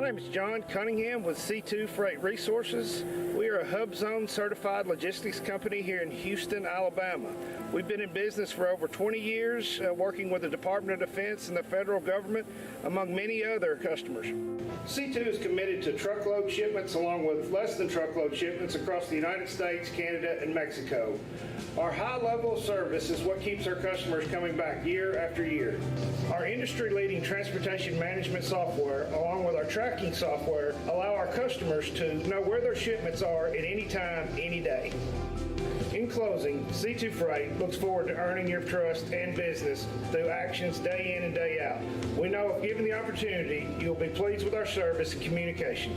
My name is John Cunningham with C2 Freight Resources. We are a Hub Zone certified logistics company here in Houston, Alabama. We've been in business for over 20 years, working with the Department of Defense and the federal government, among many other customers. C2 is committed to truckload shipments along with less than truckload shipments across the United States, Canada, and Mexico. Our high level of service is what keeps our customers coming back year after year. Our industry-leading transportation management software, along with our tracking software, allow our customers to know where their shipments are at any time, any day. In closing, C2 Freight looks forward to earning your trust and business through actions day in and day out. We know if given the opportunity, you'll be pleased with our service and communication.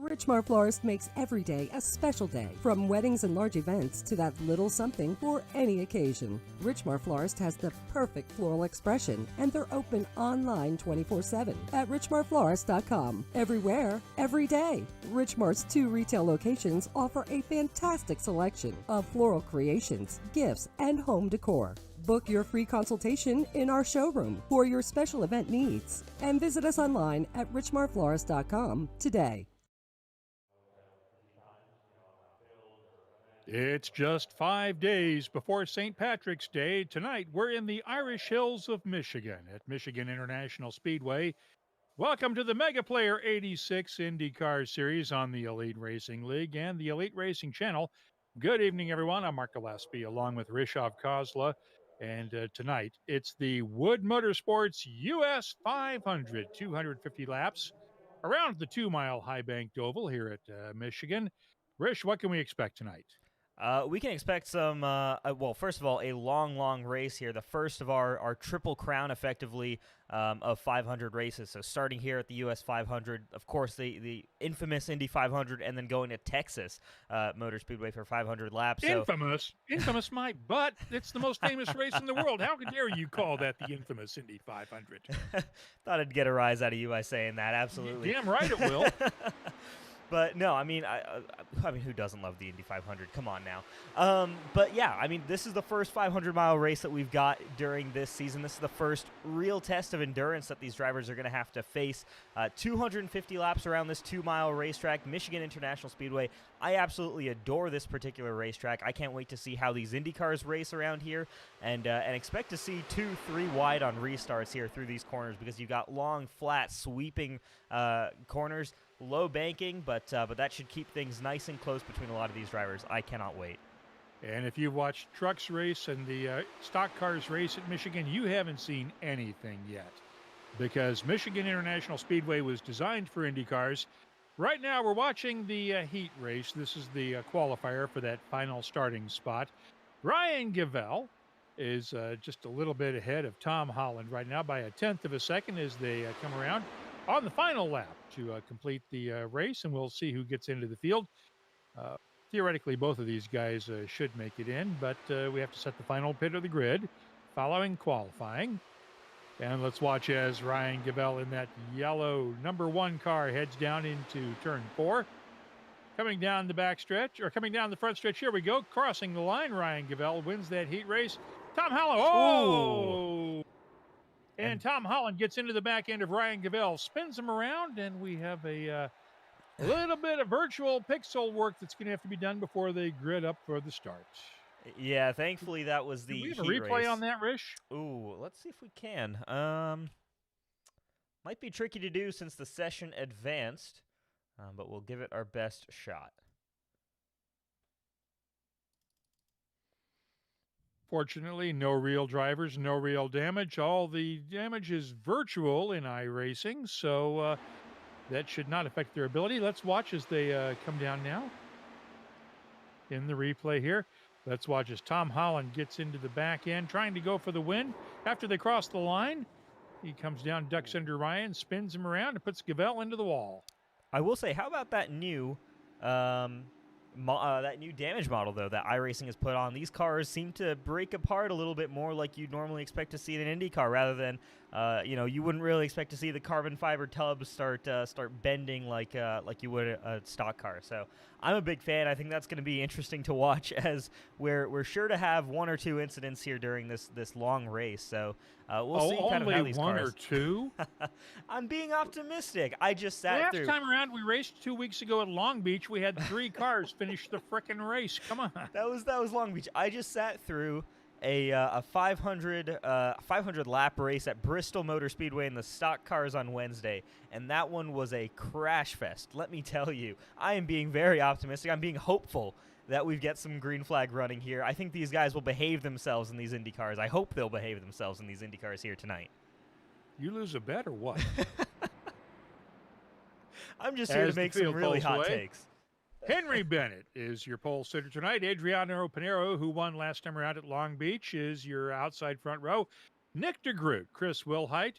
Richmar Florist makes every day a special day, from weddings and large events to that little something for any occasion. Richmar Florist has the perfect floral expression, and they're open online 24/7 at richmarflorist.com. Everywhere, every day. Richmar's 2 retail locations offer a fantastic selection of floral creations, gifts, and home decor. Book your free consultation in our showroom for your special event needs, and visit us online at richmarflorist.com today. It's just 5 days before St. Patrick's Day. Tonight, we're in the Irish Hills of Michigan at Michigan International Speedway. Welcome to the Mega Player 86 IndyCar Series on the Elite Racing League and the Elite Racing Channel. Good evening, everyone. I'm Mark Gillespie along with Rishov Kozla. And tonight, it's the Wood Motorsports US 500, 250 laps around the 2-mile high banked oval here at Michigan. Rish, what can we expect tonight? We can expect some, well, first of all, a long race here. The first of our triple crown, effectively, of 500 races. So starting here at the US 500, of course, the infamous Indy 500, and then going to Texas Motor Speedway for 500 laps. Infamous? Infamous, my butt. It's the most famous race in the world. How dare you call that the infamous Indy 500? Thought I'd get a rise out of you by saying that, absolutely. Damn right it will. But no, I mean, who doesn't love the Indy 500? Come on now. But yeah, I mean, this is the first 500-mile race that we've got during this season. This is the first real test of endurance that these drivers are going to have to face. 250 laps around this 2-mile racetrack, Michigan International Speedway. I absolutely adore this particular racetrack. I can't wait to see how these IndyCars race around here, and expect to see 2-3 wide on restarts here through these corners, because you've got long, flat, sweeping corners. Low banking, but that should keep things nice and close between a lot of these drivers. I cannot wait. And if you've watched trucks race and the stock cars race at Michigan, you haven't seen anything yet, because Michigan International Speedway was designed for Indy cars. Right now, we're watching the heat race. This is the qualifier for that final starting spot. Ryan Gavell is just a little bit ahead of Tom Holland right now by a 1/10 of a second as they come around on the final lap to complete the race, and we'll see who gets into the field. Theoretically, both of these guys should make it in, but we have to set the final pit of the grid following qualifying. And let's watch as Ryan Gavell in that yellow number 1 car heads down into turn 4. Coming down the back stretch, or coming down the front stretch, here we go. Crossing the line, Ryan Gavell wins that heat race. Tom Holland, oh! And Tom Holland gets into the back end of Ryan Gavell, spins him around, and we have a little bit of virtual pixel work that's going to have to be done before they grid up for the start. Yeah, thankfully that was the heat race. Do we have a replay on that, Rish? Ooh, let's see if we can. Might be tricky to do since the session advanced, but we'll give it our best shot. Fortunately, no real drivers, no real damage. All the damage is virtual in iRacing, so that should not affect their ability. Let's watch as they come down now in the replay here. Let's watch as Tom Holland gets into the back end, trying to go for the win. After they cross the line, he comes down, ducks under Ryan, spins him around, and puts Gavell into the wall. I will say, how about that new That new damage model, though, that iRacing has put on, these cars seem to break apart a little bit more like you'd normally expect to see in an IndyCar, rather than, you wouldn't really expect to see the carbon fiber tubs start bending like you would a stock car. So I'm a big fan. I think that's going to be interesting to watch, as we're sure to have one or two incidents here during this long race. So we'll see kind of how these one cars. or two? I'm being optimistic. I just sat through. Last time around, we raced 2 weeks ago at Long Beach. We had 3 cars finish the frickin' race. Come on. That was Long Beach. I just sat through a 500 lap race at Bristol Motor Speedway in the stock cars on Wednesday, and that one was a crash fest. Let me tell you, I am being very optimistic. I'm being hopeful that we get some green flag running here. I think these guys will behave themselves in these Indy cars. I hope they'll behave themselves in these Indy cars here tonight. You lose a bet or what? I'm just here to make some really hot takes. Henry Bennett is your pole sitter tonight. Adriano Pinero, who won last time around at Long Beach, is your outside front row. Nick DeGroot, Chris Wilhite,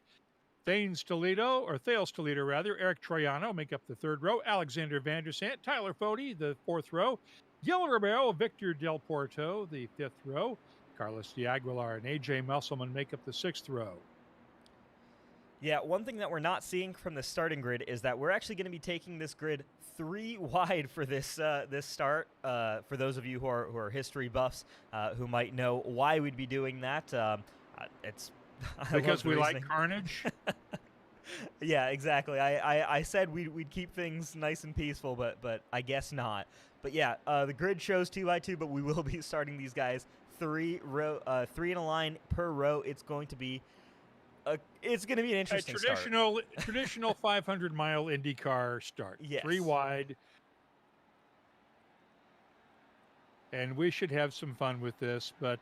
Thales Toledo, Eric Troiano make up the third row. Alexander Vandersant, Tyler Fode, the fourth row. Gil Ribeiro, Victor Del Porto, the fifth row. Carlos de Aguilar and AJ Musselman make up the sixth row. Yeah, one thing that we're not seeing from the starting grid is that we're actually going to be taking this grid 3 wide for this this start. For those of you who are history buffs who might know why we'd be doing that, it's because we like carnage. Yeah, exactly. I said we'd keep things nice and peaceful, but I guess not. But yeah, the grid shows 2 by 2, but we will be starting these guys 3 in a line per row. It's going to be an interesting traditional 500-mile IndyCar start. Yes. 3 wide. And we should have some fun with this, but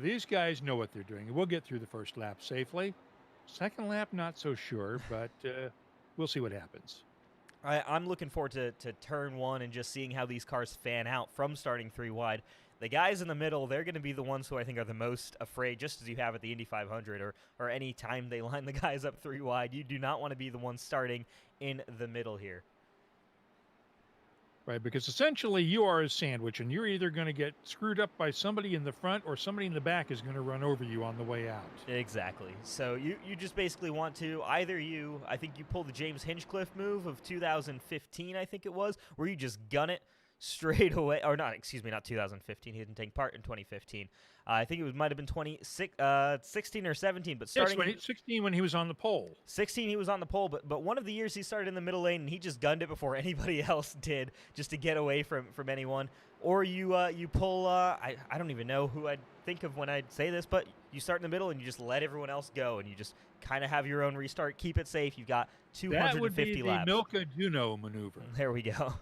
these guys know what they're doing. We'll get through the first lap safely. Second lap, not so sure, but we'll see what happens. I'm looking forward to turn 1 and just seeing how these cars fan out from starting 3 wide. The guys in the middle, they're going to be the ones who I think are the most afraid, just as you have at the Indy 500 or any time they line the guys up 3 wide. You do not want to be the one starting in the middle here. Right, because essentially you are a sandwich, and you're either going to get screwed up by somebody in the front or somebody in the back is going to run over you on the way out. Exactly. So you just basically want to, I think you pull the James Hinchcliffe move of 2015, I think it was, where you just gun it straight away, or not 2015. He didn't take part in 2015. I think it might have been 16 or 17, but starting 16 when he was on the pole. 16 he was on the pole, but one of the years he started in the middle lane and he just gunned it before anybody else did, just to get away from anyone. Or you pull I don't even know who I'd think of when I'd say this, but you start in the middle and you just let everyone else go and you just kind of have your own restart, keep it safe. You've got 250 that would be laps. The Milka Duno maneuver. There we go.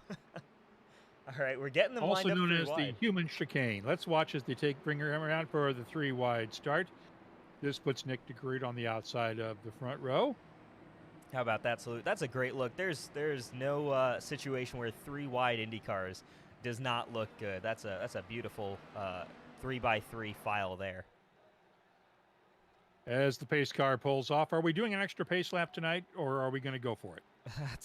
All right, we're getting them also lined up known as wide. the human chicane. Let's watch as they bring him around for the 3 wide start. This puts Nick DeGroot on the outside of the front row. How about that salute? That's a great look. There's no situation where 3 wide Indy cars does not look good. That's a beautiful 3x3 file there. As the pace car pulls off, are we doing an extra pace lap tonight, or are we going to go for it?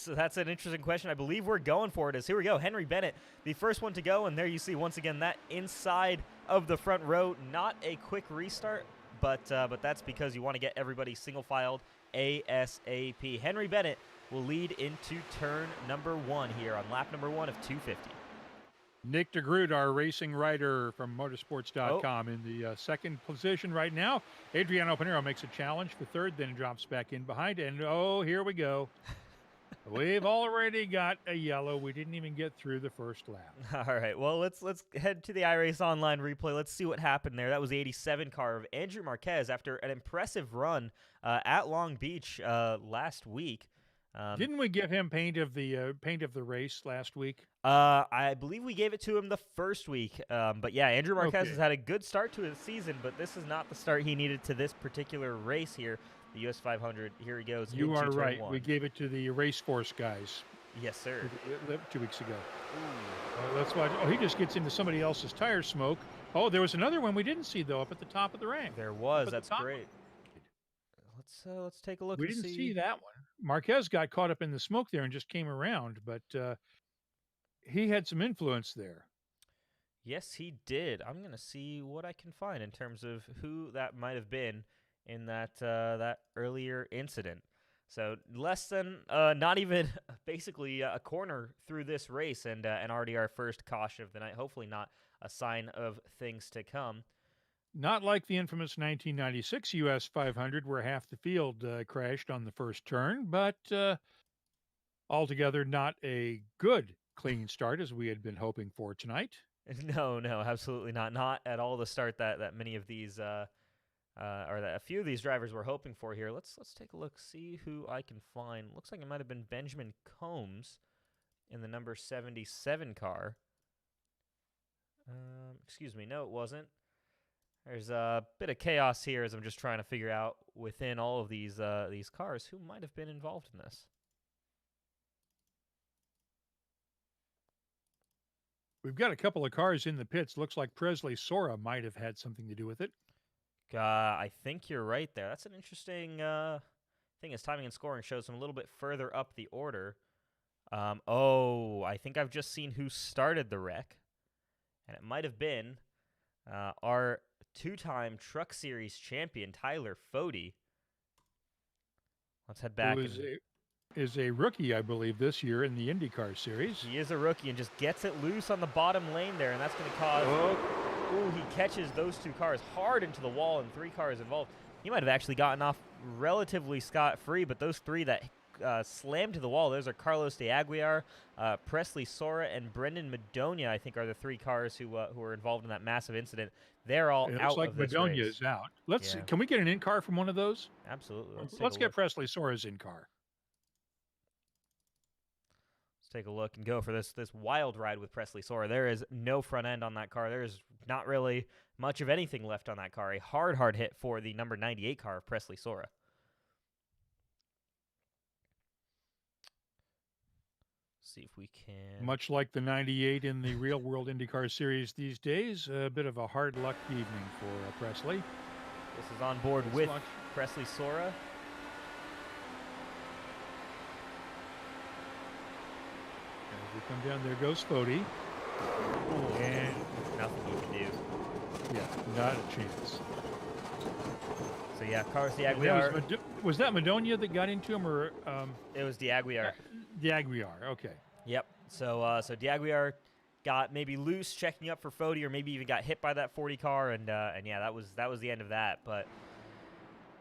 That's an interesting question. I believe we're going for it. Here we go. Henry Bennett, the first one to go, and there you see once again that inside of the front row. Not a quick restart, but that's because you want to get everybody single filed ASAP. Henry Bennett will lead into turn number 1 here on lap number 1 of 250. Nick DeGroot, our racing writer from Motorsports.com, in the second position right now. Adriano Pinero makes a challenge for third, then drops back in behind. And, here we go. We've already got a yellow. We didn't even get through the first lap. All right, well, let's head to the iRace Online replay. Let's see what happened there. That was the 87 car of Andrew Marquez after an impressive run at Long Beach last week. Didn't we give him paint of the race last week? I believe we gave it to him the first week. But yeah, Andrew Marquez has had a good start to his season, but this is not the start he needed to this particular race here, the US 500. Here he goes. You are right. We gave it to the Race Force guys. Yes, sir. 2 weeks ago. Let's watch. Oh, he just gets into somebody else's tire smoke. Oh, there was another one we didn't see, though, up at the top of the rank. There was. That's great. Let's take a look. We didn't see that one. Marquez got caught up in the smoke there and just came around, but he had some influence there. Yes, he did. I'm going to see what I can find in terms of who that might have been in that earlier incident. So less than, not even basically a corner through this race, and already our first caution of the night. Hopefully not a sign of things to come. Not like the infamous 1996 US 500 where half the field crashed on the first turn, but altogether not a good clean start as we had been hoping for tonight. No, absolutely not. Not at all the start that many of these, or that a few of these drivers were hoping for here. Let's take a look, see who I can find. Looks like it might have been Benjamin Combs in the number 77 car. Excuse me, no, it wasn't. There's a bit of chaos here as I'm just trying to figure out within all of these cars who might have been involved in this. We've got a couple of cars in the pits. Looks like Presley Sora might have had something to do with it. I think you're right there. That's an interesting thing. As timing and scoring shows him a little bit further up the order. I think I've just seen who started the wreck, and it might have been our two-time Truck Series champion Tyler Fode. Let's head back. Is a rookie, I believe, this year in the IndyCar Series. He is a rookie and just gets it loose on the bottom lane there, and that's going to cause... Ooh, he catches those two cars hard into the wall and 3 cars involved. He might have actually gotten off relatively scot-free, but those 3 that slammed to the wall, those are Carlos de Aguiar, Presley Sora, and Brendan Madonia, I think, are the 3 cars who were involved in that massive incident. They're all out looks like of this Madonia race. is out. Can we get an in-car from one of those? Absolutely. Let's get Presley Sora's in-car. Take a look and go for this wild ride with Presley Sora. There is no front end on that car. There is not really much of anything left on that car. A hard hit for the number 98 car of Presley Sora. See if we can... Much like the 98 in the real-world IndyCar Series these days, a bit of a hard luck evening for Presley. This is on board with Presley Sora. We come down, there goes Fode. And nothing you can do. Yeah, not a chance. So yeah, Carlos de Aguiar. Was that Madonia that got into him, or it was de Aguiar. De Aguiar, okay. Yep. So de Aguiar got maybe loose checking up for Fode, or maybe even got hit by that 40 car, and yeah, that was the end of that. But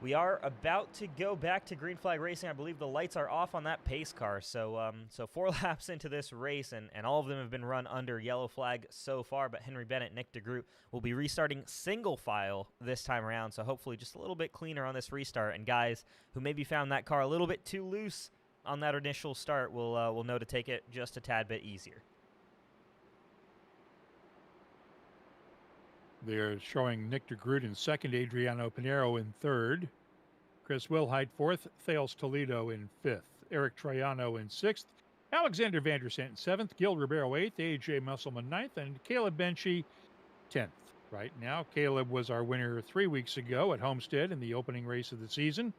we are about to go back to green flag racing. I believe the lights are off on that pace car. So 4 laps into this race, and all of them have been run under yellow flag so far. But Henry Bennett, Nick DeGroot will be restarting single file this time around. So hopefully just a little bit cleaner on this restart. And guys who maybe found that car a little bit too loose on that initial start will know to take it just a tad bit easier. They're showing Nick DeGroot in second, Adriano Pinheiro in third, Chris Wilhite fourth, Thales Toledo in fifth, Eric Troiano in sixth, Alexander Vandersant in seventh, Gil Ribeiro eighth, A.J. Musselman ninth, and Caleb Benchy 10th. Right now, Caleb was our winner 3 weeks ago at Homestead in the opening race of the season.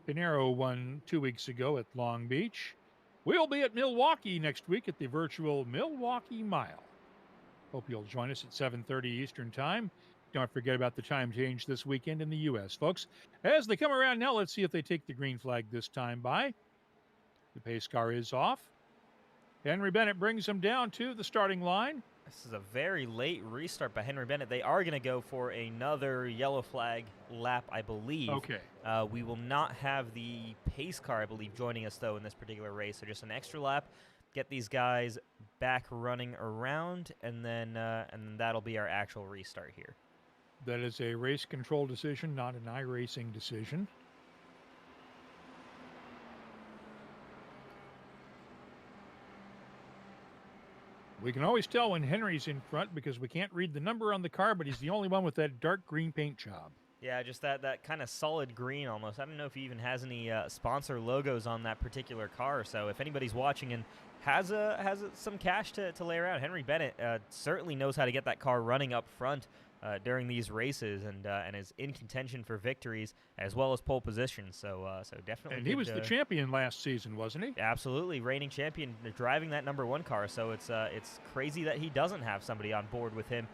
Pinheiro won 2 weeks ago at Long Beach. We'll be at Milwaukee next week at the virtual Milwaukee Mile. Hope you'll join us at 7:30 Eastern Time. Don't forget about the time change this weekend in the U.S., folks. As they come around now, let's see if they take the green flag this time by. The pace car is off. Henry Bennett brings them down to the starting line. This is a very late restart by Henry Bennett. They are going to go for another yellow flag lap, I believe. Okay. We will not have the pace car, I believe, joining us, though, in this particular race. So just an extra lap. Get these guys back running around, and then that'll be our actual restart here. That is a race control decision, not an iRacing decision. We can always tell when Henry's in front because we can't read the number on the car, but he's the only one with that dark green paint job. Yeah, just that kind of solid green almost. I don't know if he even has any sponsor logos on that particular car. So if anybody's watching and has some cash to lay around. Henry Bennett certainly knows how to get that car running up front during these races, and is in contention for victories as well as pole position. So definitely. And he was the champion last season, wasn't he? Absolutely, reigning champion, driving that #1 car. So it's crazy that he doesn't have somebody on board with him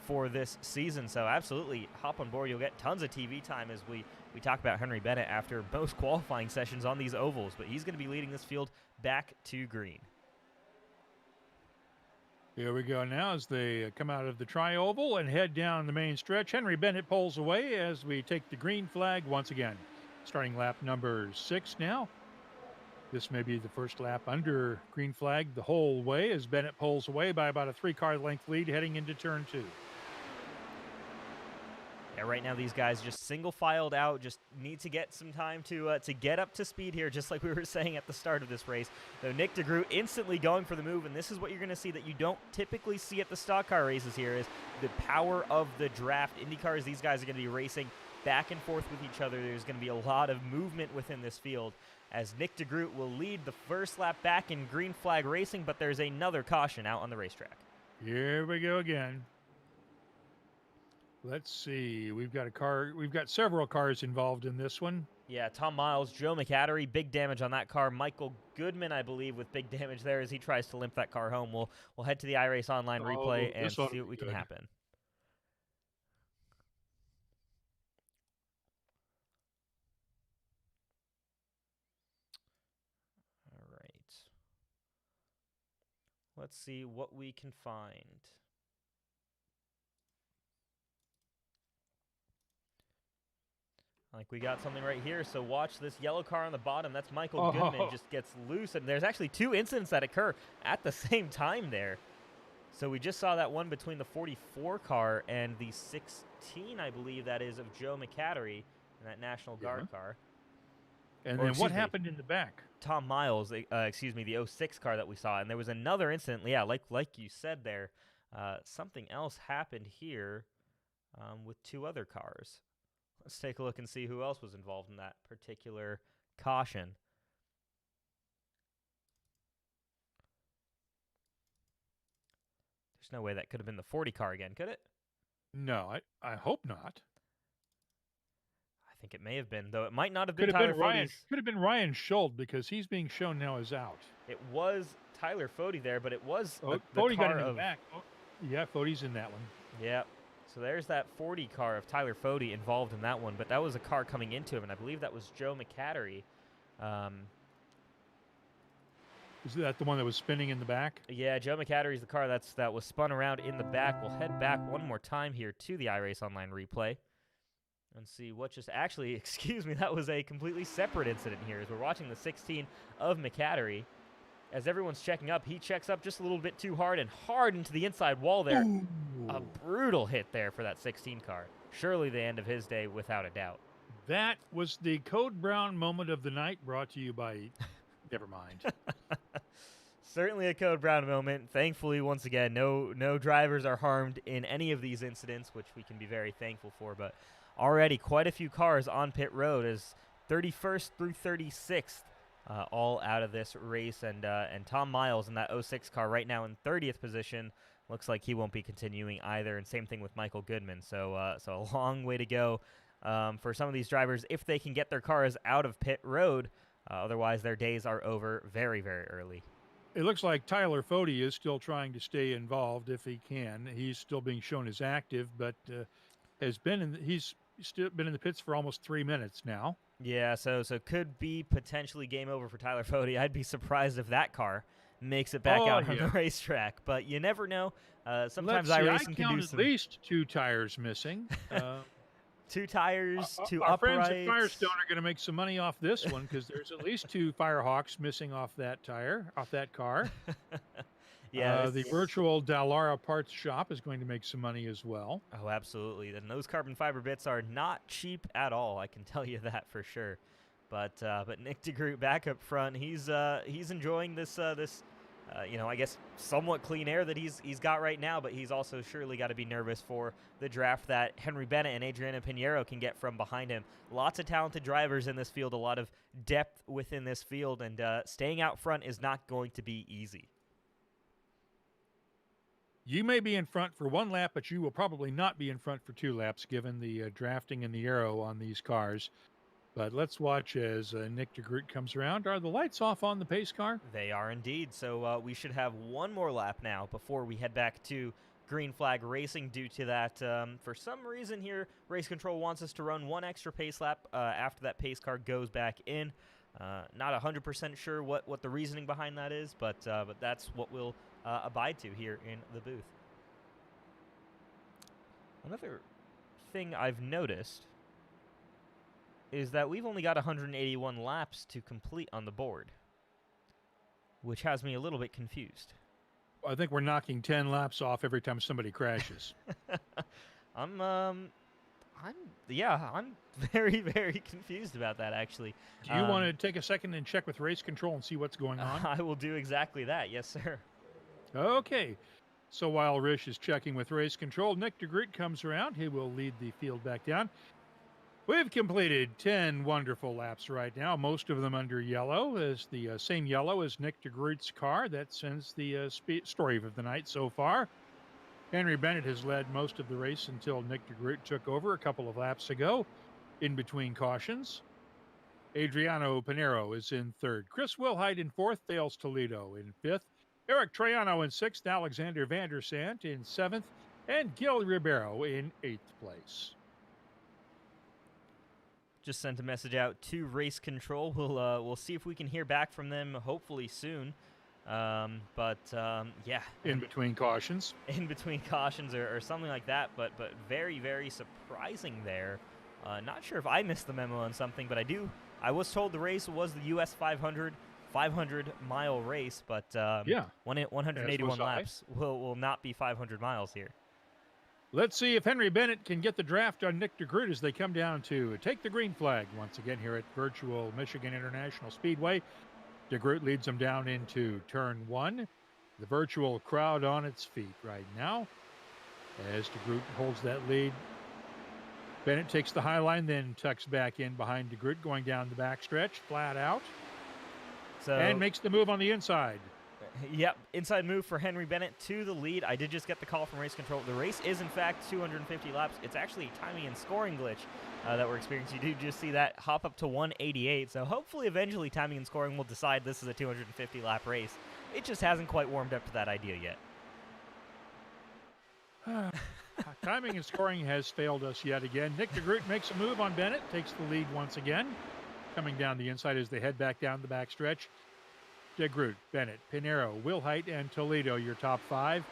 for this season. So absolutely, hop on board. You'll get tons of TV time as we talk about Henry Bennett after most qualifying sessions on these ovals. But he's going to be leading this field back to green. Here we go now as they come out of the tri-oval and head down the main stretch. Henry Bennett pulls away as we take the green flag once again. Starting lap number 6 now. This may be the first lap under green flag the whole way as Bennett pulls away by about a 3-car length lead heading into turn 2. Yeah, right now these guys just single filed out, just need to get some time to get up to speed here, just like we were saying at the start of this race. Though Nick DeGroot instantly going for the move, and this is what you're going to see that you don't typically see at the stock car races here, is the power of the draft. IndyCars, these guys are going to be racing back and forth with each other. There's going to be a lot of movement within this field as Nick DeGroot will lead the first lap back in green flag racing, but there's another caution out on the racetrack. Here we go again. Let's see. We've got several cars involved in this one. Yeah, Tom Miles, Joe McAdary, big damage on that car. Michael Goodman, I believe, with big damage there as he tries to limp that car home. We'll head to the iRace Online replay and see what we can happen. All right. Let's see what we can find. Like we got something right here, so watch this yellow car on the bottom. That's Michael Goodman, just gets loose, and there's actually 2 incidents that occur at the same time there. So we just saw that one between the 44 car and the 16, I believe that is, of Joe McAdary in that National Guard car. And then what happened in the back? Tom Miles, excuse me, the 06 car that we saw, and there was another incident. Yeah, like you said there, something else happened here with 2 other cars. Let's take a look and see who else was involved in that particular caution. There's no way that could have been the 40 car again, could it? No, I hope not. I think it may have been, though it might not have been Could Tyler have been Ryan. Fode's. Could have been Ryan Schuld because he's being shown now as out. It was Tyler Fode there, but it was the Fode car got in of the back. Oh, yeah, Fode's in that one. Yeah. So there's that 40 car of Tyler Fode involved in that one, but that was a car coming into him, and I believe that was Joe McAdary. Is that the one that was spinning in the back? Yeah, Joe McAdary's the car that was spun around in the back. We'll head back one more time here to the iRace Online replay and see what just actually, excuse me, that was a completely separate incident here as we're watching the 16 of McAdary. As everyone's checking up, he checks up just a little bit too hard and hard into the inside wall there. Ooh. A brutal hit there for that 16 car. Surely the end of his day, without a doubt. That was the Code Brown moment of the night, brought to you by... Never mind. Certainly a Code Brown moment. Thankfully, once again, no drivers are harmed in any of these incidents, which we can be very thankful for. But already quite a few cars on pit road as 31st through 36th. All out of this race, and Tom Miles in that 06 car right now in 30th position. Looks like he won't be continuing either, and same thing with Michael Goodman. So a long way to go for some of these drivers if they can get their cars out of pit road. Otherwise, their days are over very, very early. It looks like Tyler Fode is still trying to stay involved if he can. He's still being shown as active, but he's still been in the pits for almost 3 minutes now. Yeah, so could be potentially game over for Tyler Fode. I'd be surprised if that car makes it back out on the racetrack, but you never know. Sometimes iRacing can do some. At least 2 tires missing. 2 tires, 2 our uprights. Friends at Firestone are going to make some money off this one because there's at least 2 Firehawks missing off that car. Yeah, the virtual Dallara parts shop is going to make some money as well. Oh, absolutely. And those carbon fiber bits are not cheap at all. I can tell you that for sure. But Nick DeGroot back up front, he's enjoying this I guess somewhat clean air that he's got right now, but he's also surely got to be nervous for the draft that Henry Bennett and Adriano Pinheiro can get from behind him. Lots of talented drivers in this field, a lot of depth within this field, and staying out front is not going to be easy. You may be in front for one lap, but you will probably not be in front for 2 laps, given the drafting and the aero on these cars. But let's watch as Nick de Groot comes around. Are the lights off on the pace car? They are indeed. So we should have one more lap now before we head back to green flag racing. Due to that, for some reason here, race control wants us to run one extra pace lap after that pace car goes back in. Not 100% sure what the reasoning behind that is, but that's what we'll abide to here in the booth. Another thing I've noticed is that we've only got 181 laps to complete on the board, which has me a little bit confused. I think we're knocking 10 laps off every time somebody crashes. I'm very, very confused about that, actually. Do you want to take a second and check with race control and see what's going on? I will do exactly that. Yes, sir. Okay. So while Rish is checking with race control, Nick de Groot comes around. He will lead the field back down. We've completed 10 wonderful laps right now, most of them under yellow, as the same yellow as Nick de Groot's car. That sends the story of the night so far. Henry Bennett has led most of the race until Nick de Groot took over a couple of laps ago, in between cautions. Adriano Pinheiro is in third. Chris Wilhite in fourth. Dales Toledo in fifth. Eric Troiano in sixth. Alexander Vandersant in seventh. And Gil Ribeiro in eighth place. Just sent a message out to race control. We'll see if we can hear back from them hopefully soon. Yeah. In between cautions. In between cautions or something like that, but very, very surprising there. Not sure if I missed the memo on something, but I was told the race was the US 500-mile race, but 181 laps will not be 500 miles here. Let's see if Henry Bennett can get the draft on Nick de Groot as they come down to take the green flag once again here at virtual Michigan International Speedway. De Groot leads them down into turn 1. The virtual crowd on its feet right now as de Groot holds that lead. Bennett takes the high line, then tucks back in behind de Groot, going down the backstretch, flat out, and makes the move on the inside. Yep, inside move for Henry Bennett to the lead. I did just get the call from race control. The race is, in fact, 250 laps. It's actually a timing and scoring glitch that we're experiencing. You do just see that hop up to 188. So hopefully, eventually, timing and scoring will decide this is a 250-lap race. It just hasn't quite warmed up to that idea yet. Timing and scoring has failed us yet again. Nick de Groot makes a move on Bennett, takes the lead once again, coming down the inside as they head back down the backstretch. De Groot, Bennett, Pinheiro, Wilhite, and Toledo, your top 5,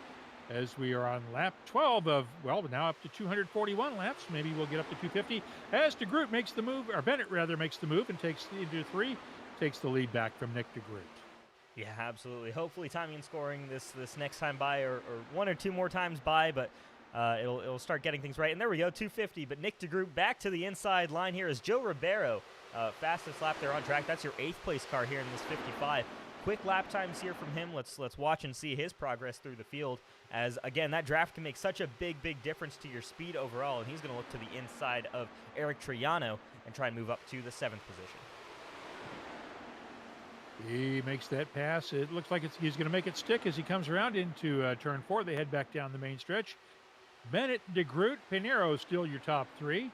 as we are on lap 12 of, now up to 241 laps. Maybe we'll get up to 250. As de Groot makes the move, or Bennett rather makes the move and takes into 3, takes the lead back from Nick de Groot. Yeah, absolutely. Hopefully timing and scoring this next time by, or 1 or 2 more times by, but it'll start getting things right. And there we go, 250. But Nick de Groot back to the inside line here is Joe Ribeiro. Fastest lap there on track. That's your 8th place car here in this 55. Quick lap times here from him. Let's watch and see his progress through the field, as again that draft can make such a big difference to your speed overall, and he's going to look to the inside of Eric Troiano and try and move up to the 7th position. He makes that pass. It looks like he's going to make it stick as he comes around into turn 4. They head back down the main stretch. Bennett, de Groot, Pinheiro still your top 3.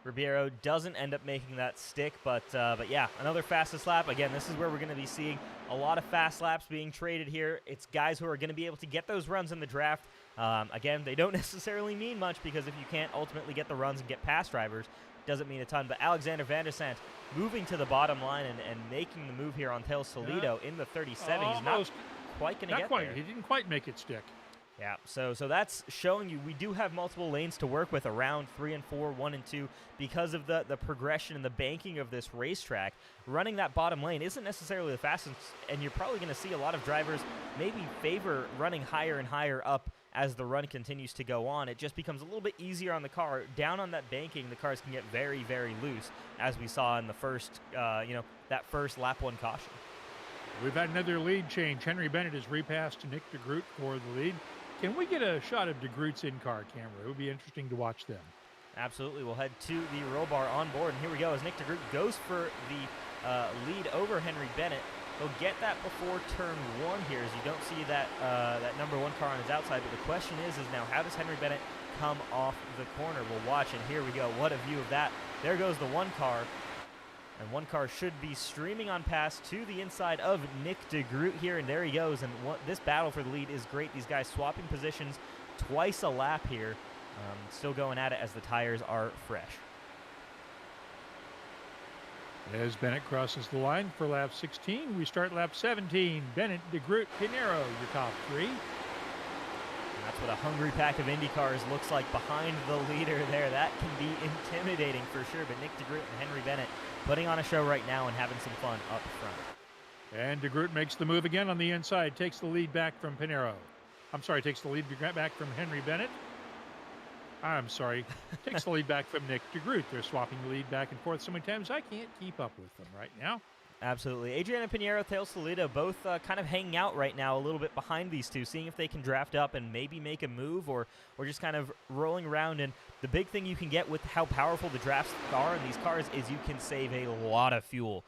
Ribeiro doesn't end up making that stick, but yeah, another fastest lap. Again, this is where we're going to be seeing a lot of fast laps being traded here. It's guys who are going to be able to get those runs in the draft. Again, they don't necessarily mean much, because if you can't ultimately get the runs and get past drivers, it doesn't mean a ton. But Alexander Vandersant moving to the bottom line and making the move here on Dales Toledo in the 37. He's not quite going to get there. He didn't quite make it stick. Yeah, so that's showing you we do have multiple lanes to work with around 3 and 4, 1 and 2, because of the progression and the banking of this racetrack. Running that bottom lane isn't necessarily the fastest, and you're probably going to see a lot of drivers maybe favor running higher and higher up as the run continues to go on, it just becomes a little bit easier on the car. Down on that banking, the cars can get very, very loose, as we saw in the first, that first lap 1 caution. We've had another lead change. Henry Bennett has repassed Nick DeGroot for the lead. Can we get a shot of DeGroot's in-car camera? It would be interesting to watch them. Absolutely. We'll head to the roll bar on board, and here we go as Nick DeGroot goes for the lead over Henry Bennett. He'll get that before turn 1 here, as you don't see that that number 1 car on his outside. But the question is now how does Henry Bennett come off the corner? We'll watch, and here we go. What a view of that. There goes the 1 car, and 1 car should be streaming on past to the inside of Nick DeGroot here, and there he goes. And this battle for the lead is great. These guys swapping positions twice a lap here, still going at it as the tires are fresh. As Bennett crosses the line for lap 16, we start lap 17. Bennett, DeGroot, Pinheiro, your top 3. And that's what a hungry pack of IndyCars looks like behind the leader there. That can be intimidating for sure, but Nick DeGroot and Henry Bennett putting on a show right now and having some fun up front. And DeGroot makes the move again on the inside, takes the lead back from Pinheiro. Takes the lead back from Henry Bennett. Takes the lead back from Nick DeGroot. They're swapping the lead back and forth so many times I can't keep up with them right now. Absolutely. Adrian and Pinheiro, Tail Solido, both kind of hanging out right now a little bit behind these two, seeing if they can draft up and maybe make a move or just kind of rolling around. And the big thing you can get with how powerful the drafts are in these cars is you can save a lot of fuel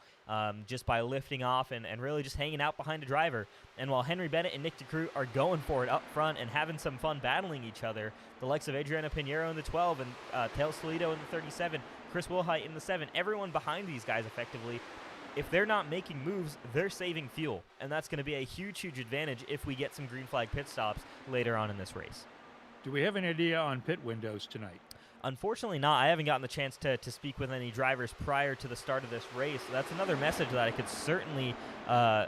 just by lifting off and really just hanging out behind a driver. And while Henry Bennett and Nick DeGroot are going for it up front and having some fun battling each other, the likes of Adriana Pinheiro in the 12 and Tail Solido in the 37, Chris Wilhite in the 7, everyone behind these guys effectively, if they're not making moves, they're saving fuel. And that's going to be a huge, huge advantage if we get some green flag pit stops later on in this race. Do we have an idea on pit windows tonight? Unfortunately not. I haven't gotten the chance to speak with any drivers prior to the start of this race. That's another message that I could certainly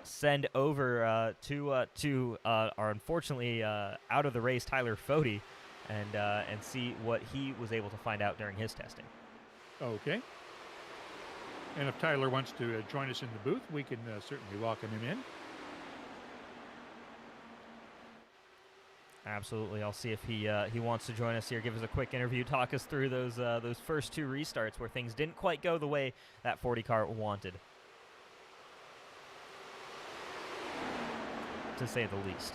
send over to our unfortunately out of the race Tyler Fode and see what he was able to find out during his testing. Okay. And if Tyler wants to join us in the booth, we can certainly welcome him in. Absolutely. I'll see if he wants to join us here, give us a quick interview, talk us through those first 2 restarts where things didn't quite go the way that 40 car wanted, to say the least.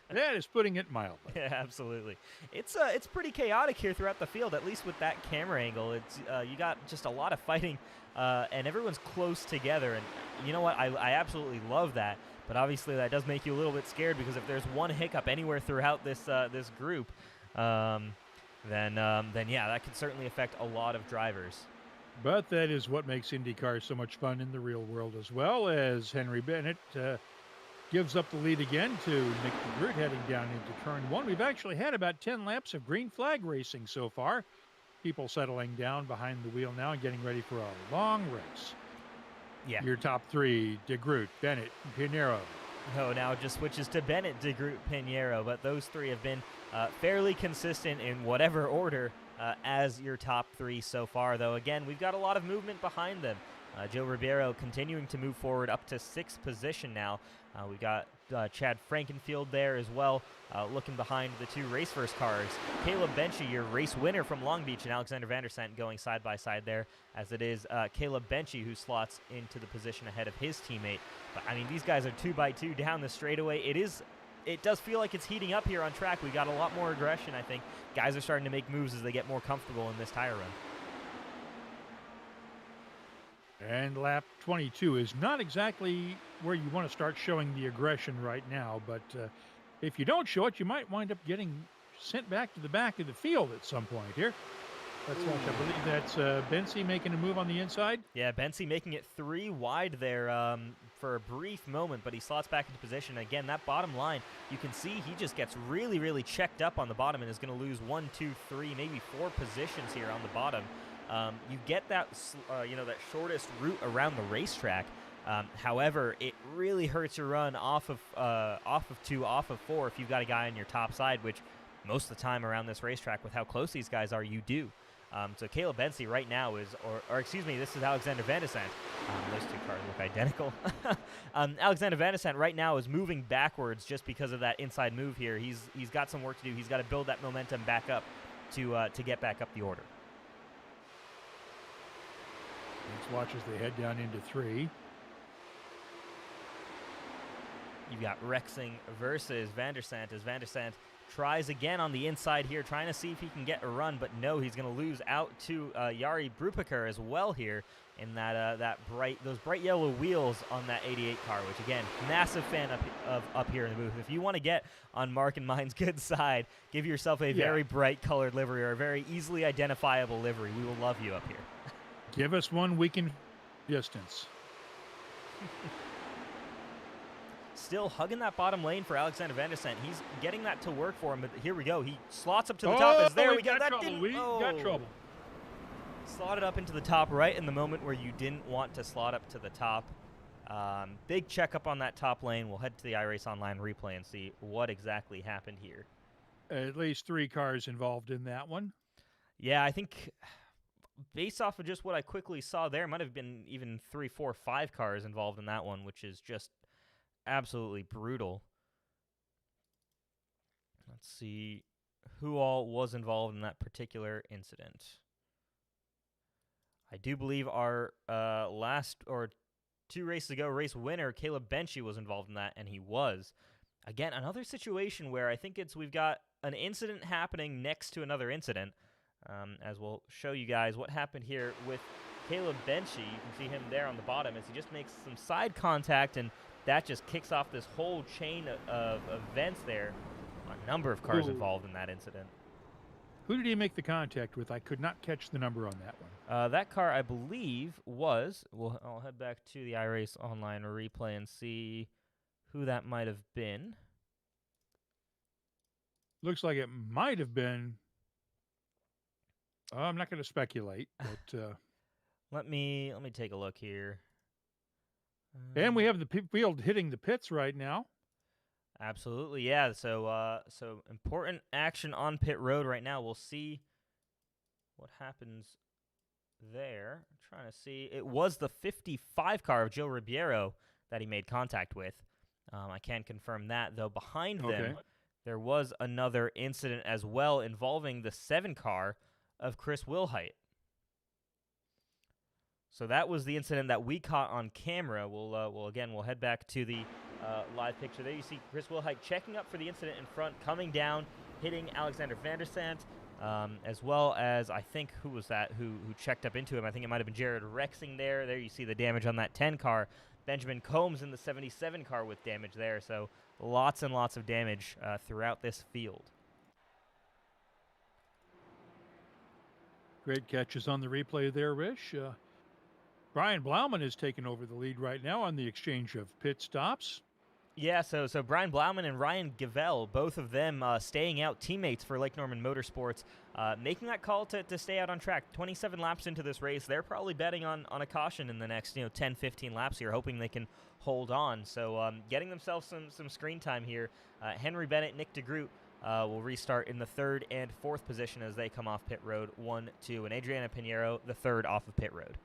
That is putting it mildly. Yeah, absolutely. It's pretty chaotic here throughout the field, at least with that camera angle. It's you got just a lot of fighting, and everyone's close together. And you know what? I absolutely love that. But obviously that does make you a little bit scared, because if there's one hiccup anywhere throughout this this group, then yeah, that could certainly affect a lot of drivers. But that is what makes IndyCar so much fun in the real world as well, as Henry Bennett gives up the lead again to Nick DeGroot heading down into turn 1. We've actually had about 10 laps of green flag racing so far. People settling down behind the wheel now and getting ready for a long race. Yeah. Your top 3, DeGroot, Bennett, and Pinheiro. Oh, now it just switches to Bennett, DeGroot, Pinheiro, but those 3 have been fairly consistent in whatever order as your top 3 so far, though. Again, we've got a lot of movement behind them. Joe Ribeiro continuing to move forward up to 6th position now. We've got Chad Frankenfield there as well, looking behind the 2 race first cars. Caleb Benchy, your race winner from Long Beach, and Alexander Vandersant going side by side there, as it is Caleb Benchy who slots into the position ahead of his teammate. But I mean, these guys are 2x2 down the straightaway. It does feel like it's heating up here on track. We got a lot more aggression, I think. Guys are starting to make moves as they get more comfortable in this tire run. And lap 22 is not exactly where you want to start showing the aggression right now, but if you don't show it, you might wind up getting sent back to the back of the field at some point here. Let's watch. I believe that's Bency making a move on the inside. Yeah, Bency making it 3 wide there for a brief moment, but he slots back into position. Again, that bottom line, you can see he just gets really, really checked up on the bottom and is going to lose 1, 2, 3, maybe 4 positions here on the bottom. You get that, that shortest route around the racetrack. However, it really hurts your run off of 2, off of 4 if you've got a guy on your top side, which most of the time around this racetrack with how close these guys are, you do. So Caleb Bency right now is, or excuse me, this is Alexander Van de Sant. Those two cars look identical. Alexander Van de Sant right now is moving backwards just because of that inside move here. He's got some work to do. He's got to build that momentum back up to get back up the order. Let's watch as they head down into 3. You've got Rexing versus Van der Sant as Van der Sant tries again on the inside here, trying to see if he can get a run, but no, he's going to lose out to Jari Brupaker as well here in those bright yellow wheels on that 88 car, which again, massive fan up here in the booth. If you want to get on Mark and mine's good side, give yourself a very bright colored livery or a very easily identifiable livery. We will love you up here. Give us one we can distance. Still hugging that bottom lane for Alexander Van der Sant. He's getting that to work for him, but here we go. He slots up to the top. We got trouble. Slotted up into the top right in the moment where you didn't want to slot up to the top. Big checkup on that top lane. We'll head to the iRace Online replay and see what exactly happened here. At least 3 cars involved in that one. Yeah, I think based off of just what I quickly saw there, might have been even 3, 4, 5 cars involved in that one, which is just absolutely brutal. Let's see who all was involved in that particular incident. I do believe our last or 2 races ago race winner, Caleb Benchie, was involved in that, and he was. Again, another situation where I think we've got an incident happening next to another incident, as we'll show you guys what happened here with Caleb Benchie. You can see him there on the bottom as he just makes some side contact, and that just kicks off this whole chain of events there. A number of cars involved in that incident. Who did he make the contact with? I could not catch the number on that one. That car, I believe, was... I'll head back to the iRace Online replay and see who that might have been. Looks like it might have been... I'm not going to speculate, but... Let me take a look here. And we have the field hitting the pits right now. Absolutely, yeah. So important action on pit road right now. We'll see what happens there. I'm trying to see. It was the 55 car of Joe Ribeiro that he made contact with. I can confirm that, though. Behind them, there was another incident as well involving the 7 car of Chris Wilhite. So that was the incident that we caught on camera. We'll head back to the live picture. There you see Chris Wilhite checking up for the incident in front, coming down, hitting Alexander Van der Sant, as well as, I think, who was that who checked up into him? I think it might have been Jared Rexing there. There you see the damage on that 10 car. Benjamin Combs in the 77 car with damage there. So lots and lots of damage throughout this field. Great catches on the replay there, Rish. Brian Blauman has taken over the lead right now on the exchange of pit stops. Yeah, so Brian Blauman and Ryan Gavell, both of them staying out teammates for Lake Norman Motorsports, making that call to stay out on track. 27 laps into this race, they're probably betting on a caution in the next 10, 15 laps here, hoping they can hold on. So getting themselves some screen time here. Henry Bennett, Nick DeGroot will restart in the 3rd and 4th position as they come off pit road 1, 2, and Adriana Pinheiro, the 3rd off of pit road.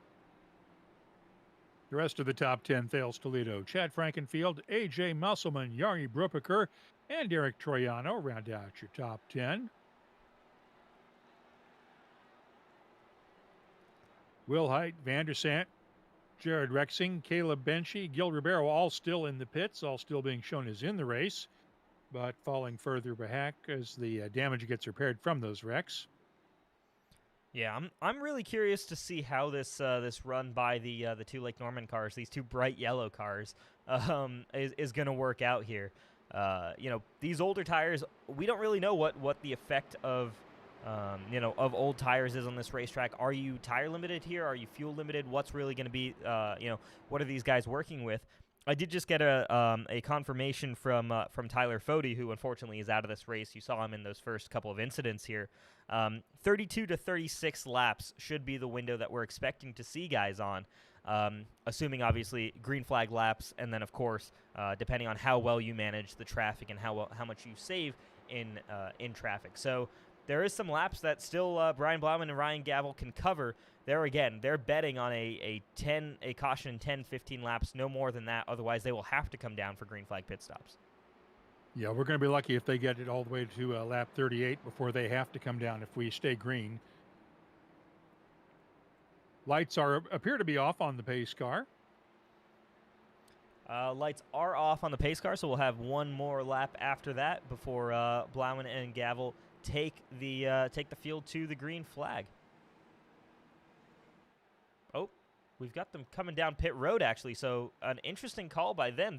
The rest of the top 10, Thales Toledo, Chad Frankenfield, A.J. Musselman, Jari Brupaker, and Derek Troiano round out your top 10. Wilhite, Van der Sant, Jared Rexing, Caleb Benchie, Gil Ribeiro, all still in the pits, all still being shown as in the race, but falling further back as the damage gets repaired from those wrecks. Yeah, I'm really curious to see how this run by the 2 Lake Norman cars, these 2 bright yellow cars, is going to work out here. These older tires, we don't really know what the effect of old tires is on this racetrack. Are you tire limited here? Are you fuel limited? What's really going to be what are these guys working with? I did just get a confirmation from Tyler Fody, who unfortunately is out of this race. You saw him in those first couple of incidents here. 32 to 36 laps should be the window that we're expecting to see guys on, assuming obviously green flag laps, and then of course depending on how well you manage the traffic and how much you save in traffic. So there is some laps that still Brian Blauman and Ryan Gavel can cover. There again, they're betting on a caution in 10, 15 laps, no more than that. Otherwise, they will have to come down for green flag pit stops. Yeah, we're going to be lucky if they get it all the way to lap 38 before they have to come down if we stay green. Lights appear to be off on the pace car. Lights are off on the pace car, so we'll have one more lap after that before Blauman and Gavel take the field to the green flag. Oh, we've got them coming down pit road, actually, so an interesting call by them.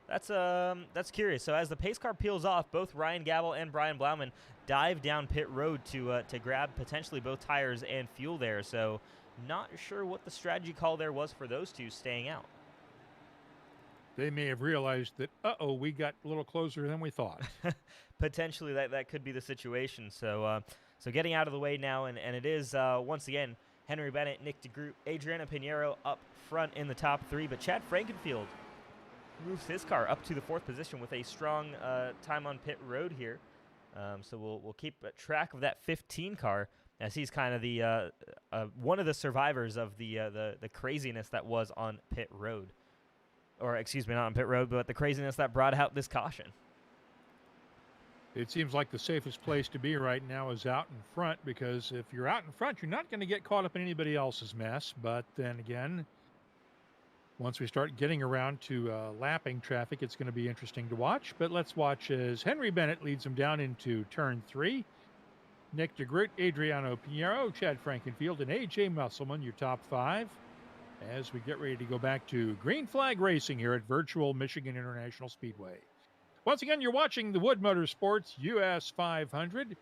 That's curious. So as the pace car peels off, both Ryan Gavel and Brian Blauman dive down pit road to grab potentially both tires and fuel there. So not sure what the strategy call there was for those two staying out. They may have realized that, we got a little closer than we thought. Potentially that could be the situation. So getting out of the way now, and it is, once again, Henry Bennett, Nick DeGroot, Adriano Pinheiro up front in the top three, but Chad Frankenfield moves his car up to the fourth position with a strong time on pit road here. So we'll keep track of that 15 car, as he's kind of the one of the survivors of the craziness that was on pit road. Or, excuse me, not on pit road, but the craziness that brought out this caution. It seems like the safest place to be right now is out in front, because if you're out in front, you're not going to get caught up in anybody else's mess. But then again, once we start getting around to lapping traffic, it's going to be interesting to watch. But let's watch as Henry Bennett leads them down into turn 3. Nick DeGroot, Adriano Pinheiro, Chad Frankenfield, and A.J. Musselman, your top 5, as we get ready to go back to green flag racing here at virtual Michigan International Speedway. Once again, you're watching the Wood Motorsports US 500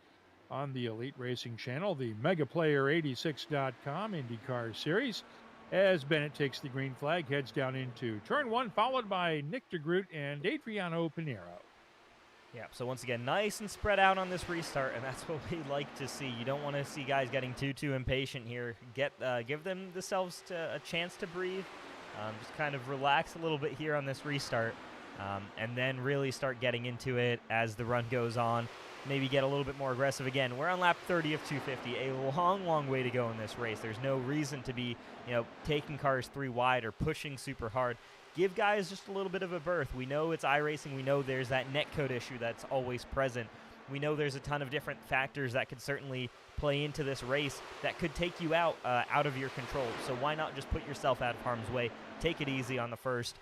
on the Elite Racing Channel, the MegaPlayer86.com IndyCar Series, as Bennett takes the green flag, heads down into turn 1, followed by Nick DeGroot and Adriano Pinheiro. Yeah, so once again, nice and spread out on this restart, and that's what we like to see. You don't want to see guys getting too impatient here. Give themselves a chance to breathe. Just kind of relax a little bit here on this restart, and then really start getting into it as the run goes on. Maybe get a little bit more aggressive. Again, we're on lap 30 of 250, a long way to go in this race. There's no reason to be, taking cars 3 wide or pushing super hard. Give guys just a little bit of a berth. We know it's iRacing. We know there's that netcode issue that's always present. We know there's a ton of different factors that could certainly play into this race that could take you out of your control. So why not just put yourself out of harm's way? Take it easy on the first.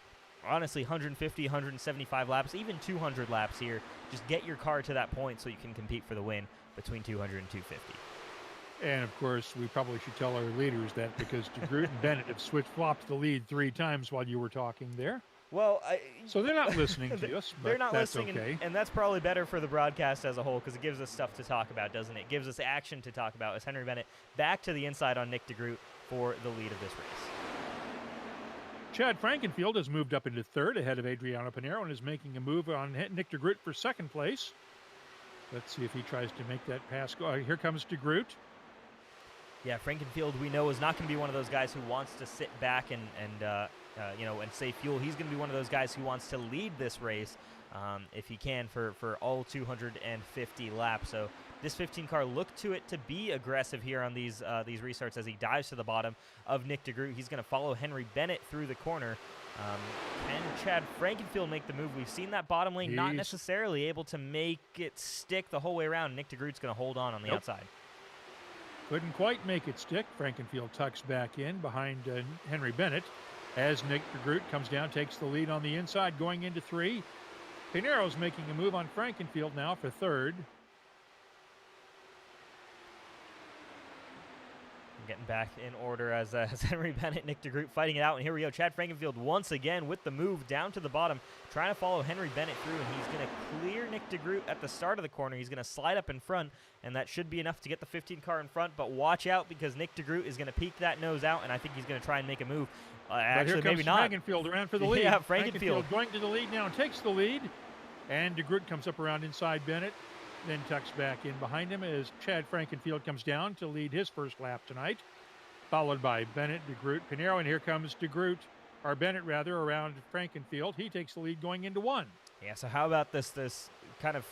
Honestly, 150, 175 laps, even 200 laps here. Just get your car to that point so you can compete for the win between 200 and 250. And, of course, we probably should tell our leaders that, because DeGroot and Bennett have switch-flopped the lead 3 times while you were talking there. Well, so they're not listening to us, but they're not that's listening, okay. And that's probably better for the broadcast as a whole, because it gives us stuff to talk about, doesn't it? It gives us action to talk about as Henry Bennett back to the inside on Nick DeGroot for the lead of this race. Chad Frankenfield has moved up into 3rd ahead of Adriano Pinheiro and is making a move on Nick DeGroot for 2nd place. Let's see if he tries to make that pass go. Here comes DeGroot. Yeah, Frankenfield, we know, is not going to be one of those guys who wants to sit back and save fuel. He's going to be one of those guys who wants to lead this race if he can for all 250 laps. So this 15 car looked to it to be aggressive here on these restarts as he dives to the bottom of Nick DeGroot. He's going to follow Henry Bennett through the corner. Can Chad Frankenfield make the move? We've seen that bottom lane not necessarily able to make it stick the whole way around. Nick DeGroot's going to hold on the outside. Couldn't quite make it stick. Frankenfield tucks back in behind Henry Bennett as Nick DeGroot comes down, takes the lead on the inside going into 3. Pinheiro's making a move on Frankenfield now for 3rd. Getting back in order as Henry Bennett, Nick DeGroot fighting it out. And here we go. Chad Frankenfield once again with the move down to the bottom, trying to follow Henry Bennett through, and he's going to clear Nick DeGroot at the start of the corner. He's going to slide up in front, and that should be enough to get the 15 car in front. But watch out, because Nick DeGroot is going to peek that nose out, and I think he's going to try and make a move. Actually, maybe not. Frankenfield around for the lead. Yeah, Frankenfield going to the lead now and takes the lead. And DeGroot comes up around inside Bennett, then tucks back in behind him as Chad Frankenfield comes down to lead his first lap tonight, followed by Bennett, DeGroot, Pinheiro, and here comes DeGroot or Bennett rather, around Frankenfield. He takes the lead going into 1. Yeah, so how about this kind of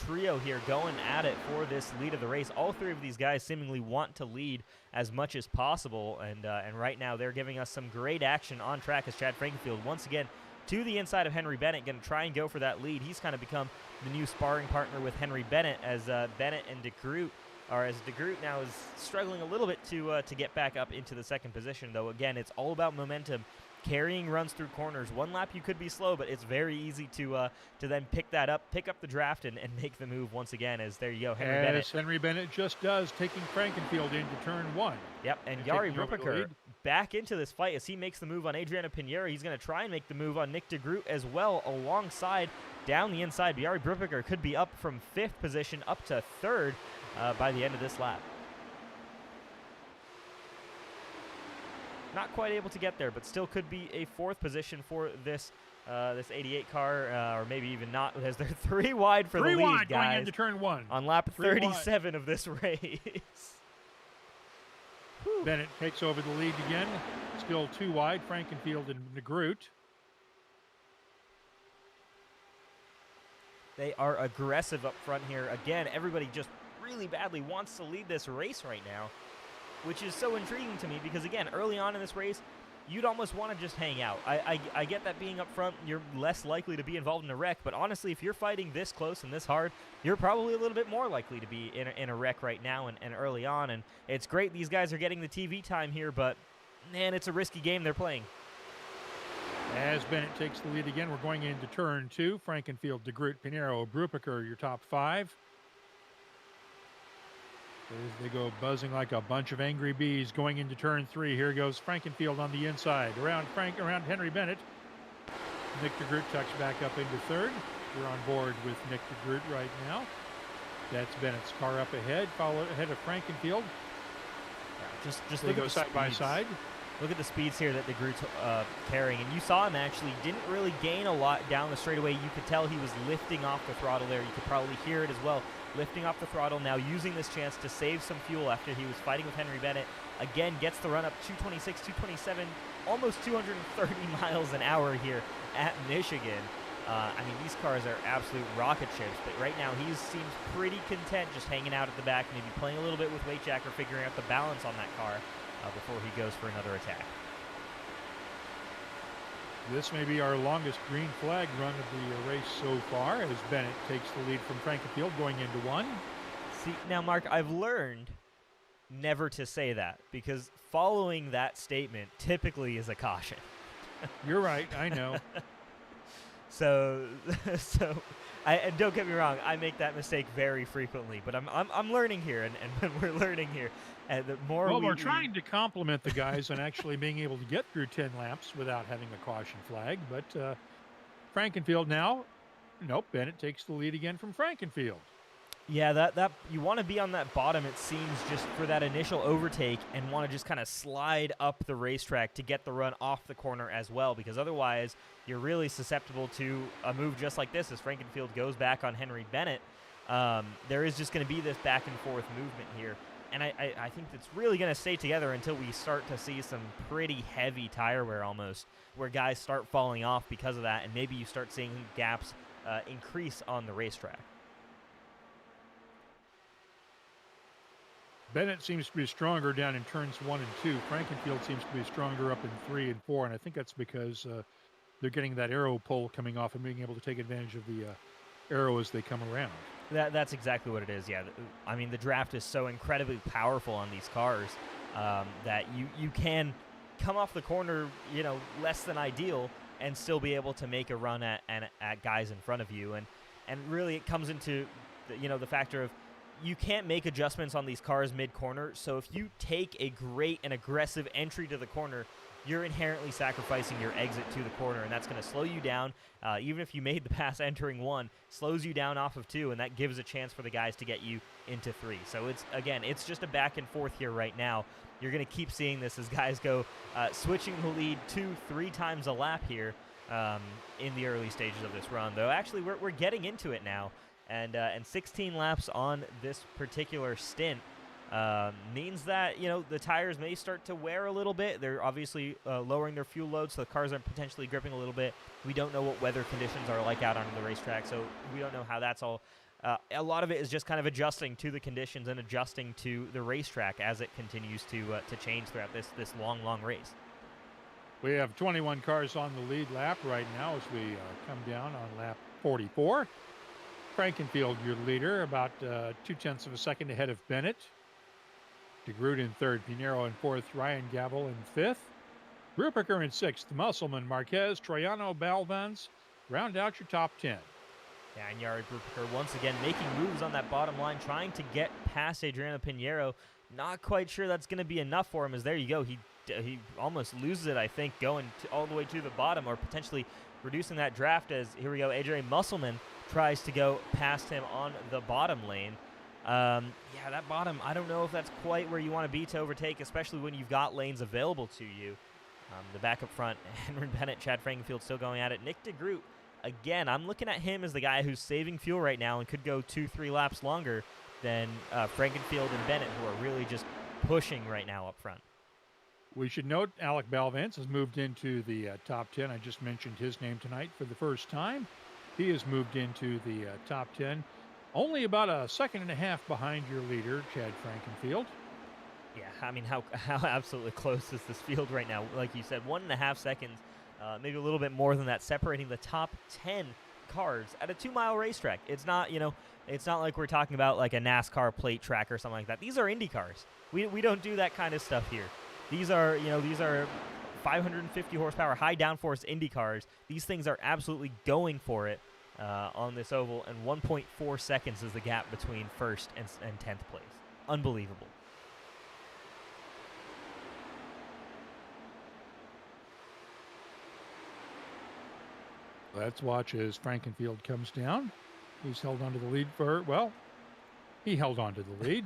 trio here going at it for this lead of the race? All three of these guys seemingly want to lead as much as possible, and right now they're giving us some great action on track as Chad Frankenfield once again to the inside of Henry Bennett, going to try and go for that lead. He's kind of become the new sparring partner with Henry Bennett as Bennett and DeGroot, or as DeGroot now is struggling a little bit to get back up into the second position, though again, it's all about momentum. Carrying runs through corners. One lap you could be slow, but it's very easy to then pick up the draft and make the move once again. As there you go, Henry Bennett just does, taking Frankenfield into turn 1. Yep, and Jari Brubaker back into this fight as he makes the move on Adriano Pinheiro. He's going to try and make the move on Nick DeGroot as well, alongside down the inside. Jari Brubaker could be up from 5th position up to 3rd by the end of this lap. Not quite able to get there, but still could be a 4th position for this 88 car, or maybe even not, as they're 3 wide for the lead, guys. 3 wide guys, going into turn 1. on lap 37 of this race. Bennett takes over the lead again. Still 2 wide, Frankenfield and DeGroot. They are aggressive up front here. Again, everybody just really badly wants to lead this race right now, which is so intriguing to me because, again, early on in this race, you'd almost want to just hang out. I get that being up front, you're less likely to be involved in a wreck, but honestly, if you're fighting this close and this hard, you're probably a little bit more likely to be in a wreck right now and early on, and it's great these guys are getting the TV time here, but, man, it's a risky game they're playing. As Bennett takes the lead again, we're going into turn 2. Frankenfield, DeGroot, Pinheiro, Brubaker, your top 5. As they go buzzing like a bunch of angry bees going into turn 3. Here goes Frankenfield on the inside. Around Henry Bennett. Nick DeGroot tucks back up into 3rd. We're on board with Nick DeGroot right now. That's Bennett's car up ahead, ahead of Frankenfield. Yeah, just they look go at the side by speeds. side. Look at the speeds here that DeGroot's carrying, and you saw him actually didn't really gain a lot down the straightaway. You could tell he was lifting off the throttle there. You could probably hear it as well. Lifting off the throttle, now using this chance to save some fuel after he was fighting with Henry Bennett. Again, gets the run up 226, 227, almost 230 miles an hour here at Michigan. I mean, these cars are absolute rocket ships, but right now he seems pretty content just hanging out at the back, maybe playing a little bit with weight jack or figuring out the balance on that car before he goes for another attack. This may be our longest green flag run of the race so far, as Bennett takes the lead from Frankenfield going into 1. See, now, Mark, I've learned never to say that because following that statement typically is a caution. You're right, I know. So and don't get me wrong, I make that mistake very frequently, but I'm learning here, and we're learning here. And the more we're trying to compliment the guys on actually being able to get through 10 laps without having a caution flag, but Frankenfield now, nope, Bennett takes the lead again from Frankenfield. Yeah, that you want to be on that bottom, it seems, just for that initial overtake and want to just kind of slide up the racetrack to get the run off the corner as well, because otherwise you're really susceptible to a move just like this as Frankenfield goes back on Henry Bennett. There is just going to be this back and forth movement here, and I think it's really going to stay together until we start to see some pretty heavy tire wear almost, where guys start falling off because of that, and maybe you start seeing gaps increase on the racetrack. Bennett seems to be stronger down in turns 1 and 2. Frankenfield seems to be stronger up in 3 and 4, and I think that's because they're getting that aero pull coming off and being able to take advantage of the aero as they come around. That's exactly what it is, yeah. I mean, the draft is so incredibly powerful on these cars that you can come off the corner, less than ideal and still be able to make a run at guys in front of you. And really it comes into the factor of you can't make adjustments on these cars mid-corner, so if you take a great and aggressive entry to the corner, you're inherently sacrificing your exit to the corner, and that's going to slow you down. Even if you made the pass entering 1, slows you down off of 2, and that gives a chance for the guys to get you into 3. So it's just a back and forth here right now. You're going to keep seeing this as guys go switching the lead 2-3 times a lap here in the early stages of this run, though actually we're getting into it now. And 16 laps on this particular stint. means that, the tires may start to wear a little bit. They're obviously lowering their fuel load, so the cars are potentially gripping a little bit. We don't know what weather conditions are like out on the racetrack, so we don't know how that's all. A lot of it is just kind of adjusting to the conditions and adjusting to the racetrack as it continues to change throughout this long race. We have 21 cars on the lead lap right now as we come down on lap 44. Frankenfield, your leader, about 0.2 of a second ahead of Bennett. DeGroot in third, Pinheiro in fourth, Ryan Gavel in fifth. Rupiker in sixth, Musselman, Marquez, Troiano, Balvans. Round out your top 10. Yeah, and Jared Rupiker once again making moves on that bottom line, trying to get past Adriano Pinheiro. Not quite sure that's going to be enough for him, as there you go. He almost loses it, I think, going all the way to the bottom, or potentially reducing that draft, as here we go, Adrian Musselman tries to go past him on the bottom lane. Yeah, that bottom, I don't know if that's quite where you want to be to overtake, especially when you've got lanes available to you. The back up front, Henry Bennett, Chad Frankenfield still going at it. Nick DeGroot, again, I'm looking at him as the guy who's saving fuel right now and could go 2-3 laps longer than Frankenfield and Bennett, who are really just pushing right now up front. We should note Alec Balvance has moved into the top 10. I just mentioned his name tonight for the first time. He has moved into the top 10, only about a second and a half behind your leader, Chad Frankenfield. Yeah, I mean, how absolutely close is this field right now? Like you said, 1.5 seconds, maybe a little bit more than that, separating the top 10 cars at a 2-mile racetrack. It's not, it's not like we're talking about like a NASCAR plate track or something like that. These are Indy cars. We don't do that kind of stuff here. These are 550 horsepower, high downforce Indy cars. These things are absolutely going for it on this oval, and 1.4 seconds is the gap between first and 10th place. Unbelievable. Let's watch as Frankenfield comes down. He's held onto the lead for, well, he held on to the lead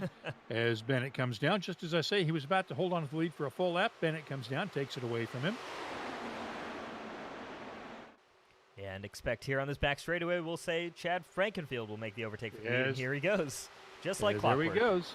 as Bennett comes down. Just as I say, he was about to hold on to the lead for a full lap. Bennett comes down, takes it away from him. And expect here on this back straightaway, we'll say Chad Frankenfield will make the overtake for the lead. And here he goes, just like clockwork. There he goes.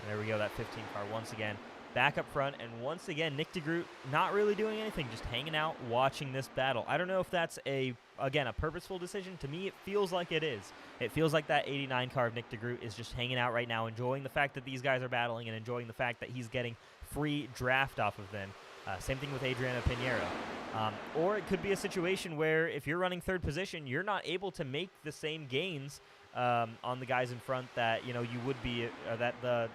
And there we go, that 15 car once again. Back up front, and once again, Nick DeGroot not really doing anything, just hanging out, watching this battle. I don't know if that's, again, a purposeful decision. To me, it feels like it is. It feels like that 89 car of Nick DeGroot is just hanging out right now, enjoying the fact that these guys are battling and enjoying the fact that he's getting free draft off of them. Same thing with Adriano Pinheiro. Or it could be a situation where if you're running third position, you're not able to make the same gains on the guys in front that you would be, that the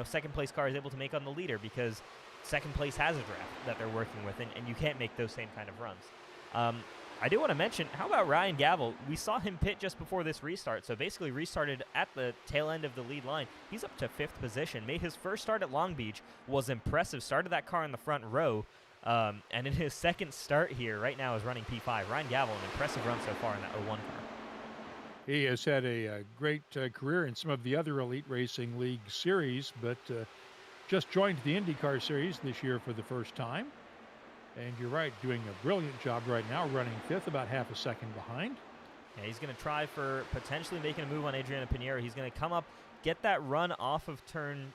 second place car is able to make on the leader, because second place has a draft that they're working with, and you can't make those same kind of runs. I do want to mention, how about Ryan Gavel? We saw him pit just before this restart, so basically restarted at the tail end of the lead line. He's up to 5th position, made his first start at Long Beach, was impressive, started that car in the front row, and in his second start here, right now is running P5. Ryan Gavel, an impressive run so far in that 01 car. He has had a great career in some of the other Elite Racing League series, but just joined the IndyCar Series this year for the first time. And you're right, doing a brilliant job right now, running 5th, about half a second behind. Yeah, he's going to try for potentially making a move on Adriano Pinheiro. He's going to come up, get that run off of turn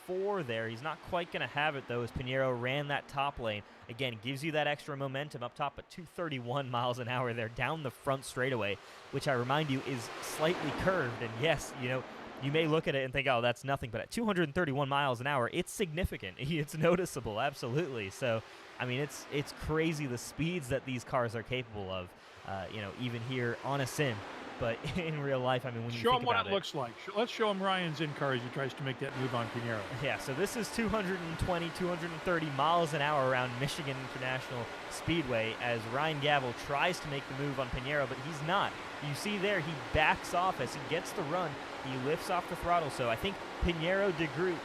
4 there. He's not quite going to have it, though, as Pinheiro ran that top lane. Again, gives you that extra momentum up top at 231 miles an hour there down the front straightaway, which I remind you is slightly curved. And yes, you may look at it and think, oh, that's nothing, but at 231 miles an hour, it's significant. It's noticeable, absolutely. So, I mean, it's crazy the speeds that these cars are capable of, even here on a sim. But in real life, I mean, when you show think him what about it looks like. Let's show him Ryan's in-car as he tries to make that move on Pinheiro. Yeah, so this is 220, 230 miles an hour around Michigan International Speedway as Ryan Gavel tries to make the move on Pinheiro, but he's not. You see there, he backs off as he gets the run. He lifts off the throttle. So I think Pinheiro, DeGroot,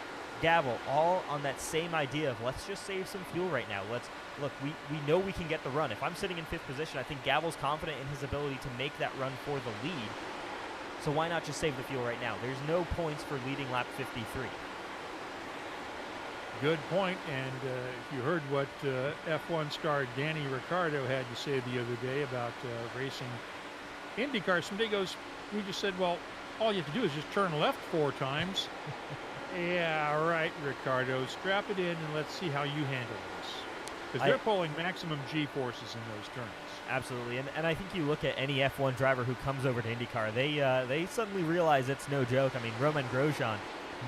Gavel, all on that same idea of let's just save some fuel right now. Look, we know we can get the run. If I'm sitting in 5th position, I think Gavel's confident in his ability to make that run for the lead. So why not just save the fuel right now? There's no points for leading lap 53. Good point. And if you heard what F1 star Danny Ricciardo had to say the other day about racing IndyCar, some day goes, we just said, well, all you have to do is just turn left 4 times. Yeah, right, Ricardo. Strap it in and let's see how you handle this. Because they're pulling maximum G-forces in those turns. Absolutely, and I think you look at any F1 driver who comes over to IndyCar, they suddenly realize it's no joke. I mean, Roman Grosjean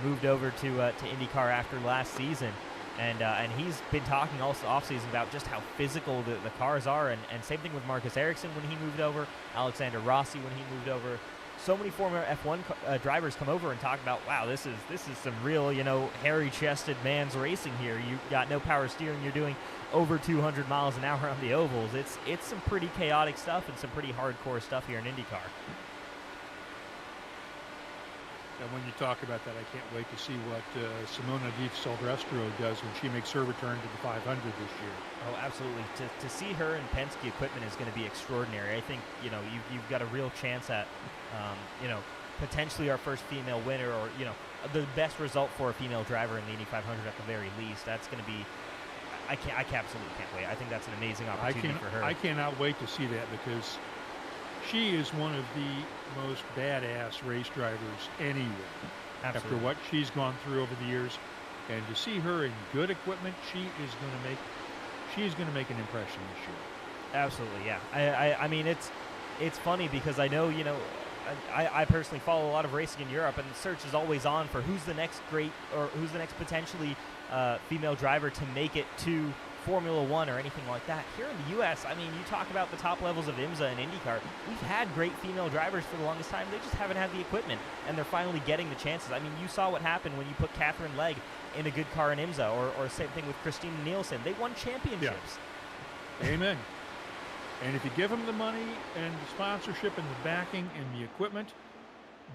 moved over to IndyCar after last season, and he's been talking also offseason about just how physical the cars are, and same thing with Marcus Ericsson when he moved over, Alexander Rossi when he moved over. So many former F1 drivers come over and talk about, wow, this is some real, hairy-chested man's racing here. You got no power steering. You're doing over 200 miles an hour on the ovals. It's some pretty chaotic stuff and some pretty hardcore stuff here in IndyCar. And when you talk about that, I can't wait to see what Simona Di Silvestro does when she makes her return to the 500 this year. Oh, absolutely. To see her in Penske equipment is going to be extraordinary. I think, you've got a real chance at, potentially our first female winner, or, the best result for a female driver in the Indy 500 at the very least. That's going to be, I absolutely can't wait. I think that's an amazing opportunity for her. I cannot wait to see that, because she is one of the most badass race drivers anywhere. Absolutely. After what she's gone through over the years, and to see her in good equipment, she's going to make an impression this year. Absolutely, yeah. I mean, it's funny because I know, I personally follow a lot of racing in Europe, and the search is always on for who's the next great, or who's the next potentially female driver to make it to Formula One or anything like that. Here in the U.S., I mean, you talk about the top levels of IMSA and IndyCar. We've had great female drivers for the longest time. They just haven't had the equipment, and they're finally getting the chances. I mean, you saw what happened when you put Catherine Legg in a good car in IMSA, or same thing with Christina Nielsen. They won championships. Yeah. Amen. And if you give them the money and the sponsorship and the backing and the equipment,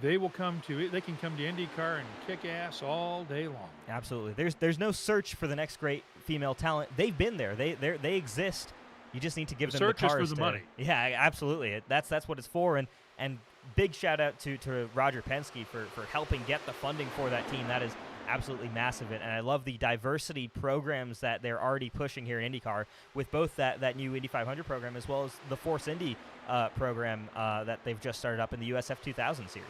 they can come to IndyCar and kick ass all day long. Absolutely. There's no search for the next great female talent. They've been there. They exist. You just need to give them the cars. Search is for the money. Yeah, absolutely. That's what it's for. And big shout out to Roger Penske for helping get the funding for that team. That is absolutely massive. And I love the diversity programs that they're already pushing here in IndyCar, with both that new Indy 500 program as well as the Force Indy program that they've just started up in the USF 2000 series.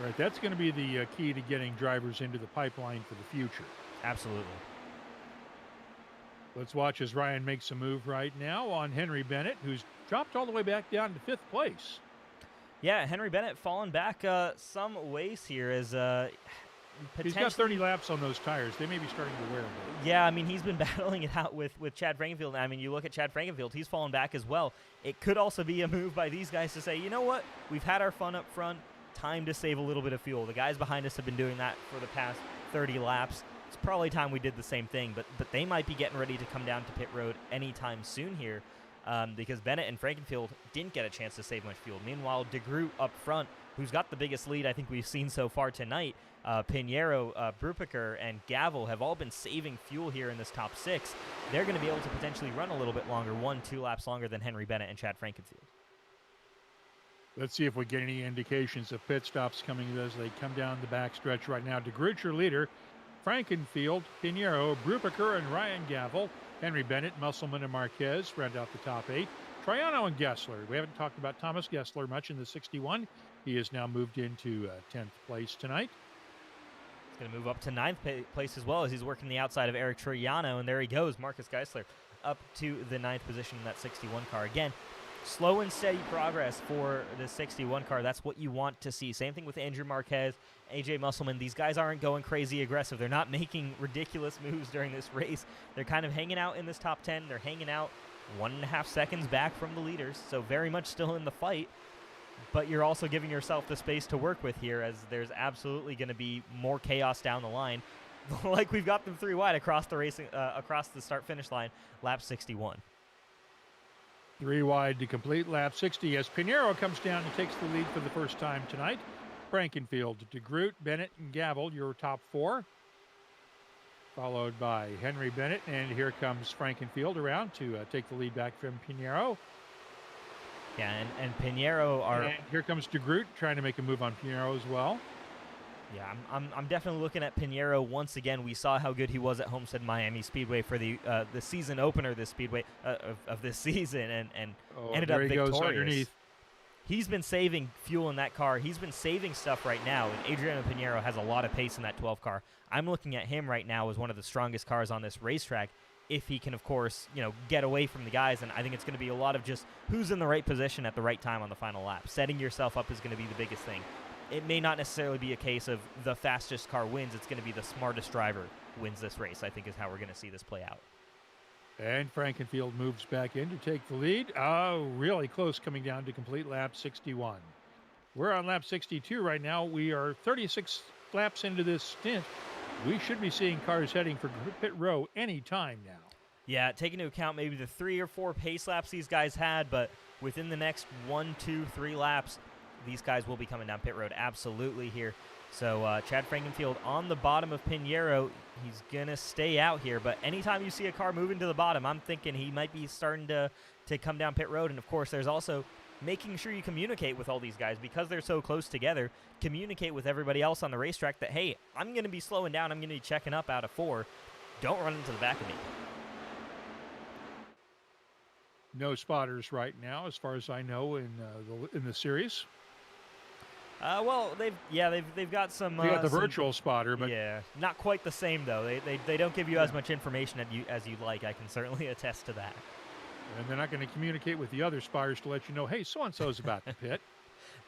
Right, that's going to be the key to getting drivers into the pipeline for the future. Absolutely. Let's watch as Ryan makes a move right now on Henry Bennett, who's dropped all the way back down to 5th place. Yeah, Henry Bennett falling back some ways here as he's got 30 laps on those tires. They may be starting to wear them. Yeah, I mean, he's been battling it out with Chad Frankenfield. I mean, you look at Chad Frankenfield, he's fallen back as well. It could also be a move by these guys to say, you know what, we've had our fun up front, time to save a little bit of fuel. The guys behind us have been doing that for the past 30 laps. It's probably time we did the same thing, but they might be getting ready to come down to pit road anytime soon here, because Bennett and Frankenfield didn't get a chance to save much fuel. Meanwhile, DeGroot up front, who's got the biggest lead I think we've seen so far tonight, Pinheiro, Brupiker, and Gavel have all been saving fuel here in this top 6. They're going to be able to potentially run a little bit longer, 1-2 laps longer than Henry Bennett and Chad Frankenfield. Let's see if we get any indications of pit stops coming as they come down the back stretch right now. DeGroot, your leader, Frankenfield, Pinheiro, Brupiker, and Ryan Gavel. Henry Bennett, Musselman, and Marquez round out the top 8. Triano and Gessler. We haven't talked about Thomas Gessler much in the 61. He has now moved into 10th place tonight. He's going to move up to 9th place as well as he's working the outside of Eric Triano, and there he goes, Marcus Geisler, up to the 9th position in that 61 car. Again, slow and steady progress for the 61 car. That's what you want to see. Same thing with Andrew Marquez, AJ Musselman. These guys aren't going crazy aggressive. They're not making ridiculous moves during this race. They're kind of hanging out in this top 10. They're hanging out 1.5 seconds back from the leaders, so very much still in the fight. But you're also giving yourself the space to work with here, as there's absolutely going to be more chaos down the line, like we've got them 3 wide across the racing, across the start-finish line, lap 61. 3 wide to complete lap 60 as Pinheiro comes down and takes the lead for the first time tonight. Frankenfield, DeGroot, Bennett, and Gavel, your top 4. Followed by Henry Bennett, and here comes Frankenfield around to take the lead back from Pinheiro. Yeah, and Pinheiro are... And here comes DeGroot trying to make a move on Pinheiro as well. Yeah, I'm definitely looking at Pinheiro once again. We saw how good he was at Homestead Miami Speedway for the season opener this Speedway of this season, and ended up victorious. Goes underneath. he's been saving fuel in that car. He's been saving stuff right now, and Adriano Pinheiro has a lot of pace in that 12 car. I'm looking at him right now as one of the strongest cars on this racetrack, if he can, of course, get away from the guys. And I think it's going to be a lot of just who's in the right position at the right time on the final lap. Setting yourself up is going to be the biggest thing. It may not necessarily be a case of the fastest car wins. It's going to be the smartest driver wins this race, I think, is how we're going to see this play out. And Frankenfield moves back in to take the lead. Oh, really close coming down to complete lap 61. We're on lap 62 right now. We are 36 laps into this stint. We should be seeing cars heading for pit row any time now. Yeah, take into account maybe the 3 or 4 pace laps these guys had, but within the next 1, 2, 3 laps, these guys will be coming down pit road absolutely here. So Chad Frankenfield on the bottom of Pinheiro. He's going to stay out here, but anytime you see a car moving to the bottom, I'm thinking he might be starting to come down pit road. And, of course, there's also making sure you communicate with all these guys because they're so close together. Communicate with everybody else on the racetrack that, hey, I'm going to be slowing down. I'm going to be checking up out of 4. Don't run into the back of me. No spotters right now, as far as I know, in the series. Well, they've got some. They got the virtual spotter, but yeah, not quite the same though. They don't give you as much information as you'd like. I can certainly attest to that. And they're not going to communicate with the other spotters to let you know, hey, so-and-so's about to pit.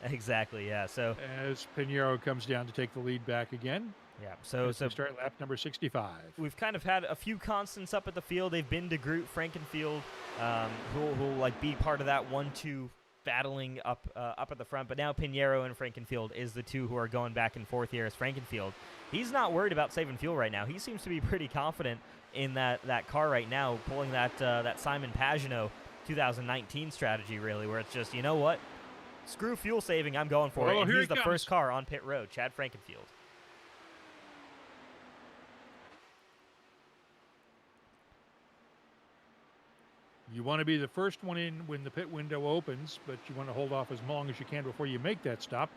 Exactly, yeah. So as Pinheiro comes down to take the lead back again. Yeah, so start lap number 65. We've kind of had a few constants up at the field. They've been DeGroot, Frankenfield, who'll like be part of that 1-2 battling up at the front. But now Pinheiro and Frankenfield is the two who are going back and forth here as Frankenfield. He's not worried about saving fuel right now. He seems to be pretty confident in that car right now, pulling that Simon Pagenaud 2019 strategy, really, where it's just, you know what? Screw fuel saving, I'm going for it. And he's the first car on pit road, Chad Frankenfield. You want to be the first one in when the pit window opens, but you want to hold off as long as you can before you make that stop.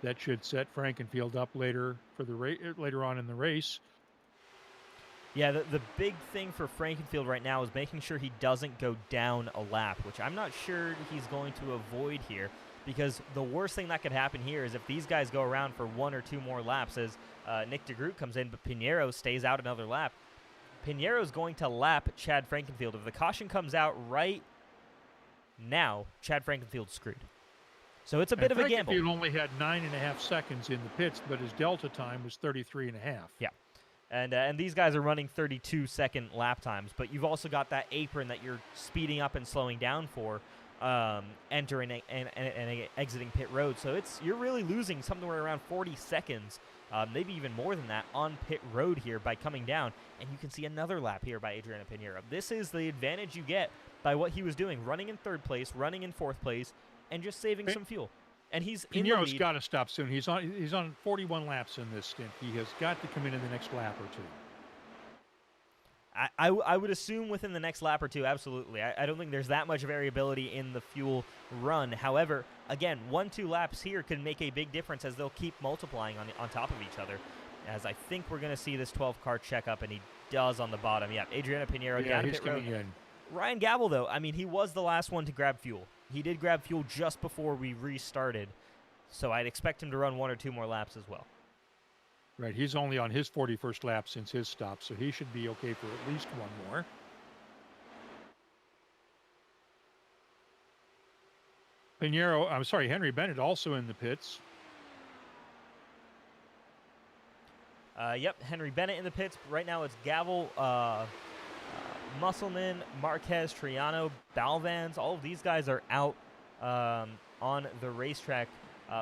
That should set Frankenfield up later for the later on in the race. Yeah, the big thing for Frankenfield right now is making sure he doesn't go down a lap, which I'm not sure he's going to avoid here, because the worst thing that could happen here is if these guys go around for 1 or 2 more laps as Nick DeGroot comes in, but Pinheiro stays out another lap. Pinheiro's going to lap Chad Frankenfield. If the caution comes out right now, Chad Frankenfield's screwed. So it's a bit of a gamble. Frankenfield only had 9.5 seconds in the pits, but his delta time was 33.5. Yeah. And these guys are running 32-second lap times, but you've also got that apron that you're speeding up and slowing down for entering and exiting pit road. So you're really losing somewhere around 40 seconds, maybe even more than that, on pit road here by coming down. And you can see another lap here by Adriano Pinheiro. This is the advantage you get by what he was doing, running in 3rd place, running in 4th place, and just saving some fuel. And he's in the lead. Pinheiro's got to stop soon. He's on 41 laps in this stint. He has got to come in the next lap or 2. I would assume within the next lap or 2, absolutely. I don't think there's that much variability in the fuel run. However, again, 1-2 laps here can make a big difference as they'll keep multiplying on top of each other. As I think we're going to see this 12-car checkup, and he does on the bottom. Yeah, Adriano Pinheiro down he's pit road. coming in. Ryan Gabel, though, I mean, he was the last one to grab fuel. He did grab fuel just before we restarted, so I'd expect him to run 1 or 2 more laps as well. Right, he's only on his 41st lap since his stop, so he should be okay for at least 1 more. Henry Bennett also in the pits. Yep, Henry Bennett in the pits. Right now it's Gavel, Musselman, Marquez, Triano, Balvans. All of these guys are out on the racetrack.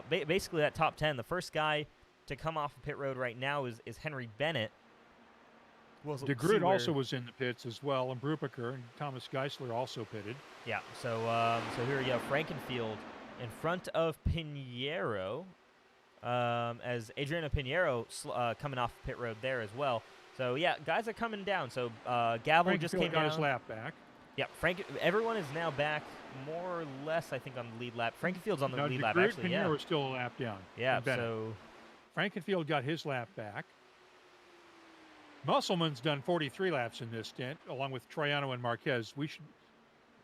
Basically that top 10. The first guy to come off of pit road right now is Henry Bennett. DeGroot also was in the pits as well, and Brubaker and Thomas Geisler also pitted. Yeah, so here we go. Frankenfield in front of Pinheiro, as Adriano Pinheiro coming off pit road there as well. So yeah, guys are coming down. So Gavel just came down. Got his lap back. Yeah, everyone is now back more or less, I think, on the lead lap. Frankenfield's on the lead lap, actually. Pinheiro was still a lap down. Yeah, so Frankenfield got his lap back. Musselman's done 43 laps in this stint, along with Troiano and Marquez.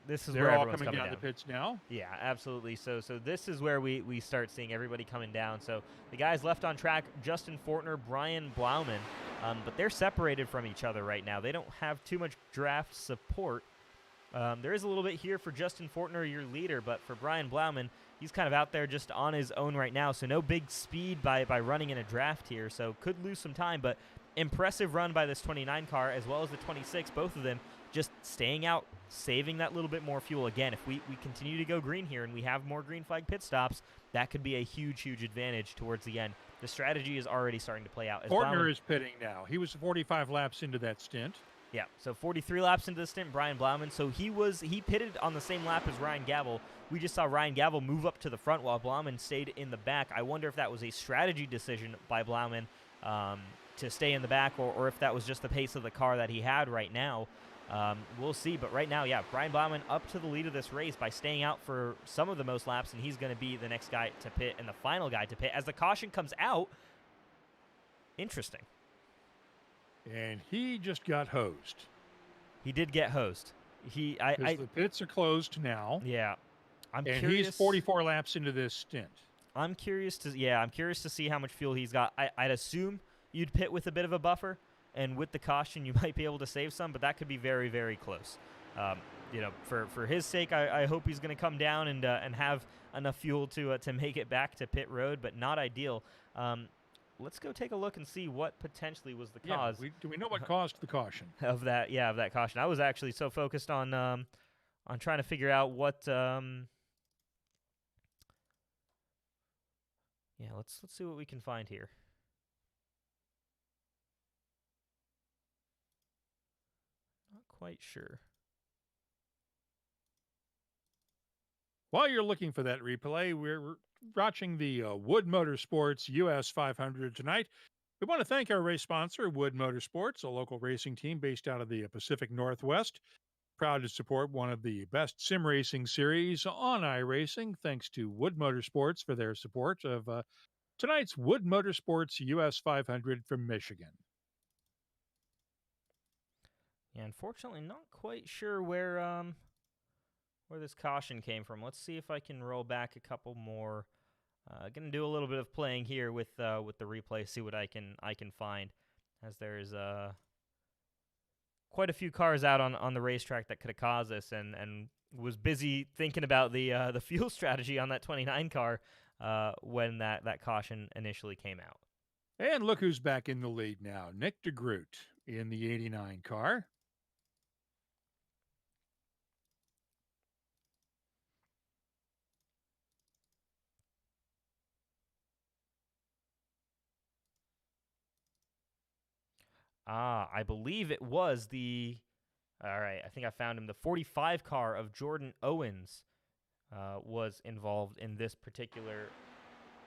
this is They're where all everyone's coming coming down the pits now. Yeah, absolutely. So this is where we start seeing everybody coming down. So the guys left on track, Justin Fortner, Brian Blauman, but they're separated from each other right now. They don't have too much draft support. There is a little bit here for Justin Fortner, your leader, but for Brian Blauman, he's kind of out there just on his own right now. So no big speed by running in a draft here. So could lose some time, but impressive run by this 29 car as well as the 26, both of them just staying out, saving that little bit more fuel. Again, if we continue to go green here and we have more green flag pit stops, that could be a huge advantage towards the end. The strategy is already starting to play out. Fortner is pitting now. He was 45 laps into that stint. Yeah, so 43 laps into the stint, Brian Blauman. So he pitted on the same lap as Ryan Gavel. We just saw Ryan Gavel move up to the front while Blauman stayed in the back. I wonder if that was a strategy decision by Blauman to stay in the back, or if that was just the pace of the car that he had right now. We'll see, but right now, yeah, Brian Blauman up to the lead of this race by staying out for some of the most laps, and he's going to be the next guy to pit and the final guy to pit. As the caution comes out, interesting. And he just got hosed. He did get hosed. The pits are closed now. Yeah. I'm curious. curious. He's 44 laps into this stint. I'm curious to see how much fuel he's got. I'd assume you'd pit with a bit of a buffer, and with the caution, you might be able to save some, but that could be very, very close. For his sake, I hope he's going to come down and have enough fuel to make it back to pit road, but not ideal. Let's go take a look and see what potentially was the cause. Do we know what caused the caution? Of that caution. I was actually so focused on trying to figure out what. Let's see what we can find here. Not quite sure. While you're looking for that replay, we're watching the Wood Motorsports US 500 tonight. We want to thank our race sponsor, Wood Motorsports, a local racing team based out of the Pacific Northwest. Proud to support one of the best sim racing series on iRacing. Thanks to Wood Motorsports for their support of tonight's Wood Motorsports US 500 from Michigan. Yeah, unfortunately, not quite sure where this caution came from. Let's see if I can roll back a couple more. Gonna do a little bit of playing here with the replay, see what I can find, as there's quite a few cars out on the racetrack that could have caused this, and was busy thinking about the fuel strategy on that 29 car when that caution initially came out. And look who's back in the lead now. Nick DeGroot in the 89 car. I believe it was all right, I think I found him. The 45 car of Jordan Owens was involved in this particular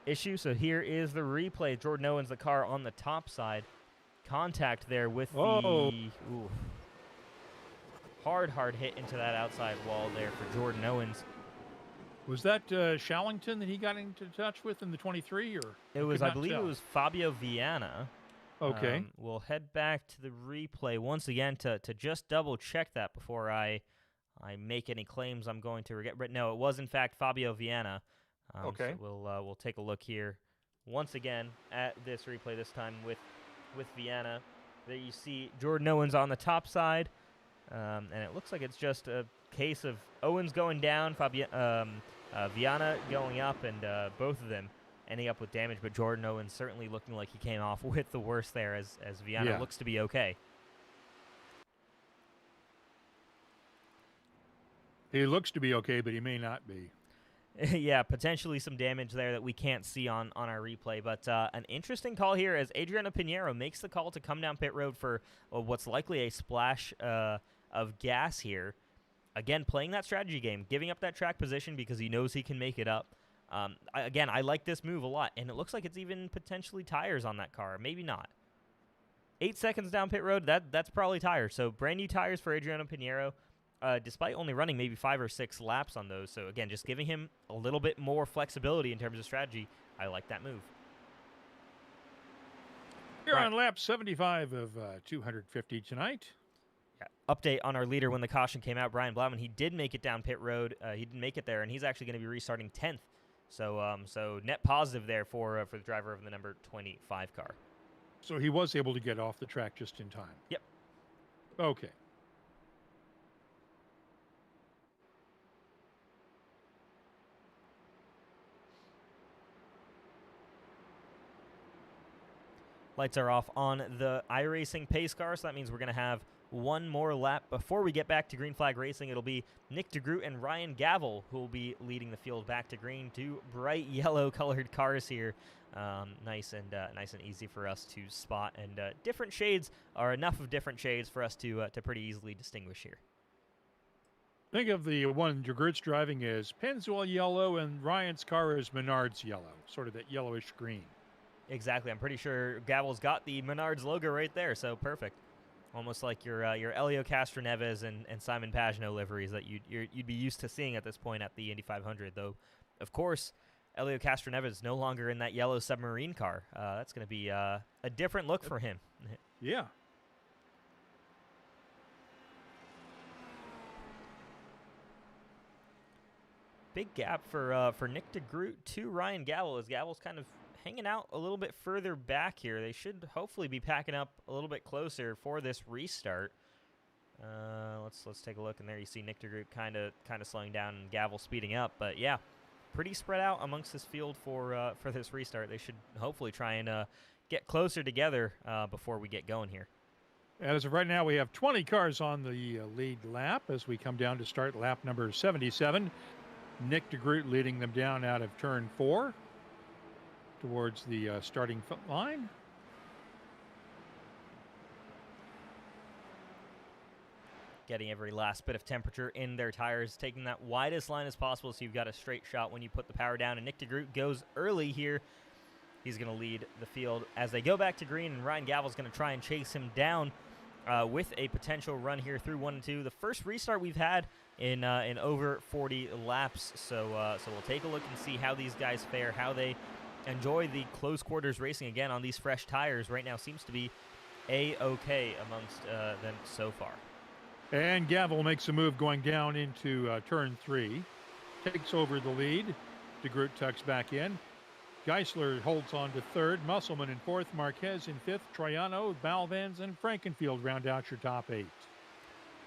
issue. So here is the replay. Jordan Owens, the car on the top side. Contact there with the hard hit into that outside wall there for Jordan Owens. Was that Shallington that he got into touch with in the 23? Or it was, I believe it was Fabio Viana. Okay. We'll head back to the replay once again to just double check that before I make any claims I'm going to regret. But no, it was in fact Fabio Viana. Okay. So we'll take a look here once again at this replay, this time with Viana. There you see Jordan Owens on the top side, and it looks like it's just a case of Owens going down, Viana going up, and both of them ending up with damage, but Jordan Owens certainly looking like he came off with the worst there, as Viana looks to be okay. He looks to be okay, but he may not be. Yeah, potentially some damage there that we can't see on our replay. But an interesting call here as Adriano Pinheiro makes the call to come down pit road for what's likely a splash of gas here. Again, playing that strategy game, giving up that track position because he knows he can make it up. I like this move a lot, and it looks like it's even potentially tires on that car. Maybe not. 8 seconds down pit road, that's probably tires. So brand new tires for Adriano Pinheiro, despite only running maybe 5 or 6 laps on those. So again, just giving him a little bit more flexibility in terms of strategy. I like that move. Here on lap 75 of 250 tonight. Yeah, update on our leader when the caution came out, Brian Blauman, he did make it down pit road. He didn't make it there, and he's actually going to be restarting 10th. So net positive there for the driver of the number 25 car. So he was able to get off the track just in time. Yep. Okay. Lights are off on the iRacing pace car, so that means we're going to have one more lap before we get back to green flag racing. It'll be Nick DeGroot and Ryan Gavel who will be leading the field back to green. Two bright yellow colored cars here. Nice and easy for us to spot, and different shades are enough of different shades for us to pretty easily distinguish here. Think of the one DeGroot's driving as Pennzoil yellow, and Ryan's car is Menards yellow, sort of that yellowish green. Exactly. I'm pretty sure Gavel's got the Menards logo right there, so perfect. Almost like your Elio Castroneves and Simon Pagenaud liveries that you'd be used to seeing at this point at the Indy 500. Though, of course, Elio Castroneves no longer in that yellow submarine car. That's going to be a different look for him. Yeah. Big gap for Nick DeGroot to Ryan Gavel, as Gavel's kind of hanging out a little bit further back here. They should hopefully be packing up a little bit closer for this restart. Let's take a look, and there you see Nick DeGroot kind of slowing down and Gavel speeding up. But yeah, pretty spread out amongst this field for this restart. They should hopefully try and get closer together before we get going here. As of right now, we have 20 cars on the lead lap as we come down to start lap number 77. Nick DeGroot leading them down out of turn 4 towards the starting line. Getting every last bit of temperature in their tires, taking that widest line as possible so you've got a straight shot when you put the power down. And Nick DeGroot goes early here. He's going to lead the field as they go back to green, and Ryan Gavel's going to try and chase him down with a potential run here through 1 and 2. The first restart we've had in over 40 laps. So we'll take a look and see how these guys fare, how they enjoy the close quarters racing again on these fresh tires. Right now seems to be A-okay amongst them so far. And Gavel makes a move going down into turn 3. Takes over the lead. DeGroot tucks back in. Geisler holds on to 3rd. Musselman in 4th. Marquez in 5th. Troiano, Balvans, and Frankenfield round out your top 8.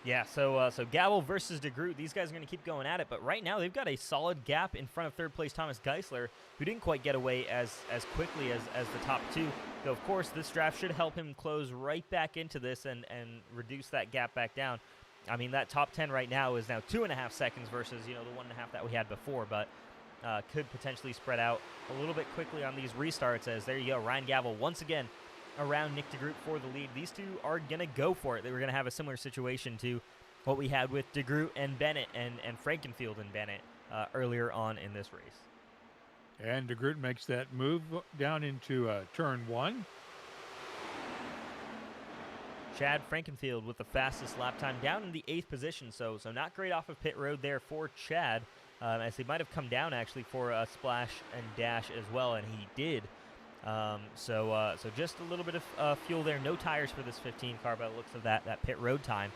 Yeah, so Gavel versus DeGroot, these guys are going to keep going at it, but right now they've got a solid gap in front of 3rd place Thomas Geisler, who didn't quite get away as quickly as the top 2. Though, of course, this draft should help him close right back into this and reduce that gap back down. I mean, that top 10 right now is now 2.5 seconds versus, the 1.5 that we had before, but could potentially spread out a little bit quickly on these restarts, as there you go, Ryan Gavel once again around Nick DeGroot for the lead. These two are going to go for it. They were going to have a similar situation to what we had with DeGroot and Bennett and Frankenfield and Bennett earlier on in this race. And DeGroot makes that move down into turn 1. Chad Frankenfield with the fastest lap time down in the 8th position, so not great off of pit road there for Chad, as he might have come down actually for a splash and dash as well, and he did. So just a little bit of fuel there. No tires for this 15 car by the looks of that pit road time.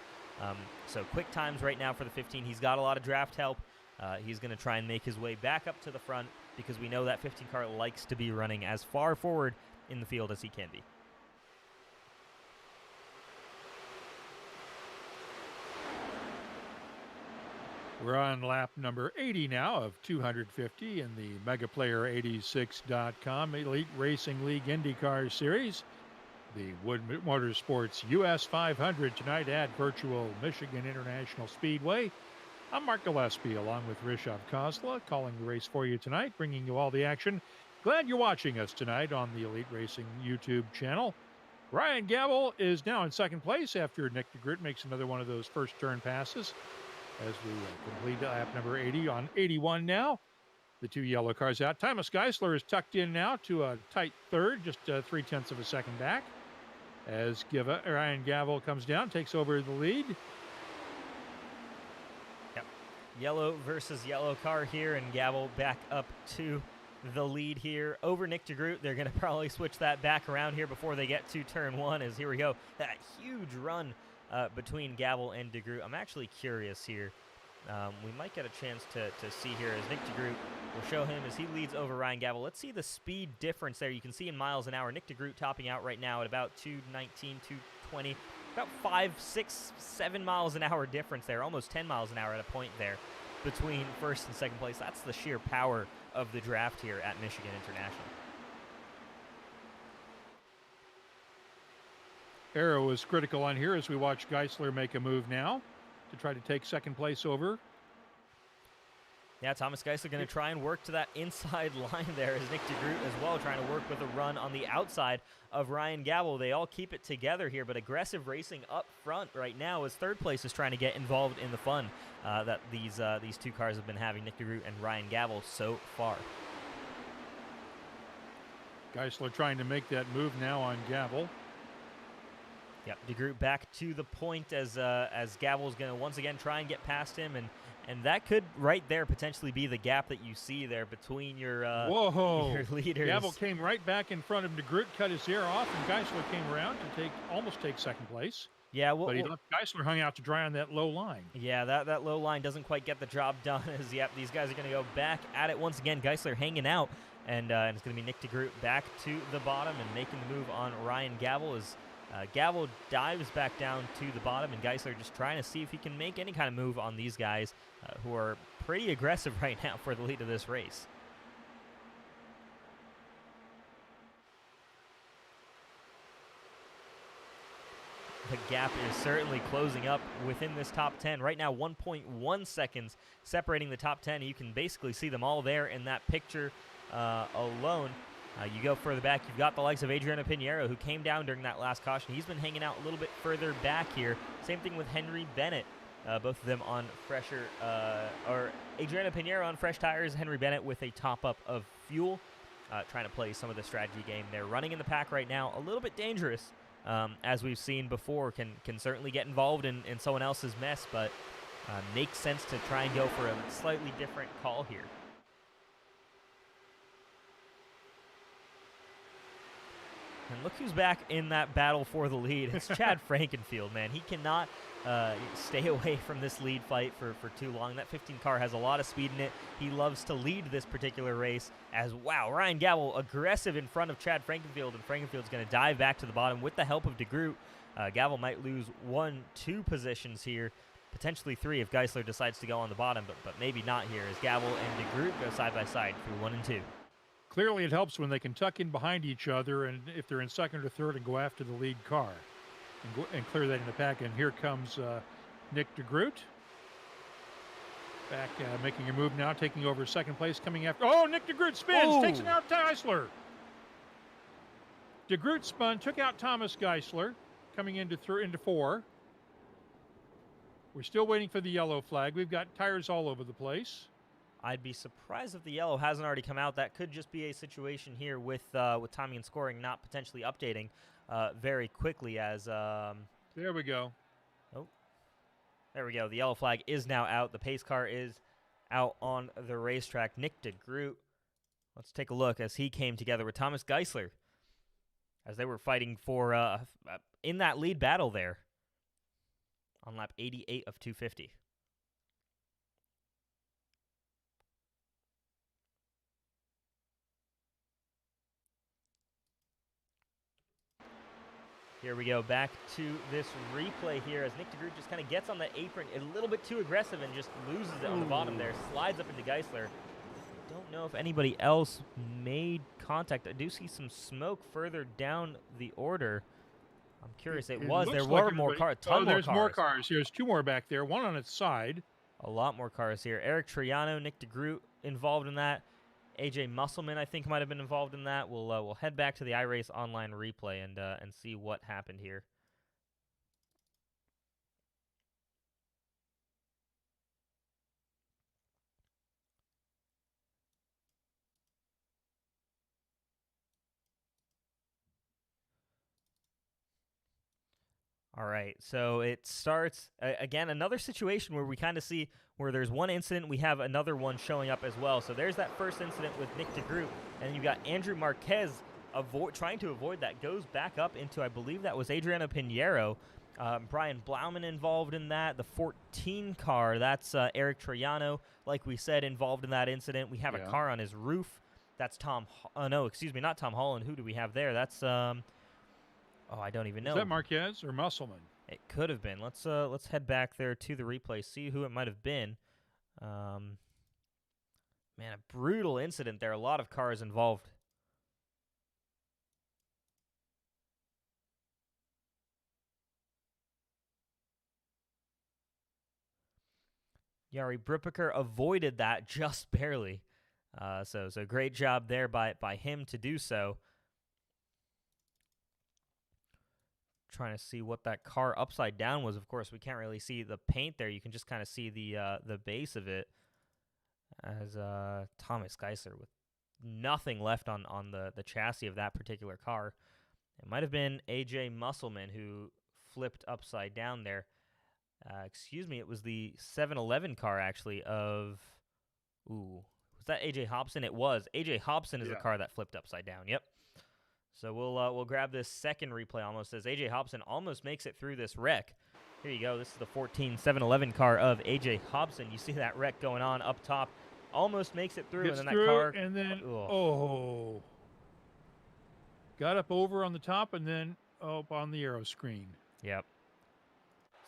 So quick times right now for the 15. He's got a lot of draft help. He's going to try and make his way back up to the front because we know that 15 car likes to be running as far forward in the field as he can be. We're on lap number 80 now of 250 in the MegaPlayer86.com Elite Racing League IndyCar Series. The Wood Motorsports US 500 tonight at virtual Michigan International Speedway. I'm Mark Gillespie along with Rishabh Khosla calling the race for you tonight, bringing you all the action. Glad you're watching us tonight on the Elite Racing YouTube channel. Ryan Gavel is now in 2nd place after Nick DeGroot makes another one of those first turn passes. As we complete lap number 80 on 81 now. The 2 yellow cars out. Thomas Geisler is tucked in now to a tight 3rd, just 0.3 of a second back. As Ryan Gavel comes down, takes over the lead. Yep. Yellow versus yellow car here, and Gavel back up to the lead here over Nick DeGroot. They're going to probably switch that back around here before they get to turn 1, as here we go. That huge run between Gavel and DeGroot. I'm actually curious here. We might get a chance to see here as Nick DeGroot will show him as he leads over Ryan Gavel. Let's see the speed difference there. You can see in miles an hour. Nick DeGroot topping out right now at about 219, 220, about 5, 6, 7 miles an hour difference there, almost 10 miles an hour at a point there between first and second place. That's the sheer power of the draft here at Michigan International. Arrow is critical on here as we watch Geisler make a move now to try to take second place over. Yeah, Thomas Geisler going to try and work to that inside line there as Nick DeGroot as well trying to work with a run on the outside of Ryan Gavel. They all keep it together here, but aggressive racing up front right now as third place is trying to get involved in the fun that these two cars have been having, Nick DeGroot and Ryan Gavel, so far. Geisler trying to make that move now on Gavel. Yep, DeGroot back to the point as Gavel's going to once again try and get past him, and that could right there potentially be the gap that you see there between your your leaders. Gavel came right back in front of DeGroot, cut his ear off, and Geisler came around to almost take second place. Yeah, but he left Geisler hung out to dry on that low line. Yeah, that low line doesn't quite get the job done as, yep, these guys are going to go back at it once again. Geisler hanging out, and it's going to be Nick DeGroot back to the bottom and making the move on Ryan Gavel as Gavel dives back down to the bottom, and Geisler just trying to see if he can make any kind of move on these guys who are pretty aggressive right now for the lead of this race. The gap is certainly closing up within this top 10. Right now, 1.1 seconds separating the top 10. You can basically see them all there in that picture alone. You go further back, you've got the likes of Adriano Pinheiro, who came down during that last caution. He's been hanging out a little bit further back here. Same thing with Henry Bennett. Both of them on fresher, or Adriano Pinheiro on fresh tires, Henry Bennett with a top-up of fuel, trying to play some of the strategy game. They're running in the pack right now, a little bit dangerous, as we've seen before, can certainly get involved in someone else's mess, but makes sense to try and go for a slightly different call here. And look who's back in that battle for the lead. It's Chad Frankenfield, man. He cannot stay away from this lead fight for too long. That 15 car has a lot of speed in it. He loves to lead this particular race as, wow, Ryan Gavel aggressive in front of Chad Frankenfield, and Frankenfield's going to dive back to the bottom with the help of DeGroot. Gavel might lose 1, 2 positions here, potentially 3 if Geisler decides to go on the bottom, but maybe not here as Gavel and DeGroot go side by side through 1 and 2. Clearly it helps when they can tuck in behind each other, and if they're in second or third, and go after the lead car and clear that in the pack. And here comes Nick DeGroot. Back making a move now, taking over second place, coming after. Oh, Nick DeGroot spins, takes it out Geisler. DeGroot spun, took out Thomas Geisler, coming into 4. We're still waiting for the yellow flag. We've got tires all over the place. I'd be surprised if the yellow hasn't already come out. That could just be a situation here with timing and scoring not potentially updating very quickly as... there we go. Oh, there we go. The yellow flag is now out. The pace car is out on the racetrack. Nick DeGroot, let's take a look as he came together with Thomas Geisler as they were fighting for in that lead battle there on lap 88 of 250. Here we go, back to this replay here as Nick DeGroot just kind of gets on the apron a little bit too aggressive and just loses it on the bottom there, slides up into Geisler. Don't know if anybody else made contact. I do see some smoke further down the order. I'm curious. There were more cars. There's more cars. There's 2 more back there, 1 on its side. A lot more cars here. Eric Triano, Nick DeGroot involved in that. AJ Musselman, I think, might have been involved in that. We'll head back to the iRace online replay and see what happened here. All right, so it starts, again, another situation where we kind of see where there's one incident, we have another one showing up as well. So there's that first incident with Nick DeGroot, and you've got Andrew Marquez trying to avoid that, goes back up into, I believe that was Adriano Pinheiro, Brian Blauman involved in that. The 14 car, that's Eric Troiano, like we said, involved in that incident. We have a car on his roof. That's Tom. No, excuse me, not Tom Holland. Who do we have there? That's oh, I don't even know. Is that Marquez or Musselman? It could have been. Let's head back there to the replay, see who it might have been. Man, a brutal incident there. A lot of cars involved. Jari Brippiker avoided that just barely. So great job there by him to do so. Trying to see what that car upside down was. Of course, we can't really see the paint there. You can just kind of see the base of it. As Thomas Geisler with nothing left on the chassis of that particular car. It might have been A.J. Musselman who flipped upside down there. Excuse me, it was the 7-Eleven car, actually, of... Ooh, was that A.J. Hobson? It was. A.J. Hobson is the car that flipped upside down, yep. So we'll grab this second replay almost, as A.J. Hobson almost makes it through this wreck. Here you go, this is the 14 7-Eleven car of A.J. Hobson. You see that wreck going on up top. Almost makes it through, Gets and then through, that car... and then, oh. Got up over on the top and then up on the aero screen. Yep.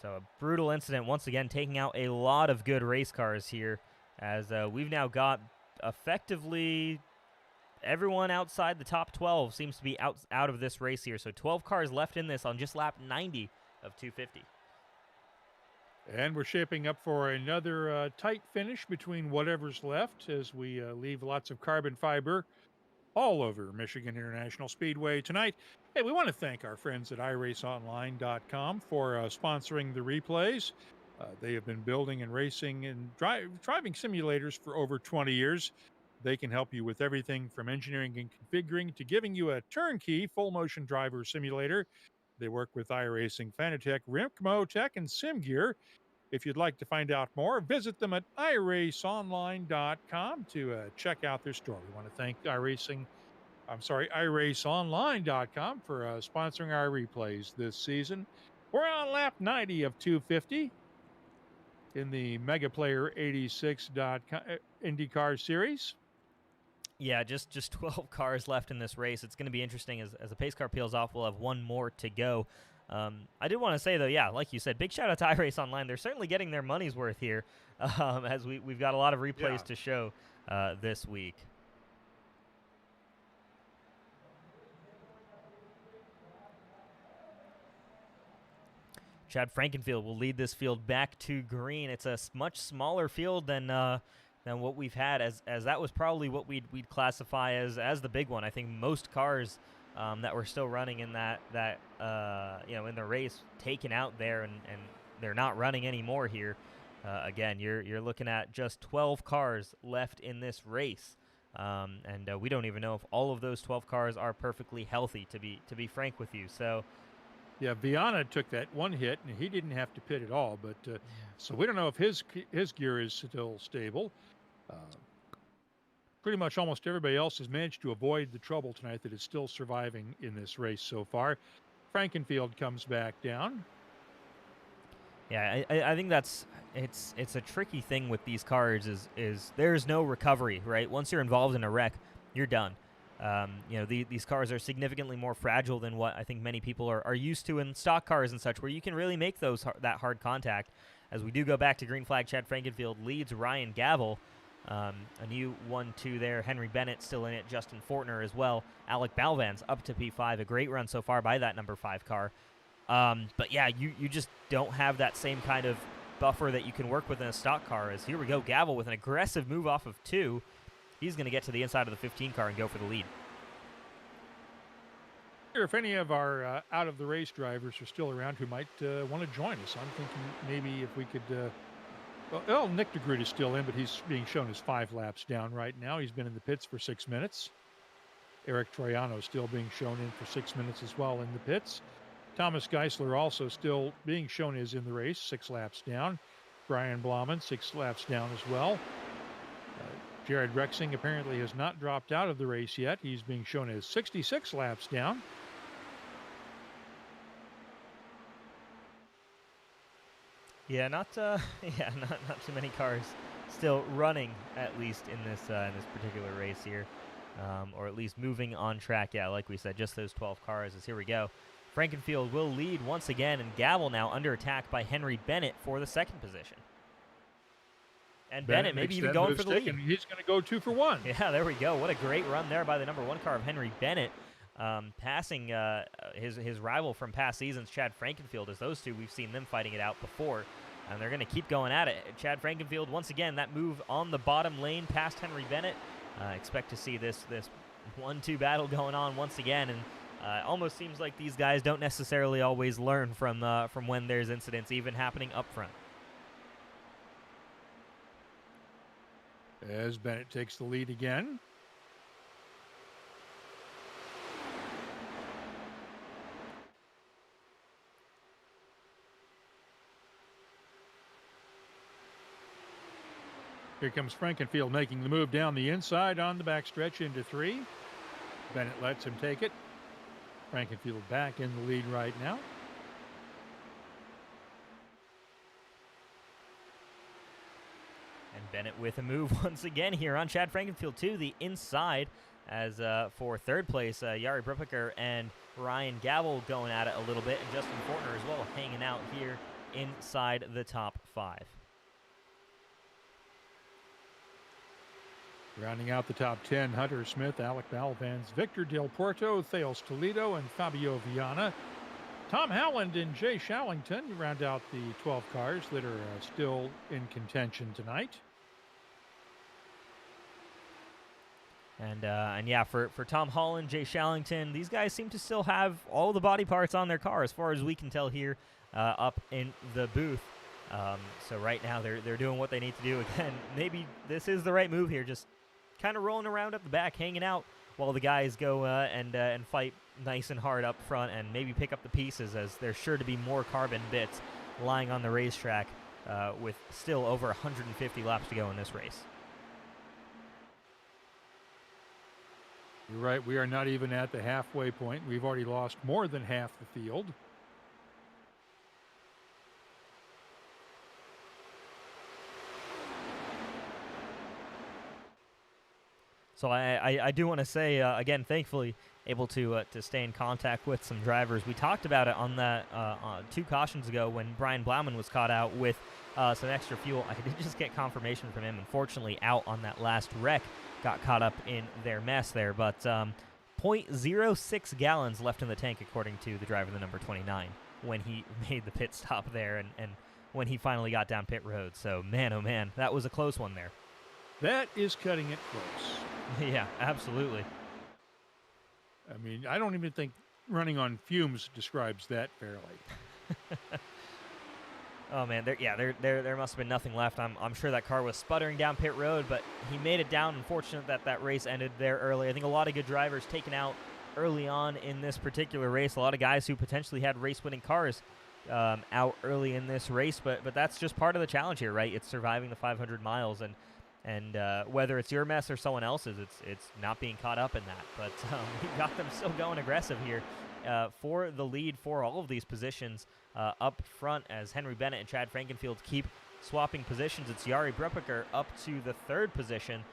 So a brutal incident, once again, taking out a lot of good race cars here, as we've now got effectively everyone outside the top 12 seems to be out of this race here. So 12 cars left in this on just lap 90 of 250. And we're shaping up for another tight finish between whatever's left as we leave lots of carbon fiber all over Michigan International Speedway tonight. Hey, we want to thank our friends at iRaceOnline.com for sponsoring the replays. They have been building and racing and driving simulators for over 20 years. They can help you with everything from engineering and configuring to giving you a turnkey full-motion driver simulator. They work with iRacing, Fanatec, Rimco Tech, and SimGear. If you'd like to find out more, visit them at iRaceOnline.com to check out their store. We want to thank iRaceOnline.com for sponsoring our replays this season. We're on lap 90 of 250 in the Mega Player 86 IndyCar Series. Yeah, just 12 cars left in this race. It's going to be interesting as the pace car peels off. We'll have one more to go. I did want to say, though, yeah, like you said, big shout out to iRace Online. They're certainly getting their money's worth here, as we've got a lot of replays to show this week. Chad Frankenfield will lead this field back to green. It's a much smaller field than what we've had, as that was probably what we'd classify as the big one. I think most cars that were still running in that in the race taken out there, and they're not running anymore here. Again, you're looking at just 12 cars left in this race, and we don't even know if all of those 12 cars are perfectly healthy. To be frank with you, so. Yeah, Viana took that one hit, and he didn't have to pit at all. But so we don't know if his gear is still stable. Pretty much almost everybody else has managed to avoid the trouble tonight that is still surviving in this race so far. Frankenfield comes back down. Yeah, I think it's a tricky thing with these cars is there's no recovery, right? Once you're involved in a wreck, you're done. These cars are significantly more fragile than what I think many people are used to in stock cars and such, where you can really make that hard contact. As we do go back to green flag, Chad Frankenfield leads Ryan Gavel. A new 1-2 there. Henry Bennett still in it. Justin Fortner as well. Alec Balvan's up to P5. A great run so far by that number 5 car. But yeah, you just don't have that same kind of buffer that you can work with in a stock car. As here we go, Gavel with an aggressive move off of 2. He's going to get to the inside of the 15 car and go for the lead. If any of our out-of-the-race drivers are still around who might want to join us, I'm thinking maybe if we could... Nick DeGroot is still in, but he's being shown as 5 laps down right now. He's been in the pits for 6 minutes. Eric Troiano still being shown in for 6 minutes as well in the pits. Thomas Geisler also still being shown as in the race, 6 laps down. Brian Blauman, 6 laps down as well. Jared Rexing apparently has not dropped out of the race yet. He's being shown as 66 laps down. Yeah, not yeah, not too many cars still running, at least in this particular race here, or at least moving on track. Yeah, like we said, just those 12 cars. As here we go. Frankenfield will lead once again, and Gavel now under attack by Henry Bennett for the second position. And Bennett maybe even going for the lead. And he's going to go 2 for 1. Yeah, there we go. What a great run there by the number 1 car of Henry Bennett, passing his rival from past seasons, Chad Frankenfield, as those two, we've seen them fighting it out before. And they're going to keep going at it. Chad Frankenfield, once again, that move on the bottom lane past Henry Bennett. Expect to see this 1-2 battle going on once again. And almost seems like these guys don't necessarily always learn from when there's incidents even happening up front. As Bennett takes the lead again. Here comes Frankenfield making the move down the inside on the backstretch into 3. Bennett lets him take it. Frankenfield back in the lead right now. And Bennett with a move once again here on Chad Frankenfield to the inside, as for third place, Jari Bruppiker and Ryan Gavel going at it a little bit, and Justin Fortner as well hanging out here inside the top 5. Rounding out the top 10, Hunter Smith, Alec Balvans, Victor Del Porto, Thales Toledo, and Fabio Viana. Tom Howland and Jay Shallington round out the 12 cars that are still in contention tonight. And yeah, for Tom Holland, Jay Shallington, these guys seem to still have all the body parts on their car, as far as we can tell here up in the booth. So right now they're doing what they need to do. Again, maybe this is the right move here, just kind of rolling around up the back, hanging out while the guys go and fight nice and hard up front, and maybe pick up the pieces, as there's sure to be more carbon bits lying on the racetrack with still over 150 laps to go in this race. You're right, we are not even at the halfway point. We've already lost more than half the field. So I do want to say, again, thankfully, able to stay in contact with some drivers. We talked about it on that 2 cautions ago when Brian Blauman was caught out with some extra fuel. I did just get confirmation from him. Unfortunately, out on that last wreck, got caught up in their mess there. But 0.06 gallons left in the tank, according to the driver, the number 29, when he made the pit stop there and when he finally got down pit road. So, man, oh, man, that was a close one there. That is cutting it close. Yeah, absolutely. I mean, I don't even think running on fumes describes that fairly. Oh man, there must have been nothing left. I'm sure that car was sputtering down pit road, but he made it down. Unfortunate that race ended there early. I think a lot of good drivers taken out early on in this particular race. A lot of guys who potentially had race-winning cars out early in this race, but that's just part of the challenge here, right? It's surviving the 500 miles, and whether it's your mess or someone else's, it's not being caught up in that. But we got them still going aggressive here for the lead for all of these positions up front, as Henry Bennett and Chad Frankenfield keep swapping positions. It's Jari Bruppiker up to the 3rd position.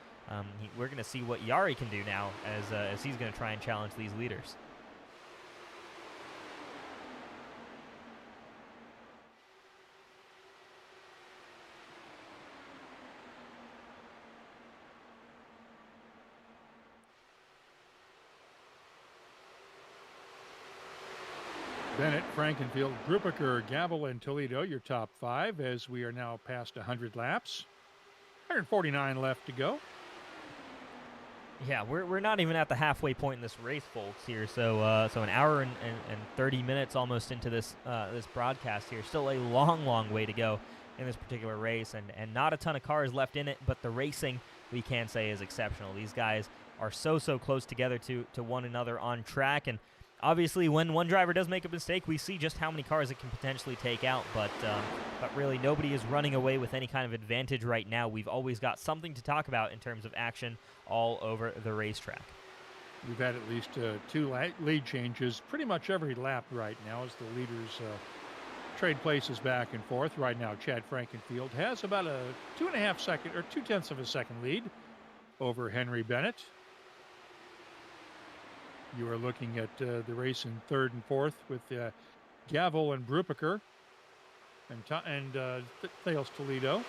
We're going to see what Jari can do now as he's going to try and challenge these leaders. Bennett, Frankenfield, Bruppiker, Gavel, and Toledo, your top 5, as we are now past 100 laps. 149 left to go. Yeah, we're not even at the halfway point in this race, folks, here. So an hour and 30 minutes almost into this this broadcast here. Still a long way to go in this particular race, and not a ton of cars left in it, but the racing, we can say, is exceptional. These guys are so close together to one another on track, and obviously, when one driver does make a mistake, we see just how many cars it can potentially take out, but really nobody is running away with any kind of advantage right now. We've always got something to talk about in terms of action all over the racetrack. We've had at least 2 lead changes pretty much every lap right now, as the leaders trade places back and forth. Right now, Chad Frankenfield has about a 2.5 second or 0.2 of a second lead over Henry Bennett. You are looking at the race in third and fourth with Gavel and Brupiker and Thales Toledo.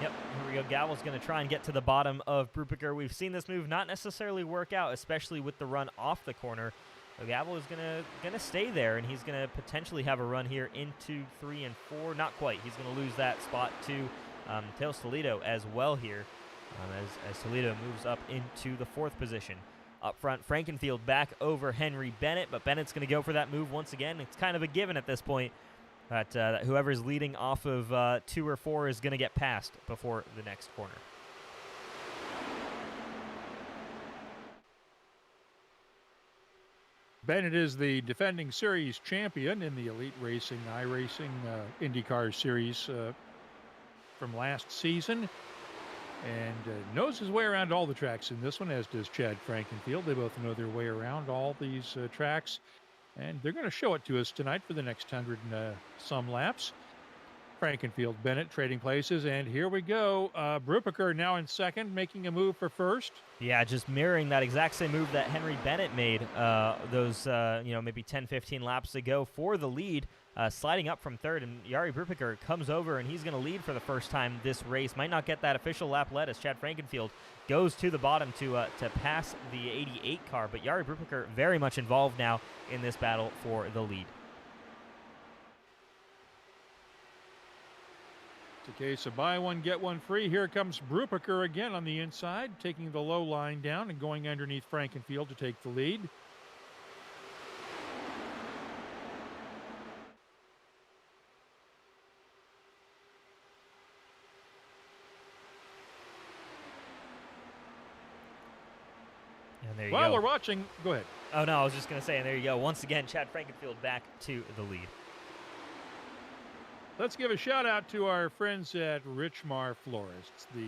Yep, here we go. Gavel's going to try and get to the bottom of Brupiker. We've seen this move not necessarily work out, especially with the run off the corner. So Gavel is gonna stay there, and he's gonna potentially have a run here into 3 and 4. Not quite. He's gonna lose that spot to Thales Toledo as well here, as Toledo moves up into the 4th position. Up front, Frankenfield back over Henry Bennett, but Bennett's gonna go for that move once again. It's kind of a given at this point that whoever's leading off of 2 or 4 is gonna get passed before the next corner. Bennett is the defending series champion in the Elite Racing iRacing IndyCar Series from last season, and knows his way around all the tracks in this one, as does Chad Frankenfield. They both know their way around all these tracks, and they're going to show it to us tonight for the next 100 and some laps. Frankenfield, Bennett trading places, and here we go. Brupiker now in second, making a move for first. Yeah, just mirroring that exact same move that Henry Bennett made those maybe 10, 15 laps ago for the lead, sliding up from third, and Jari Brupiker comes over, and he's going to lead for the first time this race. Might not get that official lap led as Chad Frankenfield goes to the bottom to pass the 88 car, but Jari Brupiker very much involved now in this battle for the lead. It's a case of buy one, get one free. Here comes Brupiker again on the inside, taking the low line down and going underneath Frankenfield to take the lead. And there you While go. we're watching, go ahead. Oh, no, I was just going to say, and there you go. Once again, Chad Frankenfield back to the lead. Let's give a shout out to our friends at Richmar Florists, the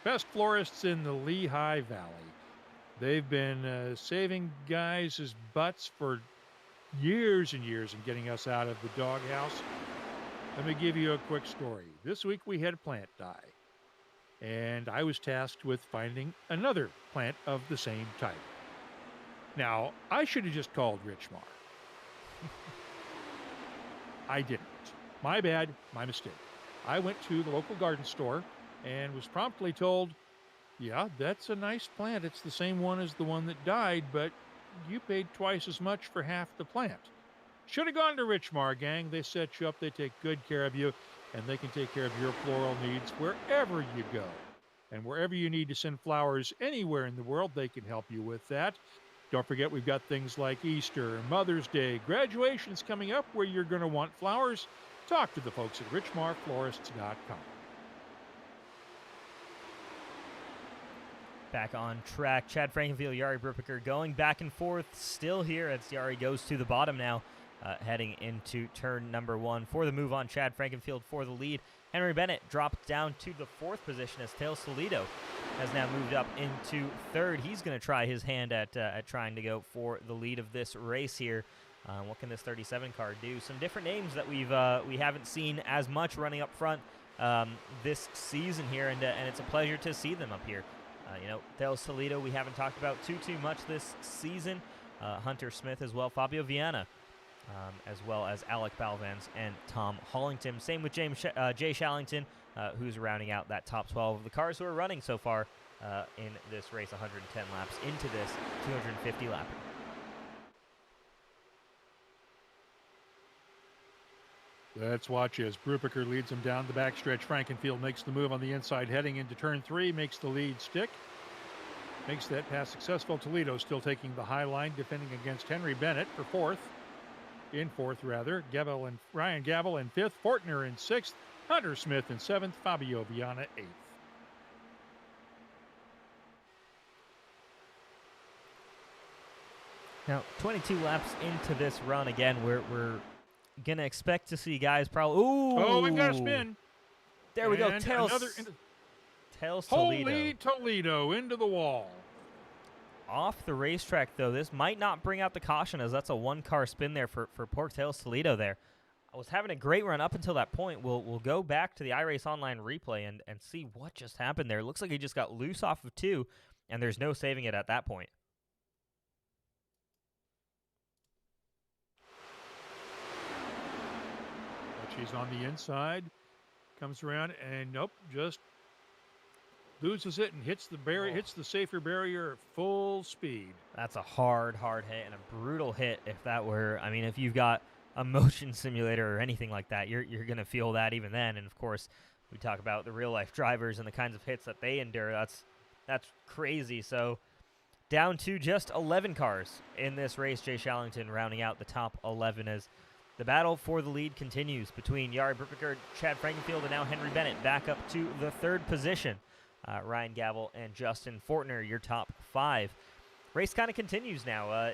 best florists in the Lehigh Valley. They've been saving guys' butts for years and years and getting us out of the doghouse. Let me give you a quick story. This week we had a plant die, and I was tasked with finding another plant of the same type. Now, I should have just called Richmar. I didn't. My bad, my mistake. I went to the local garden store and was promptly told, yeah, that's a nice plant. It's the same one as the one that died, but you paid twice as much for half the plant. Should have gone to Richmar, gang. They set you up, they take good care of you, and they can take care of your floral needs wherever you go. And wherever you need to send flowers anywhere in the world, they can help you with that. Don't forget, we've got things like Easter, Mother's Day, graduations coming up where you're going to want flowers. Talk to the folks at richmarflorists.com. Back on track, Chad Frankenfield, Jari Brupiker going back and forth still here as Jari goes to the bottom now, heading into turn number 1 for the move on Chad Frankenfield for the lead. Henry Bennett dropped down to the 4th position as Thales Toledo has now moved up into 3rd. He's going to try his hand at trying to go for the lead of this race here. What can this 37 car do? Some different names that we haven't seen as much running up front this season here, and it's a pleasure to see them up here. Thales Toledo we haven't talked about too much this season. Hunter Smith as well, Fabio Viana, as well as Alec Balvans and Tom Hollington. Same with Jay Shallington, who's rounding out that top 12 of the cars who are running so far in this race, 110 laps into this 250 lapper. Let's watch as Brupiker leads him down the backstretch. Frankenfield makes the move on the inside, heading into turn 3, makes the lead stick. Makes that pass successful. Toledo still taking the high line, defending against Henry Bennett for 4th. In 4th, rather. Ryan Gavel in 5th. Fortner in 6th. Hunter Smith in 7th. Fabio Viana 8th. Now, 22 laps into this run, again, we're going to expect to see guys probably... Ooh! Oh, we've got a spin. There we go. And Tails Toledo. Holy Toledo into the wall. Off the racetrack, though, this might not bring out the caution, as that's a 1-car spin there for poor Tails Toledo there. was having a great run up until that point. We'll go back to the iRace Online replay and see what just happened there. It looks like he just got loose off of 2, and there's no saving it at that point. She's on the inside, comes around, and nope, just loses it and hits the barrier, hits the safer barrier at full speed. That's a hard hit and a brutal hit. If that were, I mean, if you've got a motion simulator or anything like that, you're gonna feel that even then. And of course, we talk about the real life drivers and the kinds of hits that they endure. That's crazy. So down to just 11 cars in this race. Jay Shallington rounding out the top 11 as the battle for the lead continues between Jari Brubaker, Chad Frankenfield, and now Henry Bennett back up to the 3rd position. Ryan Gavel and Justin Fortner, your top 5. Race kind of continues now.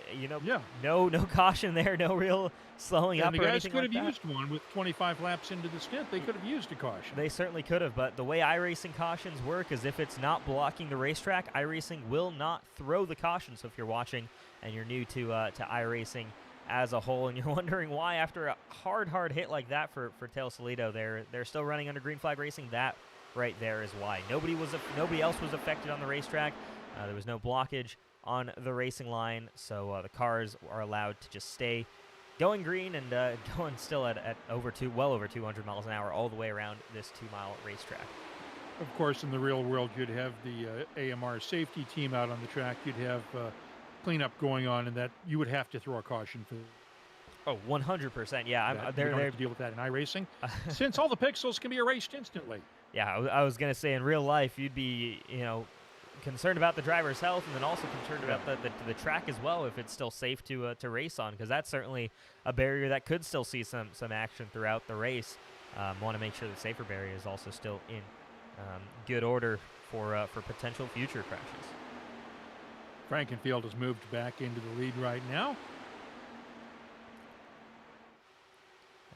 No caution there, no real slowing up or anything like that. The guys could have used one with 25 laps into the stint. They could have used a caution. They certainly could have, but the way iRacing cautions work is if it's not blocking the racetrack, iRacing will not throw the caution. So if you're watching and you're new to iRacing as a whole, and you're wondering why after a hard hit like that for Teo Salido, they're still running under green flag racing, that right there is why. Nobody else was affected on the racetrack. There was no blockage on the racing line, so the cars are allowed to just stay going green and going still at well over 200 miles an hour all the way around this 2-mile racetrack. Of course, in the real world, you'd have the AMR safety team out on the track. You'd have cleanup going on, and that you would have to throw a caution for. Oh, 100%. Yeah, they're have to deal with that in iRacing, since all the pixels can be erased instantly. Yeah, I was going to say in real life, you'd be, concerned about the driver's health, and then also concerned about the track as well, if it's still safe to race on, because that's certainly a barrier that could still see some action throughout the race. Want to make sure the safer barrier is also still in good order for potential future crashes. Frankenfield has moved back into the lead right now,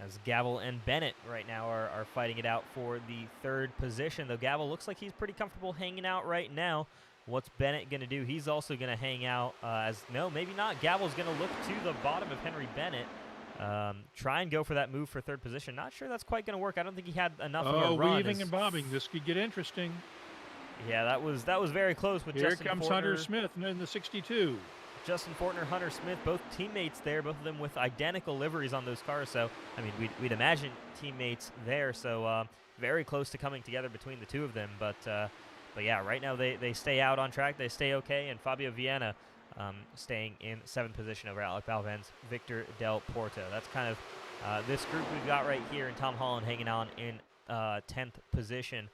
as Gavel and Bennett right now are fighting it out for the 3rd position, though Gavel looks like he's pretty comfortable hanging out right now. What's Bennett going to do? He's also going to hang out no, maybe not. Gavel's going to look to the bottom of Henry Bennett, try and go for that move for 3rd position. Not sure that's quite going to work. I don't think he had enough of a run. Weaving and bobbing. This could get interesting. Yeah, that was very close with Justin Fortner. Here comes Hunter Smith in the 62. Justin Fortner, Hunter Smith, both teammates there, both of them with identical liveries on those cars. So, I mean, we'd imagine teammates there. So, very close to coming together between the two of them. But yeah, right now they stay out on track. They stay okay. And Fabio Viana staying in 7th position over Alec Balvin's Victor Del Porto. That's kind of this group we've got right here, and Tom Holland hanging on in 10th position.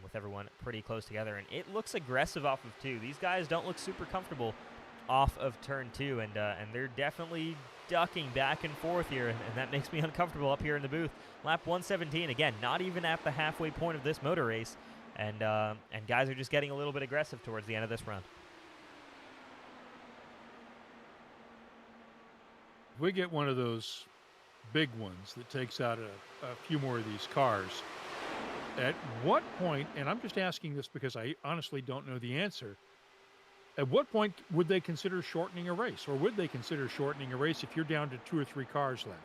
With everyone pretty close together. And it looks aggressive off of 2. These guys don't look super comfortable off of turn 2, and they're definitely ducking back and forth here, and that makes me uncomfortable up here in the booth. Lap 117, again, not even at the halfway point of this motor race, and guys are just getting a little bit aggressive towards the end of this run. If we get one of those big ones that takes out a few more of these cars, at what point, and I'm just asking this because I honestly don't know the answer, at what point would they consider shortening a race? Or would they consider shortening a race if you're down to 2 or 3 cars left?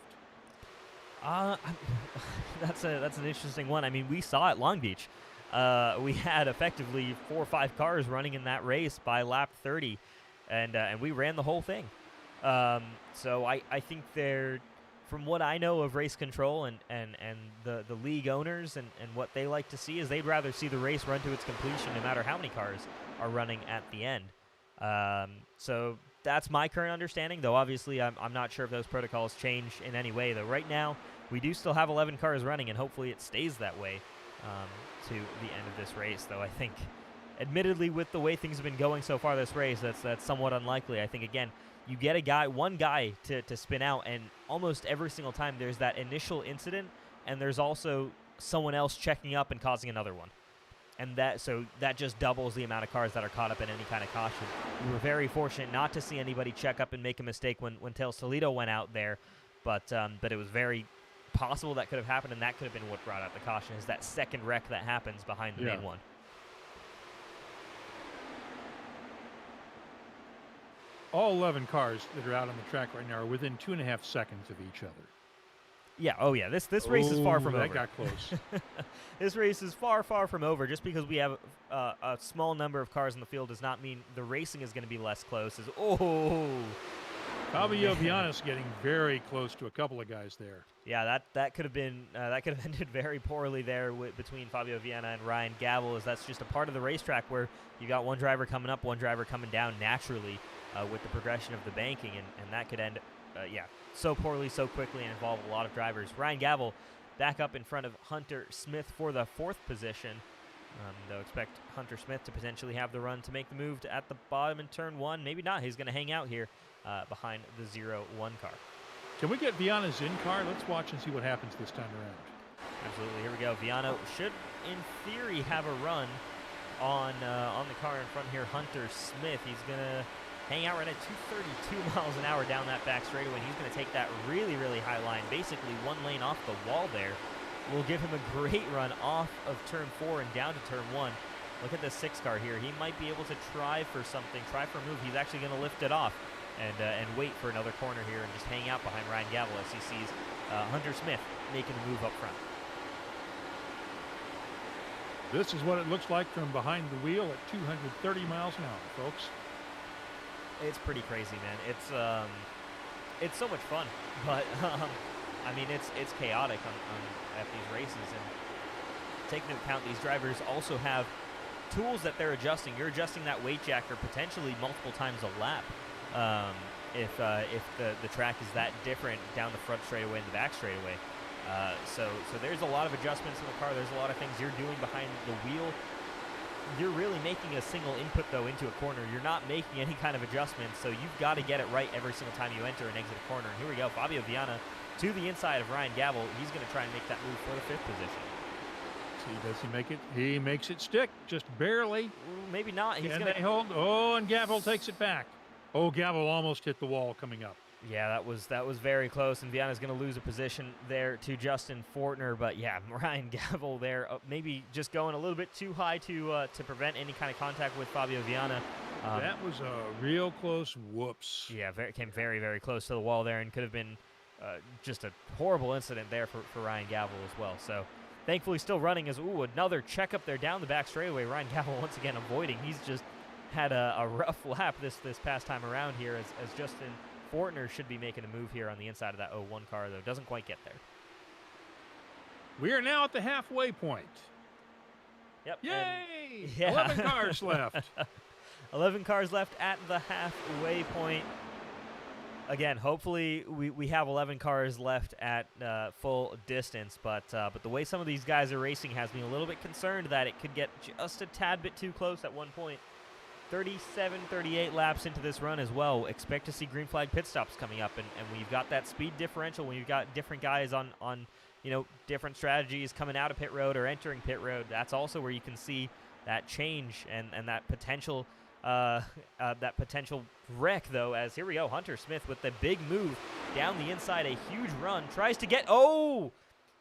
That's an interesting one. I mean, we saw at Long Beach. We had effectively 4 or 5 cars running in that race by lap 30, and we ran the whole thing. So I think they're, from what I know of race control and the league owners and what they like to see, is they'd rather see the race run to its completion no matter how many cars are running at the end. So that's my current understanding, though obviously I'm not sure if those protocols change in any way, though right now we do still have 11 cars running, and hopefully it stays that way to the end of this race, though I think admittedly with the way things have been going so far this race, that's somewhat unlikely. I think, again, you get one guy to spin out, and almost every single time there's that initial incident, and there's also someone else checking up and causing another one. And that just doubles the amount of cars that are caught up in any kind of caution. We were very fortunate not to see anybody check up and make a mistake when Teo Salido went out there, but it was very possible that could have happened, and that could have been what brought out the caution, is that second wreck that happens behind the main one. All 11 cars that are out on the track right now are within 2.5 seconds of each other. Yeah. Oh, yeah. This race is far from that over. got close. This race is far, far from over. Just because we have a small number of cars in the field does not mean the racing is going to be less close. Fabio Viana's getting very close to a couple of guys there. Yeah, that could have been that could have ended very poorly there between Fabio Viana and Ryan Gavel, as that's just a part of the racetrack where you got one driver coming up, one driver coming down naturally with the progression of the banking, and that could end, so poorly, so quickly, and involve a lot of drivers. Ryan Gavel back up in front of Hunter Smith for the 4th position. They'll expect Hunter Smith to potentially have the run to make the move at the bottom in turn 1. Maybe not. He's going to hang out here behind the 0-1 car. Can we get Viana's in-car? Let's watch and see what happens this time around. Absolutely. Here we go. Viana should, in theory, have a run on the car in front here. Hunter Smith. He's going to hang out right at 232 miles an hour down that back straightaway. He's going to take that really, really high line, basically one lane off the wall there. Will give him a great run off of turn 4 and down to turn 1. Look at this 6 car here. He might be able to try for something, try for a move. He's actually going to lift it off and wait for another corner here and just hang out behind Ryan Gavel as he sees Hunter Smith making a move up front. This is what it looks like from behind the wheel at 230 miles an hour, folks. It's pretty crazy, man. It's so much fun, but I mean it's chaotic at these races, and taking into account these drivers also have tools that they're adjusting. You're adjusting that weight jacker potentially multiple times a lap if the track is that different down the front straightaway and the back straightaway. So there's a lot of adjustments in the car. There's a lot of things you're doing behind the wheel. You're really making a single input, though, into a corner. You're not making any kind of adjustments, so you've got to get it right every single time you enter and exit a corner. And here we go. Fabio Viana to the inside of Ryan Gavel. He's going to try and make that move for the 5th position. See, does he make it? He makes it stick, just barely. Maybe not. He's Can going they hold? Oh, and Gavel takes it back. Oh, Gavel almost hit the wall coming up. Yeah, that was very close, and Viana's going to lose a position there to Justin Fortner. But yeah, Ryan Gavel there, maybe just going a little bit too high to prevent any kind of contact with Fabio Viana. That was a real close whoops. Yeah, came very, very close to the wall there, and could have been just a horrible incident there for Ryan Gavel as well. So thankfully still running as, another check up there down the back straightaway. Ryan Gavel once again avoiding. He's just had a rough lap this past time around here as Justin Fortner should be making a move here on the inside of that 0-1 car, though. Doesn't quite get there. We are now at the halfway point. Yep. Yay! Yeah. 11 cars left. 11 cars left at the halfway point. Again, hopefully we have 11 cars left at full distance, but the way some of these guys are racing has me a little bit concerned that it could get just a tad bit too close at one point. 37, 38 laps into this run as well. Expect to see green flag pit stops coming up, and when you've got that speed differential, when you've got different guys on different strategies coming out of pit road or entering pit road, that's also where you can see that change and that potential wreck, though, as here we go, Hunter Smith with the big move down the inside, a huge run, tries to get,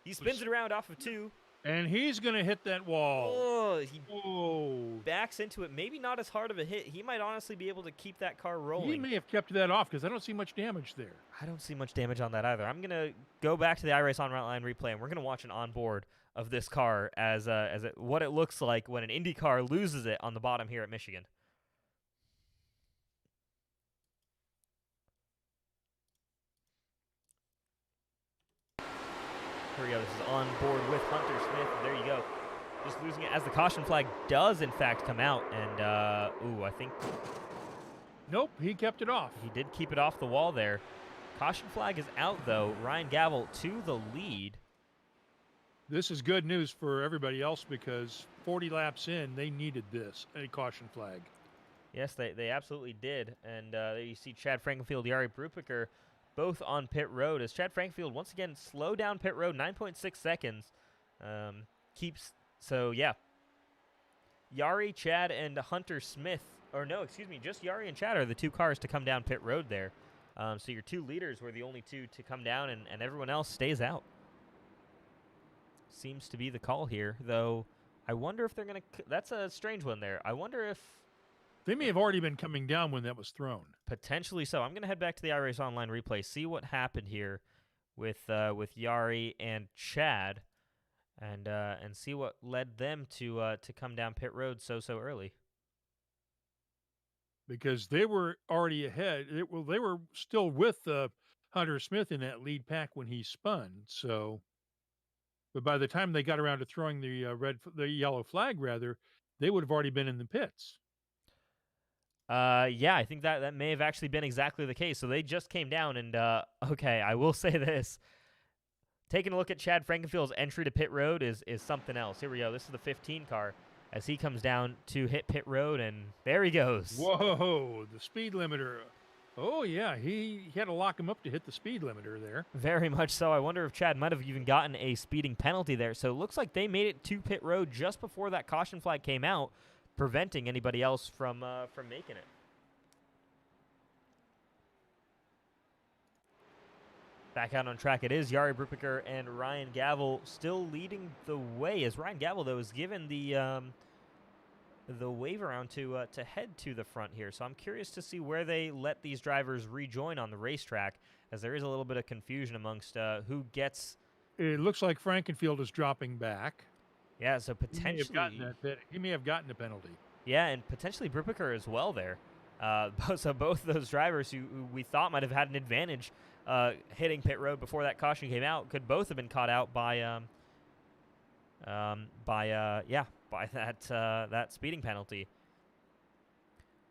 he spins it around off of 2. And he's going to hit that wall. He backs into it. Maybe not as hard of a hit. He might honestly be able to keep that car rolling. He may have kept that off because I don't see much damage there. I don't see much damage on that either. I'm going to go back to the iRace on Route Line replay, and we're going to watch an onboard of this car as what it looks like when an IndyCar loses it on the bottom here at Michigan. Here we go. This is on board with Hunter Smith. There you go. Just losing it as the caution flag does, in fact, come out. And, I think... Nope, he kept it off. He did keep it off the wall there. Caution flag is out, though. Ryan Gavel to the lead. This is good news for everybody else because 40 laps in, they needed this, a caution flag. Yes, they absolutely did. And there you see Chad Frankenfield, Jari Brupiker, both on pit road, as Chad Frankfield once again slow down pit road, 9.6 seconds. Jari, Chad, and Hunter Smith, just Jari and Chad are the 2 cars to come down pit road there. So your 2 leaders were the only 2 to come down, and everyone else stays out. Seems to be the call here, though. I wonder if they're going to... That's a strange one there. I wonder if... They may have already been coming down when that was thrown. Potentially so. I'm going to head back to the iRace Online replay, see what happened here with Yari and Chad, and see what led them to come down pit road so early. Because they were already ahead. They were still with Hunter Smith in that lead pack when he spun. So, but by the time they got around to throwing the yellow flag, rather, they would have already been in the pits. Yeah, I think that may have actually been exactly the case. So they just came down, and okay, I will say this. Taking a look at Chad Frankenfield's entry to pit road is something else. Here we go. This is the 15 car as he comes down to hit pit road, and there he goes. Whoa, the speed limiter. Oh, yeah, he had to lock him up to hit the speed limiter there. Very much so. I wonder if Chad might have even gotten a speeding penalty there. So it looks like they made it to pit road just before that caution flag came out, preventing anybody else from making it. Back out on track it is. Jari Brupiker and Ryan Gavel still leading the way, as Ryan Gavel, though, is given the wave around to head to the front here. So I'm curious to see where they let these drivers rejoin on the racetrack, as there is a little bit of confusion amongst who gets... It looks like Frankenfield is dropping back. Yeah, so potentially... He may have gotten a penalty. Yeah, and potentially Brupiker as well there. So both of those drivers who we thought might have had an advantage hitting pit road before that caution came out could both have been caught out by that speeding penalty.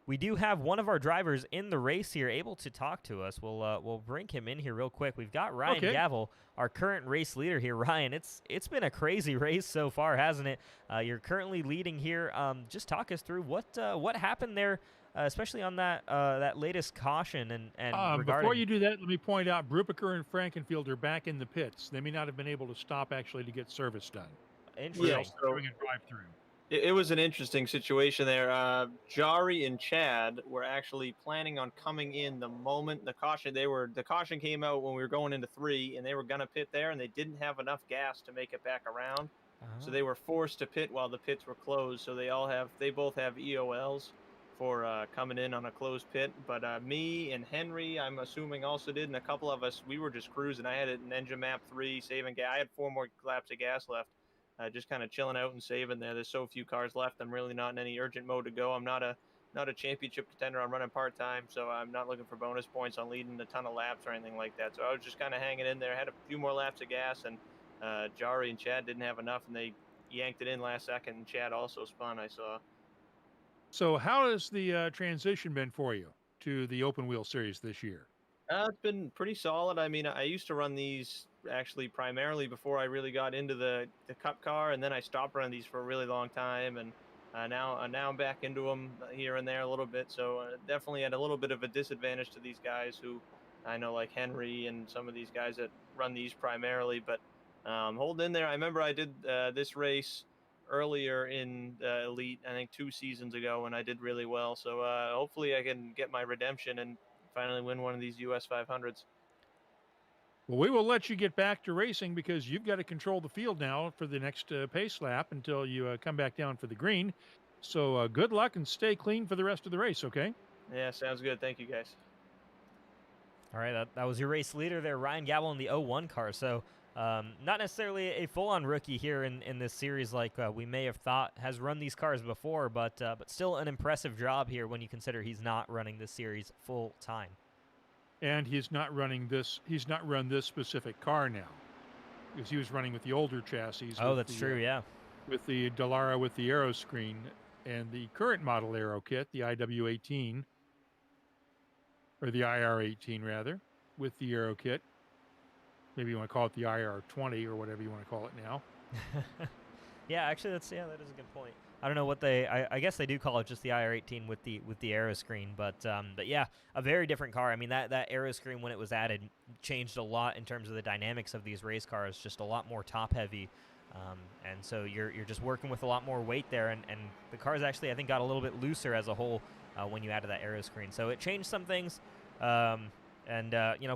We do have one of our drivers in the race here able to talk to us. We'll bring him in here real quick. We've got Ryan Gavel, our current race leader here. Ryan, it's been a crazy race so far, hasn't it? You're currently leading here. Just talk us through what happened there, especially on that latest caution and before you do that, let me point out Brupiker and Frankenfield are back in the pits. They may not have been able to stop actually to get service done. Interesting. Yeah, doing a drive-through. It was an interesting situation there. Jari and Chad were actually planning on coming in the moment the caution came out when we were going into 3, and they were gonna pit there, and they didn't have enough gas to make it back around. So they were forced to pit while the pits were closed. So they both have EOLs for coming in on a closed pit. But me and Henry, I'm assuming, also did, and a couple of us, we were just cruising. I had it in engine map 3, saving gas. I had 4 more laps of gas left. Just kind of chilling out and saving there. There's so few cars left. I'm really not in any urgent mode to go. I'm not a championship contender. I'm running part-time, so I'm not looking for bonus points on leading a ton of laps or anything like that. So I was just kind of hanging in there. Had a few more laps of gas, and Jari and Chad didn't have enough, and they yanked it in last second, and Chad also spun, I saw. So how has the transition been for you to the open wheel series this year? It's been pretty solid. I mean, I used to run these actually primarily before I really got into the Cup car, and then I stopped running these for a really long time, and now I'm back into them here and there a little bit. So definitely had a little bit of a disadvantage to these guys who I know, like Henry and some of these guys that run these primarily, but holding in there. I remember I did this race earlier in Elite, I think 2 seasons ago, and I did really well. So hopefully I can get my redemption and finally win one of these US 500s. Well, we will let you get back to racing because you've got to control the field now for the next pace lap until you come back down for the green. So good luck and stay clean for the rest of the race, okay? Yeah, sounds good. Thank you, guys. All right, that was your race leader there, Ryan Gavel in the 01 car. So not necessarily a full-on rookie here in this series like we may have thought, has run these cars before, but still an impressive job here when you consider he's not running this series full-time. And he's not run this specific car now because he was running with the older chassis. Oh, that's true, yeah. With the Dallara with the aero screen and the current model aero kit, the IW18, or the IR18 rather, with the aero kit. Maybe you want to call it the IR20 or whatever you want to call it now. Yeah, actually, that is a good point. I don't know what I guess they do call it just the IR18 with the aero screen, but yeah, a very different car. I mean, that aero screen when it was added changed a lot in terms of the dynamics of these race cars, just a lot more top heavy, and so you're just working with a lot more weight there, and the cars actually I think got a little bit looser as a whole when you added that aero screen. So it changed some things, and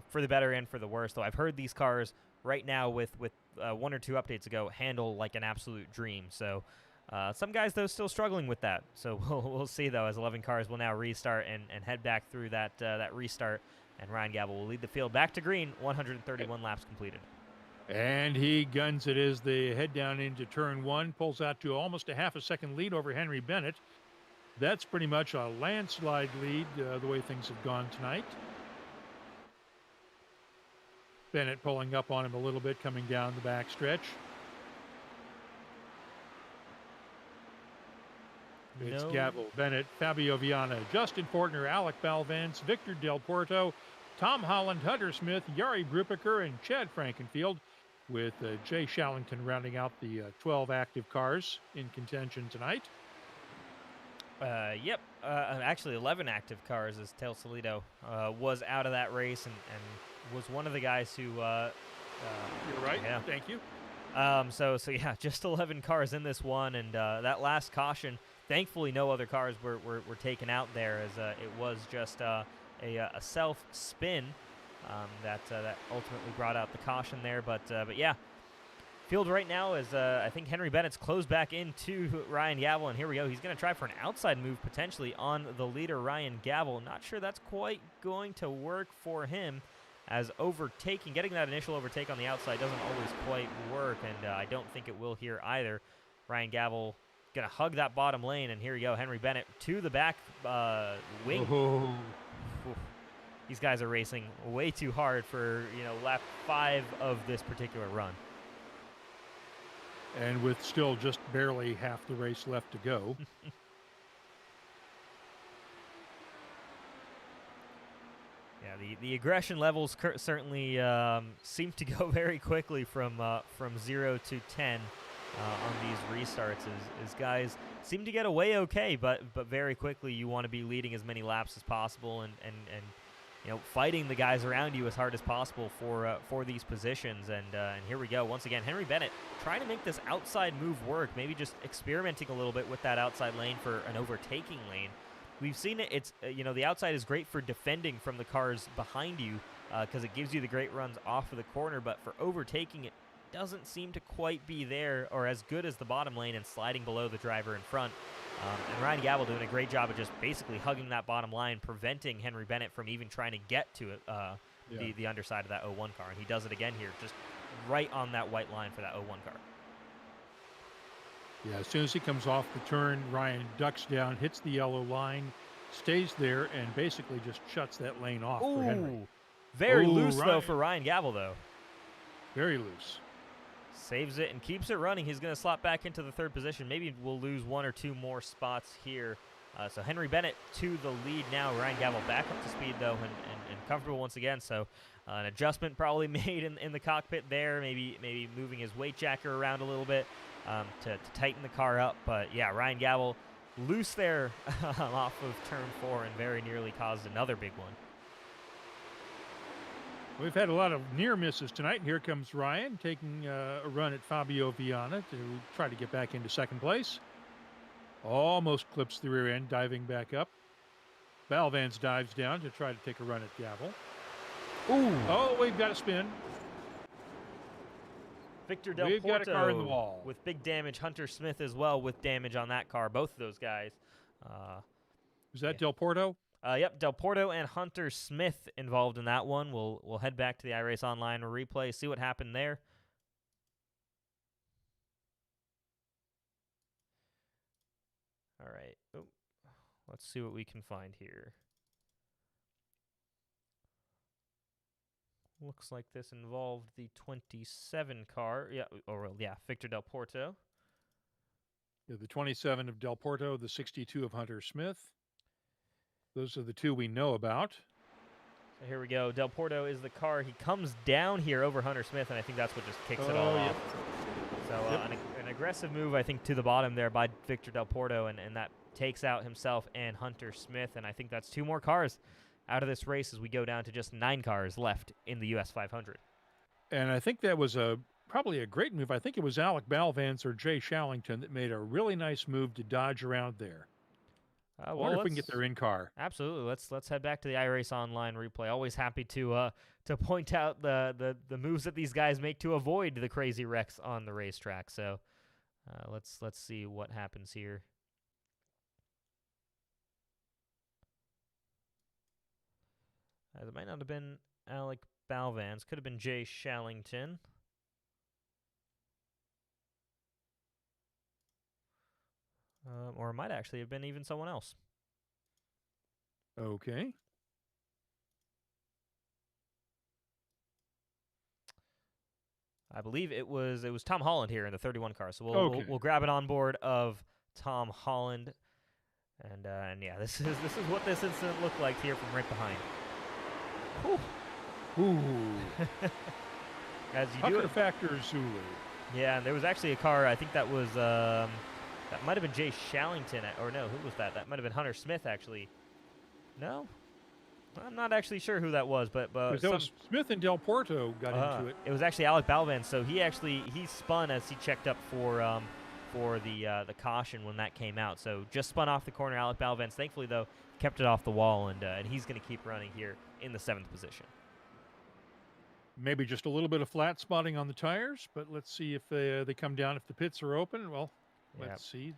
for the better and for the worse. Though I've heard these cars right now with 1 or 2 updates ago handle like an absolute dream. So. Some guys, though, still struggling with that. So we'll see, though, as 11 cars will now restart and head back through that restart And Ryan Gabble will lead the field back to green, 131 laps completed. And he guns it as they head down into turn 1, pulls out to almost a half a second lead over Henry Bennett. That's pretty much a landslide lead the way things have gone tonight. Bennett pulling up on him a little bit coming down the back stretch. It's Gabble, Bennett, Fabio Viana, Justin Fortner, Alec Balvance, Victor Del Porto, Tom Holland, Hunter Smith, Yari Brubaker, and Chad Frankenfield, with Jay Shallington rounding out the 12 active cars in contention tonight. Yep. Actually, 11 active cars as Tel Solito was out of that race and was one of the guys who... You're right. Yeah. Thank you. So yeah, just 11 cars in this one, and that last caution, thankfully no other cars were taken out there, as it was just a self-spin that ultimately brought out the caution there. But yeah, field right now is I think Henry Bennett's closed back into Ryan Gabble, and here we go. He's going to try for an outside move potentially on the leader, Ryan Gabble. Not sure that's quite going to work for him, as getting that initial overtake on the outside doesn't always quite work, and I don't think it will here either. Ryan Gabble going to hug that bottom lane, and here we go. Henry Bennett to the back wing. Oh. These guys are racing way too hard for, lap 5 of this particular run. And with still just barely half the race left to go. Yeah, the aggression levels certainly seem to go very quickly from 0 to 10 on these restarts. As guys seem to get away okay, but very quickly you want to be leading as many laps as possible and fighting the guys around you as hard as possible for these positions. And here we go once again. Henry Bennett trying to make this outside move work, maybe just experimenting a little bit with that outside lane for an overtaking lane. We've seen it. It's the outside is great for defending from the cars behind you because it gives you the great runs off of the corner. But for overtaking, it doesn't seem to quite be there or as good as the bottom lane and sliding below the driver in front. And Ryan Gabble doing a great job of just basically hugging that bottom line, preventing Henry Bennett from even trying to get to it, the underside of that 01 car. And he does it again here, just right on that white line for that 01 car. Yeah, as soon as he comes off the turn, Ryan ducks down, hits the yellow line, stays there, and basically just shuts that lane off for Henry. Very loose, though, for Ryan Gabble, though. Very loose. Saves it and keeps it running. He's going to slot back into the third position. Maybe we'll lose 1 or 2 more spots here. So Henry Bennett to the lead now. Ryan Gabble back up to speed, though, and comfortable once again. So an adjustment probably made in the cockpit there, maybe moving his weight jacker around a little bit to tighten the car up. But, yeah, Ryan Gabble loose there off of turn 4 and very nearly caused another big one. We've had a lot of near misses tonight. Here comes Ryan taking a run at Fabio Viana to try to get back into second place. Almost clips the rear end, diving back up. Balvance dives down to try to take a run at Gabble. Ooh! Oh, we've got a spin. Victor Del We've Porto got a car in the wall. with big damage. Hunter Smith as well with damage on that car. Both of those guys. Is that Del Porto? Yep, Del Porto and Hunter Smith involved in that one. We'll head back to the iRace Online replay, see what happened there. All right. Oh, let's see what we can find here. Looks like this involved the 27 car. Yeah, Victor Del Porto. Yeah, the 27 of Del Porto, the 62 of Hunter Smith. Those are the 2 we know about. So here we go. Del Porto is the car. He comes down here over Hunter Smith, and I think that's what just kicks it all off. So an aggressive move, I think, to the bottom there by Victor Del Porto, and that takes out himself and Hunter Smith. And I think that's 2 more cars out of this race as we go down to just 9 cars left in the US 500. And I think that was probably a great move. I think it was Alec Balvance or Jay Shallington that made a really nice move to dodge around there. I wonder if we can get their in-car. Absolutely. Let's head back to the iRace Online replay. Always happy to point out the moves that these guys make to avoid the crazy wrecks on the racetrack. So let's see what happens here. It might not have been Alec Balvans. Could have been Jay Shallington. Or it might actually have been even someone else. Okay. I believe it was Tom Holland here in the 31 car. So we'll grab it on board of Tom Holland, and yeah, this is what this incident looked like here from right behind. Whew. Ooh. As you Tucker do it. Factor Zulu. Yeah, and there was actually a car. I think that was that might have been Jay Shallington, or no, who was that? That might have been Hunter Smith, actually. No, I'm not actually sure who that was, but Smith and Del Porto got into it. It was actually Alec Balvin, so he spun as he checked up for the caution when that came out. So just spun off the corner. Alec Balvin, thankfully though, kept it off the wall, and he's going to keep running here in the 7th position. Maybe just a little bit of flat spotting on the tires, but let's see if they come down. If the pits are open, well, let's see.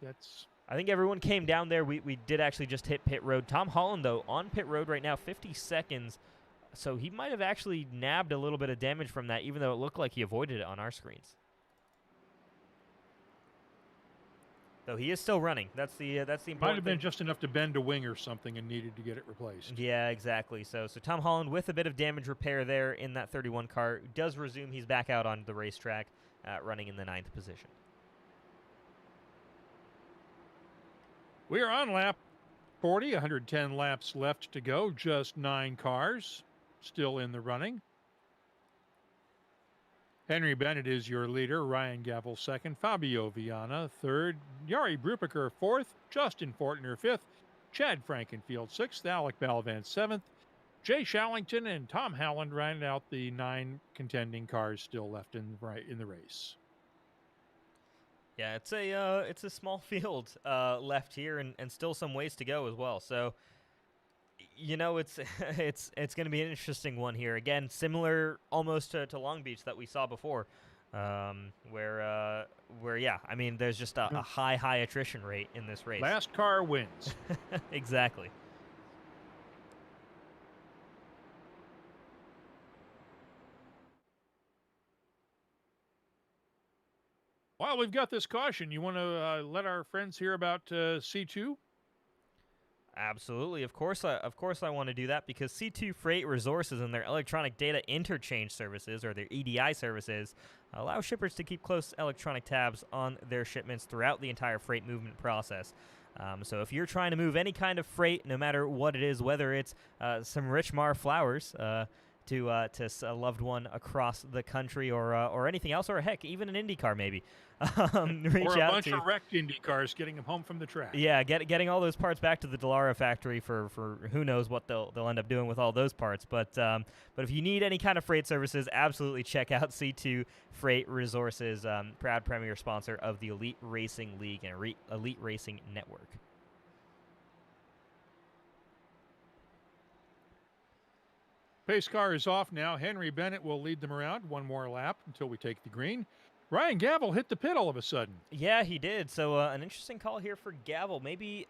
I think everyone came down there. We did actually just hit pit road. Tom Holland, though, on pit road right now, 50 seconds. So he might have actually nabbed a little bit of damage from that, even though it looked like he avoided it on our screens. Though he is still running. That's the important Might have been thing. just enough to bend a wing or something and needed to get it replaced. Yeah, exactly. So Tom Holland with a bit of damage repair there in that 31 car does resume. He's back out on the racetrack, running in the 9th position. We are on lap 40, 110 laps left to go. Just 9 cars still in the running. Henry Bennett is your leader. Ryan Gavel second. Fabio Viana third. Jari Brubaker fourth. Justin Fortner fifth. Chad Frankenfield sixth. Alec Balvan seventh. Jay Shallington and Tom Howland rounded out the 9 contending cars still left in the race. Yeah, it's a small field left here, and still some ways to go as well. So, you know, it's going to be an interesting one here. Again, similar almost to Long Beach that we saw before, where yeah, I mean, there's just a high attrition rate in this race. Last car wins. Exactly. While we've got this caution, you want to let our friends hear about C2? Absolutely. Of course I want to do that, because C2 Freight Resources and their electronic data interchange services, or their EDI services, allow shippers to keep close electronic tabs on their shipments throughout the entire freight movement process. So if you're trying to move any kind of freight, no matter what it is, whether it's some Richmar flowers to a loved one across the country, or anything else, or heck, even an IndyCar maybe. Reach or a out bunch to, of wrecked Indy cars, getting them home from the track. Yeah, getting all those parts back to the Dallara factory for who knows what they'll end up doing with all those parts. But if you need any kind of freight services, absolutely check out C2 Freight Resources, proud premier sponsor of the Elite Racing League and Elite Racing Network. Pace car is off now. Henry Bennett will lead them around one more lap until we take the green. Ryan Gavel hit the pit all of a sudden. Yeah, he did. So an interesting call here for Gavel. Maybe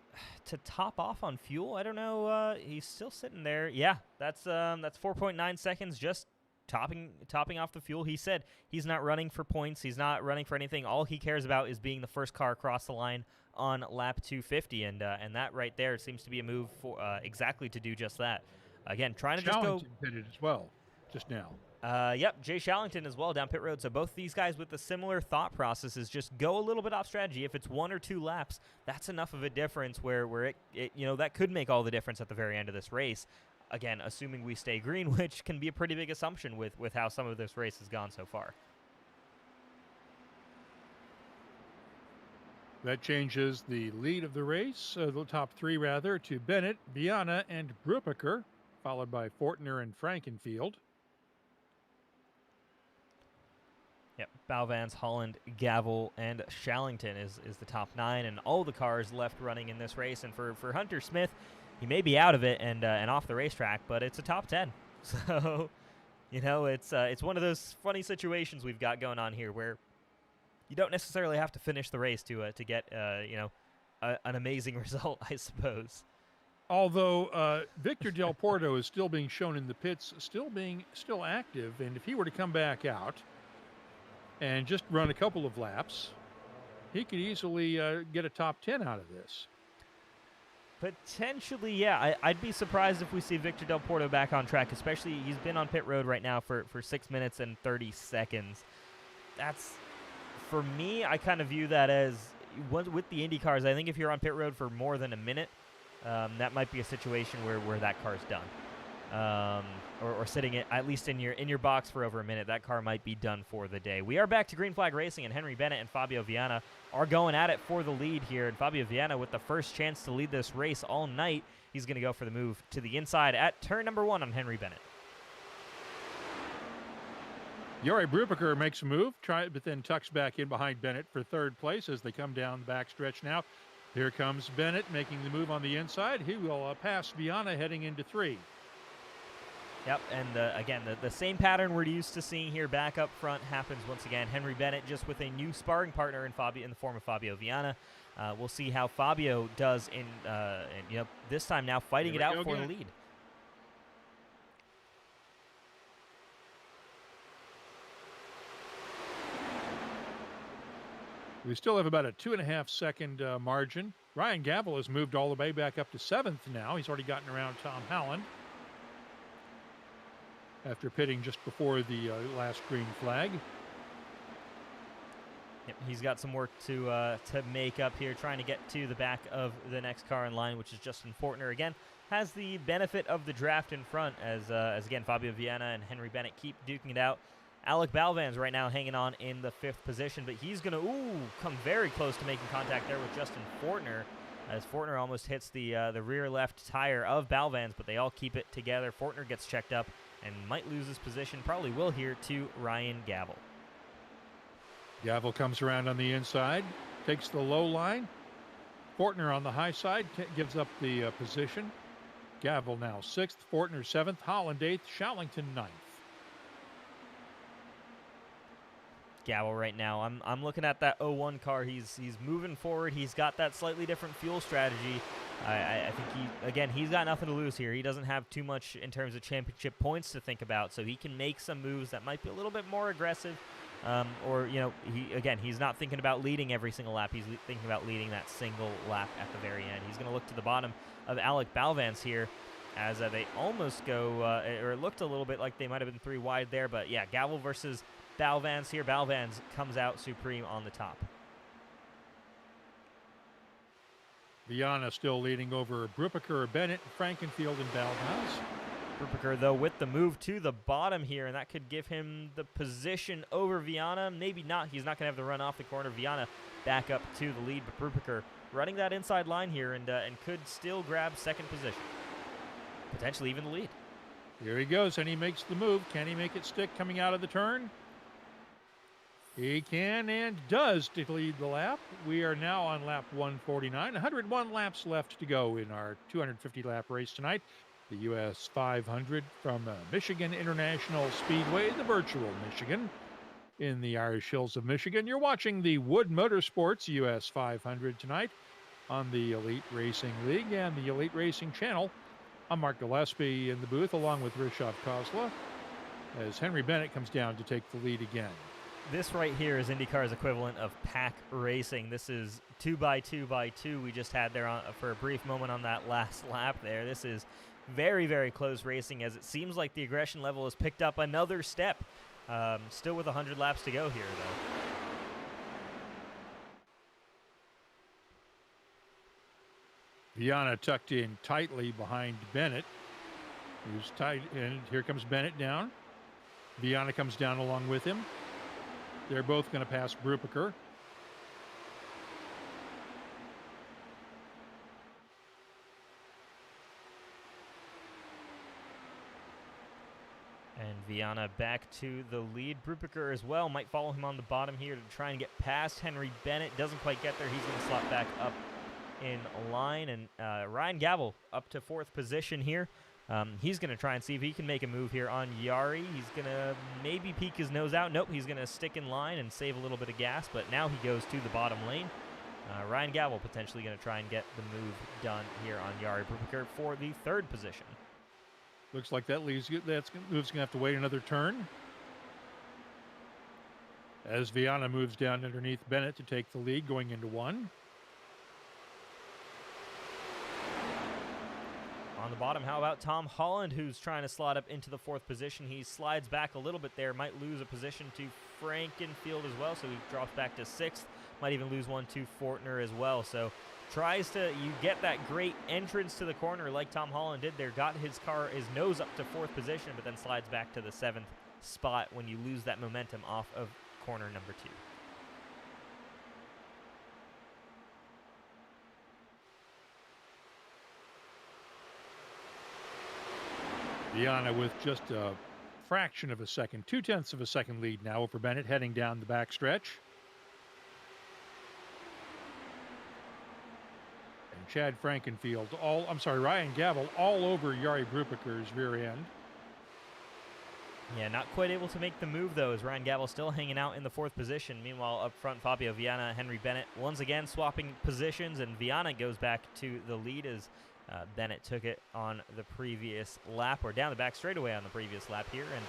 to top off on fuel. I don't know. He's still sitting there. Yeah, that's 4.9 seconds just topping off the fuel. He said he's not running for points. He's not running for anything. All he cares about is being the first car across the line on lap 250, and that right there seems to be a move for exactly to do just that. Again, trying to just go. Pitted as well, just now. Yep, Jay Shallington as well down pit road. So both these guys with a similar thought process is just go a little bit off strategy. If it's 1 or 2 laps, that's enough of a difference where it that could make all the difference at the very end of this race. Again, assuming we stay green, which can be a pretty big assumption with how some of this race has gone so far. That changes the lead of the race, the top 3 rather, to Bennett, Viana, and Brubaker, followed by Fortner and Frankenfield. Yep, Balvans, Holland, Gavel, and Shallington is the top 9, and all the cars left running in this race. And for Hunter Smith, he may be out of it and off the racetrack, but it's a top 10. So, it's one of those funny situations we've got going on here where you don't necessarily have to finish the race to get an amazing result, I suppose. Although Victor Del Porto is still being shown in the pits, still active, and if he were to come back out and just run a couple of laps, he could easily get a top 10 out of this. Potentially, yeah. I'd be surprised if we see Victor Del Porto back on track, especially he's been on pit road right now for 6 minutes and 30 seconds. That's, for me, I kind of view that as, with the Indy cars, I think if you're on pit road for more than a minute, that might be a situation where that car's done. Or sitting at least in your box for over a minute, that car might be done for the day. We are back to Green Flag Racing, and Henry Bennett and Fabio Viana are going at it for the lead here. And Fabio Viana with the first chance to lead this race all night. He's going to go for the move to the inside at turn number 1 on Henry Bennett. Jori Brubaker makes a move, but then tucks back in behind Bennett for third place as they come down the backstretch now. Here comes Bennett making the move on the inside. He will pass Viana heading into 3. Yep, and again, the same pattern we're used to seeing here back up front happens once again. Henry Bennett just with a new sparring partner in the form of Fabio Viana. We'll see how Fabio does in this time now fighting it out for the lead. We still have about a 2.5 second margin. Ryan Gavel has moved all the way back up to 7th now. He's already gotten around Tom Howland after pitting just before the last green flag. Yep, he's got some work to make up here, trying to get to the back of the next car in line, which is Justin Fortner. Again, has the benefit of the draft in front as again, Fabio Viana and Henry Bennett keep duking it out. Alec Balvan's right now hanging on in the 5th position, but he's going to come very close to making contact there with Justin Fortner, as Fortner almost hits the rear left tire of Balvan's, but they all keep it together. Fortner gets checked up and might lose his position, probably will here, to Ryan Gavel. Gavel comes around on the inside, takes the low line. Fortner on the high side gives up the position. Gavel now 6th, Fortner 7th, Holland 8th, Shallington 9th. Gavel right now, I'm looking at that 01 car. He's moving forward. He's got that slightly different fuel strategy. I think he's got nothing to lose here. He doesn't have too much in terms of championship points to think about, so he can make some moves that might be a little bit more aggressive. He's not thinking about leading every single lap. He's thinking about leading that single lap at the very end. He's going to look to the bottom of Alec Balvan's here as they almost go, or it looked a little bit like they might have been 3 wide there, but yeah, Gavel versus Balvan's here. Balvan's comes out supreme on the top. Viana still leading over Brubaker, Bennett, Frankenfield, and Balvan's. Brubaker, though, with the move to the bottom here, and that could give him the position over Viana. Maybe not. He's not going to have the run off the corner. Viana back up to the lead, but Brubaker running that inside line here and could still grab 2nd position. Potentially even the lead. Here he goes, and he makes the move. Can he make it stick coming out of the turn? He can and does to lead the lap. We are now on lap 149. 101 laps left to go in our 250-lap race tonight. The US 500 from Michigan International Speedway, the virtual Michigan, in the Irish Hills of Michigan. You're watching the Wood Motorsports US 500 tonight on the Elite Racing League and the Elite Racing Channel. I'm Mark Gillespie in the booth along with Rishav Kozla as Henry Bennett comes down to take the lead again. This right here is IndyCar's equivalent of pack racing. This is 2x2x2 we just had there for a brief moment on that last lap there. This is very, very close racing, as it seems like the aggression level has picked up another step. Still with 100 laps to go here, though. Viana tucked in tightly behind Bennett. Who's tight, and here comes Bennett down. Viana comes down along with him. They're both going to pass Brubaker. And Viana back to the lead. Brubaker as well might follow him on the bottom here to try and get past Henry Bennett. Doesn't quite get there. He's going to slot back up in line. And Ryan Gavel up to 4th position here. He's going to try and see if he can make a move here on Jari. He's going to maybe peek his nose out. Nope, he's going to stick in line and save a little bit of gas, but now he goes to the bottom lane. Ryan Gavel potentially going to try and get the move done here on Jari Brubaker for the 3rd position. Looks like that move's going to have to wait another turn. As Viana moves down underneath Bennett to take the lead going into 1. On the bottom, how about Tom Holland, who's trying to slot up into the 4th position? He slides back a little bit there, might lose a position to Frankenfield as well, so he drops back to 6th. Might even lose one to Fortner as well. So you get that great entrance to the corner like Tom Holland did there, got his nose up to 4th position, but then slides back to the 7th spot when you lose that momentum off of corner number 2. Viana with just a fraction of a second, 0.2 of a second lead now over Bennett, heading down the backstretch. And Chad Frankenfield, Ryan Gavel all over Jari Brubaker's rear end. Yeah, not quite able to make the move, though, as Ryan Gavel still hanging out in the 4th position. Meanwhile, up front, Fabio Viana, Henry Bennett once again swapping positions, and Viana goes back to the lead as Bennett took it on the previous lap, or down the back straightaway on the previous lap here. And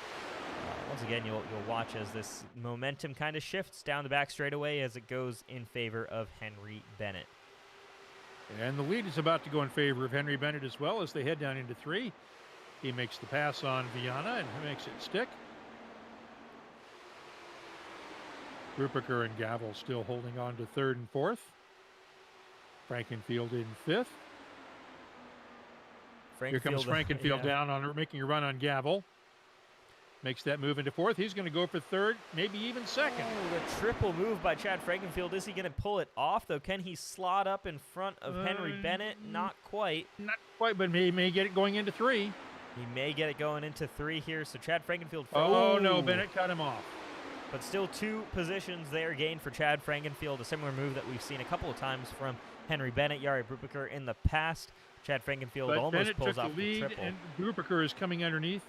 once again, you'll watch as this momentum kind of shifts down the back straightaway as it goes in favor of Henry Bennett. And the lead is about to go in favor of Henry Bennett as well as they head down into 3. He makes the pass on Viana and makes it stick. Brubaker and Gavel still holding on to 3rd and 4th. Frankenfield in 5th. Here comes Frankenfield down making a run on Gavel. Makes that move into 4th. He's going to go for 3rd, maybe even 2nd. Oh, the triple move by Chad Frankenfield. Is he going to pull it off, though? Can he slot up in front of Henry Bennett? Not quite. Not quite, but he may get it going into 3. He may get it going into 3 here. So Chad Frankenfield. No, Bennett cut him off. But still 2 positions there gained for Chad Frankenfield. A similar move that we've seen a couple of times from Henry Bennett, Jari Brubaker in the past. Chad Frankenfield almost Bennett pulls took off the lead, the triple. and Brubaker is coming underneath.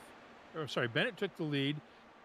Bennett took the lead.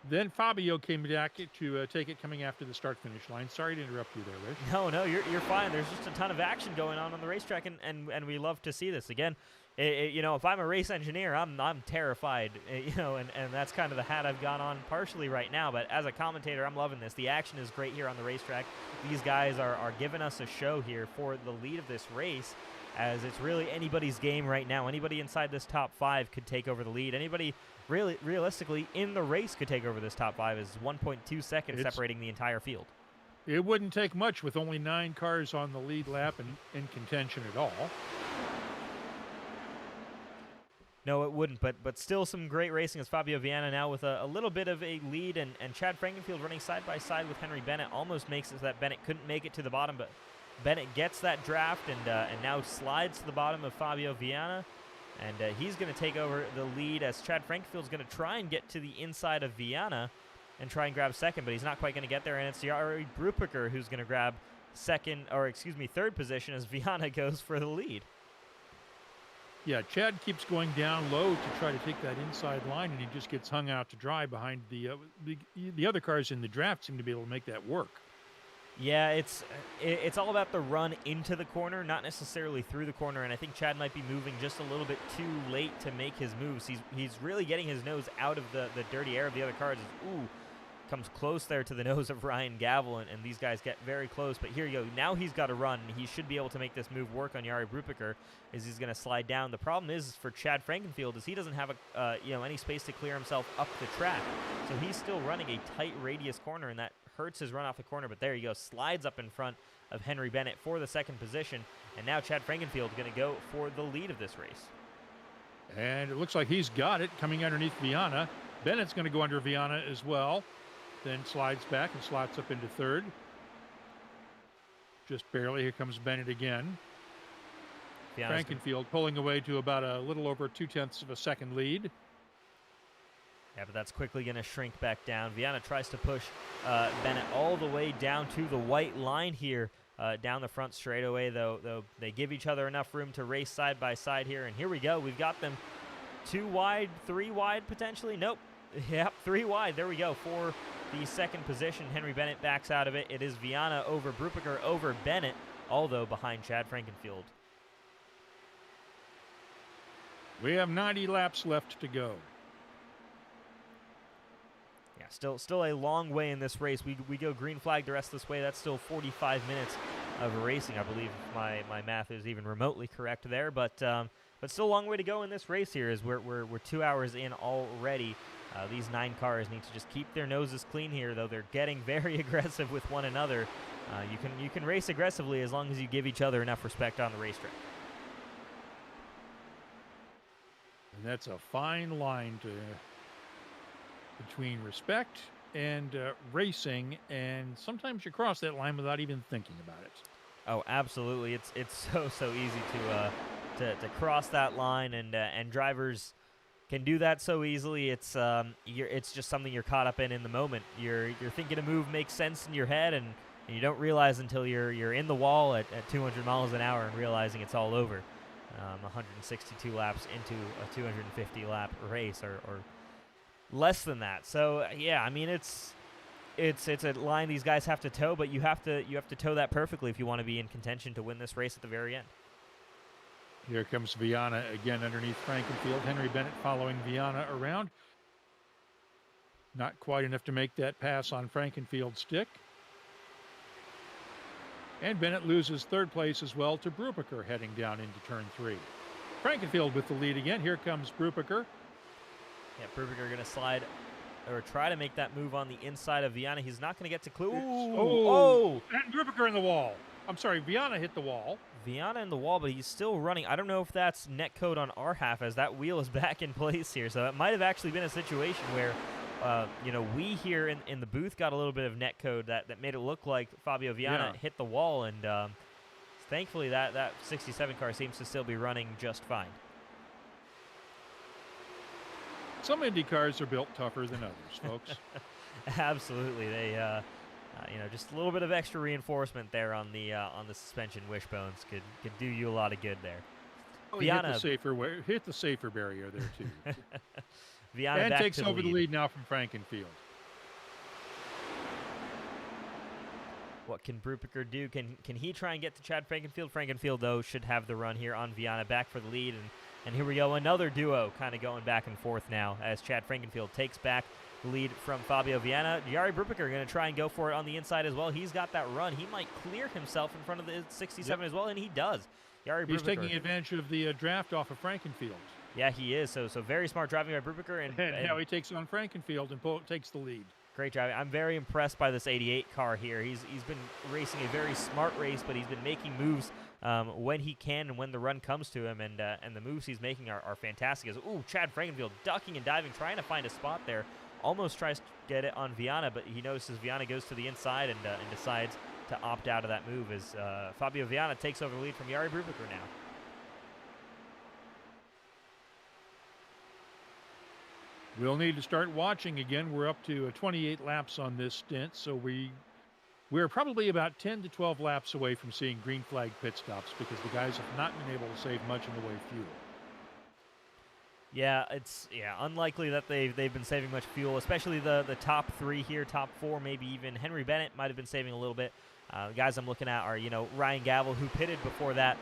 Then Fabio came back to take it coming after the start-finish line. Sorry to interrupt you there, Rich. No, you're fine. There's just a ton of action going on the racetrack, and we love to see this. Again, if I'm a race engineer, I'm terrified, and that's kind of the hat I've got on partially right now. But as a commentator, I'm loving this. The action is great here on the racetrack. These guys are giving us a show here for the lead of this race, as it's really anybody's game right now. Anybody inside this top 5 could take over the lead. Anybody really realistically in the race could take over this top 5, is 1.2 seconds separating the entire field. It wouldn't take much with only 9 cars on the lead lap and in contention at all. No, it wouldn't, but still some great racing as Fabio Viana now with a little bit of a lead, and Chad Frankenfield running side by side with Henry Bennett almost makes it so that Bennett couldn't make it to the bottom, but Bennett gets that draft and now slides to the bottom of Fabio Viana, and he's going to take over the lead as Chad Frankfield's going to try and get to the inside of Viana and try and grab 2nd, but he's not quite going to get there, and it's Jari Brubaker who's going to grab 3rd position as Viana goes for the lead. Yeah, Chad keeps going down low to try to take that inside line, and he just gets hung out to dry behind the other cars in the draft seem to be able to make that work. Yeah, it's all about the run into the corner, not necessarily through the corner, and I think Chad might be moving just a little bit too late to make his moves. He's really getting his nose out of the dirty air of the other cars. Comes close there to the nose of Ryan Gavel, and these guys get very close. But here you go. Now he's got to run. He should be able to make this move work on Jari Brubaker as he's going to slide down. The problem is for Chad Frankenfield is he doesn't have any space to clear himself up the track. So he's still running a tight radius corner, and that hurts his run off the corner. But there you go. Slides up in front of Henry Bennett for the 2nd position. And now Chad Frankenfield is going to go for the lead of this race. And it looks like he's got it coming underneath Viana. Bennett's going to go under Viana as well. Then slides back and slots up into 3rd. Just barely. Here comes Bennett again. Frankenfield pulling away to about a little over 0.2 of a second lead. Yeah, but that's quickly going to shrink back down. Viana tries to push Bennett all the way down to the white line here down the front straightaway, though they give each other enough room to race side by side here. And here we go. We've got them 2 wide, 3 wide potentially. Nope. Yep, 3 wide. There we go for the 2nd position. Henry Bennett backs out of it. It is Viana over Brubaker over Bennett although behind Chad Frankenfield. We have 90 laps left to go. Yeah, still a long way in this race. We go green flag the rest of this way. That's still 45 minutes of racing, I believe, if my math is even remotely correct there. But still a long way to go in this race here, as we're 2 hours in already. These 9 cars need to just keep their noses clean here, though they're getting very aggressive with one another. You can race aggressively as long as you give each other enough respect on the racetrack. And that's a fine line between respect and racing, and sometimes you cross that line without even thinking about it. Oh, absolutely! It's so easy to cross that line, and drivers can do that so easily. It's just something you're caught up in the moment. You're thinking a move makes sense in your head, and you don't realize until you're in the wall at 200 miles an hour and realizing it's all over. 162 laps into a 250 lap race, or less than that. So yeah, I mean it's a line these guys have to toe, but you have to toe that perfectly if you want to be in contention to win this race at the very end. Here comes Viana again underneath Frankenfield. Henry Bennett following Viana around. Not quite enough to make that pass on Frankenfield's stick. And Bennett loses third place as well to Brubaker heading down into turn 3. Frankenfield with the lead again. Here comes Brubaker. Yeah, Brubaker going to slide or try to make that move on the inside of Viana. He's not going to get to clue. Oh! And Brubaker in the wall. I'm sorry, Viana hit the wall. Viana in the wall, but he's still running. I don't know if that's net code on our half, as that wheel is back in place here. So it might have actually been a situation where we here in the booth got a little bit of net code that made it look like Fabio Viana hit the wall, and thankfully that 67 car seems to still be running just fine. Some Indy cars are built tougher than others, folks. Absolutely, they just a little bit of extra reinforcement there on the suspension wishbones could do you a lot of good there. Oh, Viana hit the safer barrier there too. Viana and back takes to over the lead now from Frankenfield. What can Brubaker do? Can he try and get to Chad Frankenfield? Frankenfield, though, should have the run here on Viana, back for the lead. And here we go, another duo kind of going back and forth now as Chad Frankenfield takes back the lead from Fabio Viana. Jari Brubaker going to try and go for it on the inside as well. He's got that run. He might clear himself in front of the 67 as well, and he does. He's taking advantage of the draft off of Frankenfield. Yeah, he is. So very smart driving by Brubaker. And now he takes on Frankenfield and takes the lead. Great driving. I'm very impressed by this 88 car here. He's been racing a very smart race, but he's been making moves when he can and when the run comes to him, and the moves he's making are fantastic. Chad Frankenfield ducking and diving, trying to find a spot there. Almost tries to get it on Viana, but he notices Viana goes to the inside and decides to opt out of that move as Fabio Viana takes over the lead from Jari Brubaker now. We'll need to start watching again. We're up to 28 laps on this stint, so we're probably about 10 to 12 laps away from seeing green flag pit stops because the guys have not been able to save much in the way of fuel. Yeah, it's unlikely that they've been saving much fuel, especially the top 3 here, top 4, maybe even Henry Bennett might have been saving a little bit. The guys I'm looking at are, Ryan Gavel, who pitted before that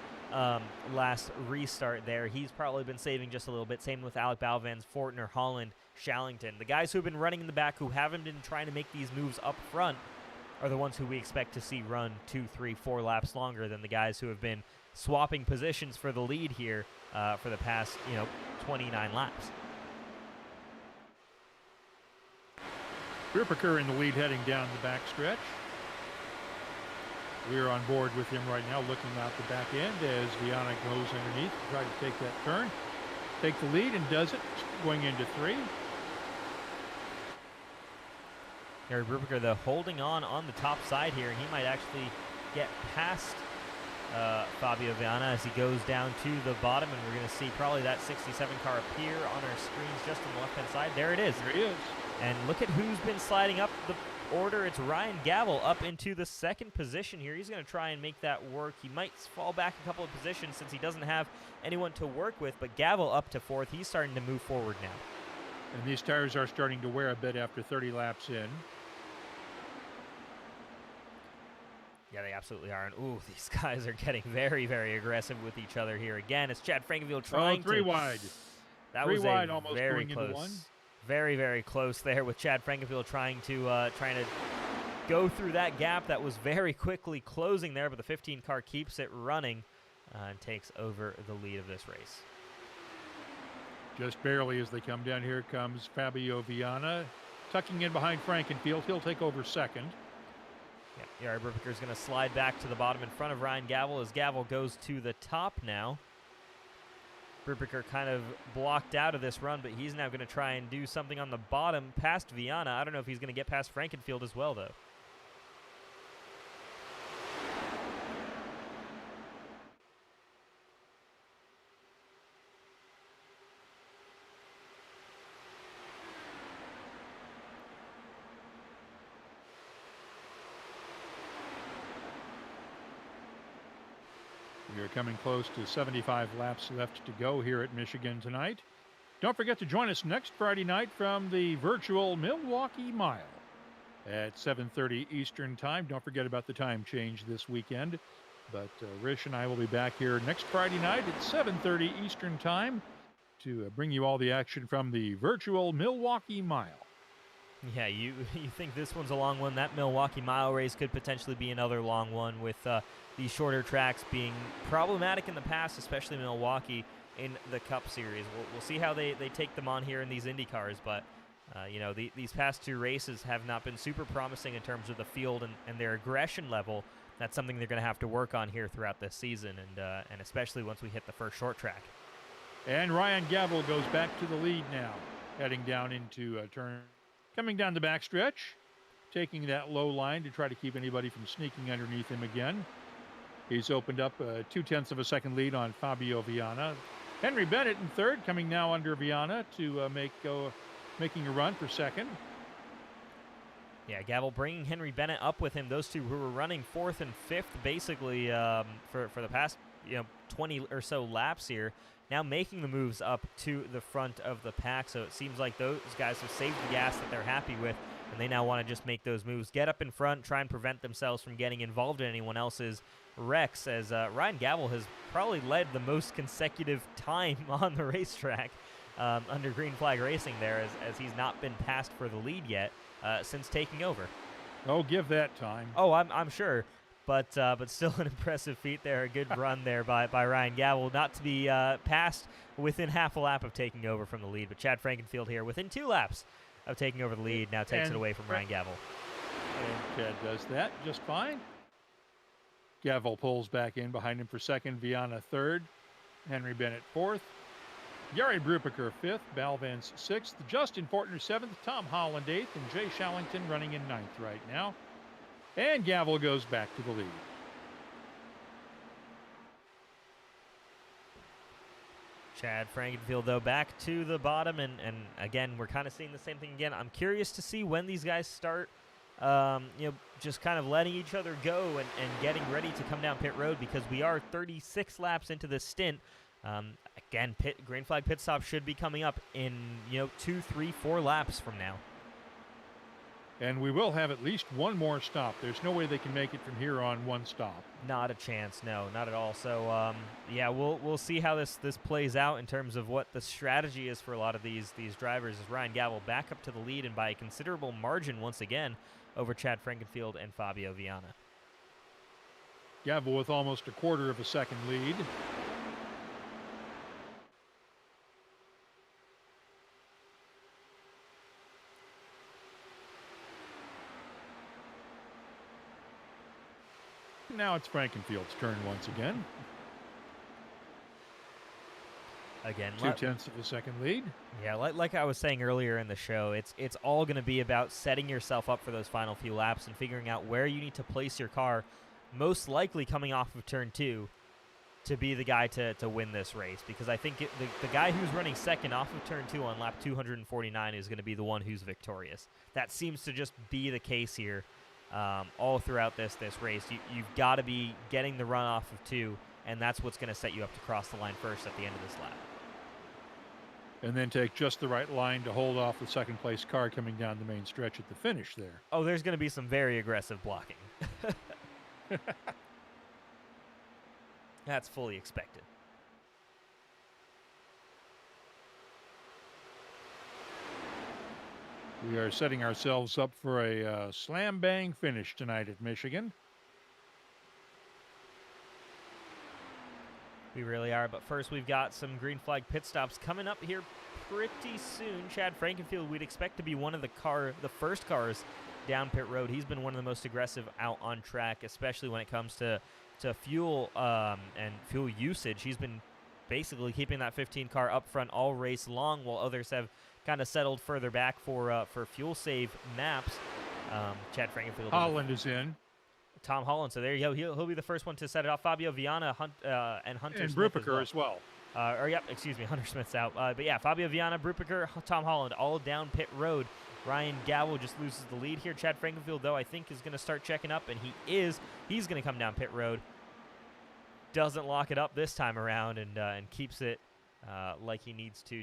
last restart there. He's probably been saving just a little bit. Same with Alec Balvans, Fortner, Holland, Shallington. The guys who have been running in the back, who haven't been trying to make these moves up front, are the ones who we expect to see run 2, 3, 4 laps longer than the guys who have been swapping positions for the lead here for the past, 29 laps. Brubaker in the lead heading down the back stretch. We're on board with him right now, looking out the back end as Viana goes underneath to try to take that turn. Take the lead and does it, going into 3. Jari Brubaker, though, holding on the top side here, and he might actually get past Fabio Viana as he goes down to the bottom, and we're going to see probably that 67 car appear on our screens just on the left-hand side. There it is. There he is. And look at who's been sliding up the order. It's Ryan Gavel up into the 2nd position here. He's going to try and make that work. He might fall back a couple of positions since he doesn't have anyone to work with, but Gavel up to 4th. He's starting to move forward now. And these tires are starting to wear a bit after 30 laps in. Yeah, they absolutely are. And, ooh, these guys are getting very, very aggressive with each other here again. It's Chad Frankenfield trying three wide. That Three was wide, a almost very going into close, one. very, very close there with Chad Frankenfield trying to go through that gap that was very quickly closing there, but the 15 car keeps it running and takes over the lead of this race. Just barely as they come down. Here comes Fabio Viana, tucking in behind Frankenfield. He'll take over second. Yeah, Jari Brubaker is going to slide back to the bottom in front of Ryan Gavel as Gavel goes to the top now. Brubaker kind of blocked out of this run, but he's now going to try and do something on the bottom past Viana. I don't know if he's going to get past Frankenfield as well, though. We are coming close to 75 laps left to go here at Michigan tonight. Don't forget to join us next Friday night from the virtual Milwaukee Mile at 7:30 Eastern Time. Don't forget about the time change this weekend. But Rish and I will be back here next Friday night at 7:30 Eastern Time to bring you all the action from the virtual Milwaukee Mile. Yeah, you think this one's a long one. That Milwaukee Mile race could potentially be another long one with these shorter tracks being problematic in the past, especially Milwaukee in the Cup Series. We'll see how they take them on here in these IndyCars, but these past two races have not been super promising in terms of the field and their aggression level. That's something they're going to have to work on here throughout this season, and especially once we hit the first short track. And Ryan Gavel goes back to the lead now, heading down into a turn. Coming down the backstretch, taking that low line to try to keep anybody from sneaking underneath him again. He's opened up a 0.2 of a second lead on Fabio Viana. Henry Bennett in third, coming now under Viana to making a run for second. Yeah, Gavel bringing Henry Bennett up with him. Those two who were running fourth and fifth basically for the past 20 or so laps here, now making the moves up to the front of the pack. So it seems like those guys have saved the gas that they're happy with, and they now want to just make those moves, get up in front, try and prevent themselves from getting involved in anyone else's wrecks, as Ryan Gavel has probably led the most consecutive time on the racetrack under green flag racing there, as he's not been passed for the lead yet since taking over. Oh, give that time. Oh, I'm sure. But still an impressive feat there, a good run there by Ryan Gavel, not to be passed within half a lap of taking over from the lead. But Chad Frankenfield here within 2 laps of taking over the lead now takes it away from Ryan Gavel. And Chad does that just fine. Gavel pulls back in behind him for second, Viana third, Henry Bennett fourth, Jari Brubaker fifth, Bal Vance sixth, Justin Fortner seventh, Tom Holland eighth, and Jay Shallington running in ninth right now. And Gavel goes back to the lead. Chad Frankenfield, though, back to the bottom, and again, we're kind of seeing the same thing again. I'm curious to see when these guys start, just kind of letting each other go and getting ready to come down pit road, because we are 36 laps into this stint. Again, green flag pit stop should be coming up in 2, 3, 4 laps from now. And we will have at least one more stop. There's no way they can make it from here on one stop. Not a chance, no, not at all. So, yeah, we'll see how this plays out in terms of what the strategy is for a lot of these drivers, as Ryan Gavel back up to the lead and by a considerable margin once again over Chad Frankenfield and Fabio Viana. Gavel with almost a quarter of a second lead. Now it's Frankenfield's turn once again. Again, 0.2 of a second lead. Yeah, like I was saying earlier in the show, it's all going to be about setting yourself up for those final few laps and figuring out where you need to place your car, most likely coming off of turn 2, to be the guy to win this race. Because I think the guy who's running second off of turn 2 on lap 249 is going to be the one who's victorious. That seems to just be the case here. All throughout this race, you've got to be getting the run off of 2, and that's what's going to set you up to cross the line first at the end of this lap. And then take just the right line to hold off the second place car coming down the main stretch at the finish there. Oh, there's going to be some very aggressive blocking. That's fully expected. We are setting ourselves up for a slam bang finish tonight at Michigan. We really are, but first we've got some green flag pit stops coming up here pretty soon. Chad Frankenfield, we'd expect to be one of the first cars down pit road. He's been one of the most aggressive out on track, especially when it comes to fuel and fuel usage. He's been basically keeping that 15 car up front all race long, while others have kind of settled further back for fuel save maps. Chad Frankenfield. Holland is in. Tom Holland. So there you go. He'll be the first one to set it off. Fabio Viana and Hunter And Smith Brupiker as well. Hunter Smith's out. But yeah, Fabio Viana, Brupiker, Tom Holland, all down pit road. Ryan Gavel just loses the lead here. Chad Frankenfield, though, I think is going to start checking up, and he is. He's going to come down pit road. Doesn't lock it up this time around, and keeps it like he needs to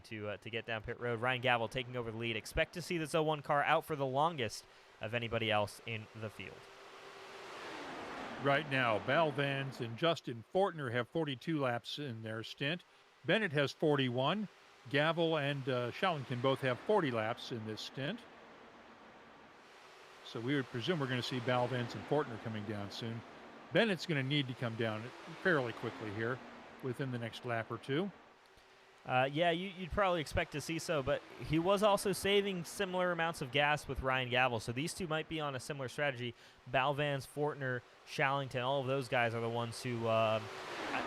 get down pit road. Ryan Gavel taking over the lead. Expect to see this 01 car out for the longest of anybody else in the field. Right now, Val Vance and Justin Fortner have 42 laps in their stint. Bennett has 41. Gavel and Shallington both have 40 laps in this stint. So we would presume we're going to see Val Vance and Fortner coming down soon. Bennett's going to need to come down fairly quickly here within the next lap or two. You'd probably expect to see so, but he was also saving similar amounts of gas with Ryan Gavel, so these two might be on a similar strategy. Balvans, Fortner, Shallington, all of those guys are the ones who,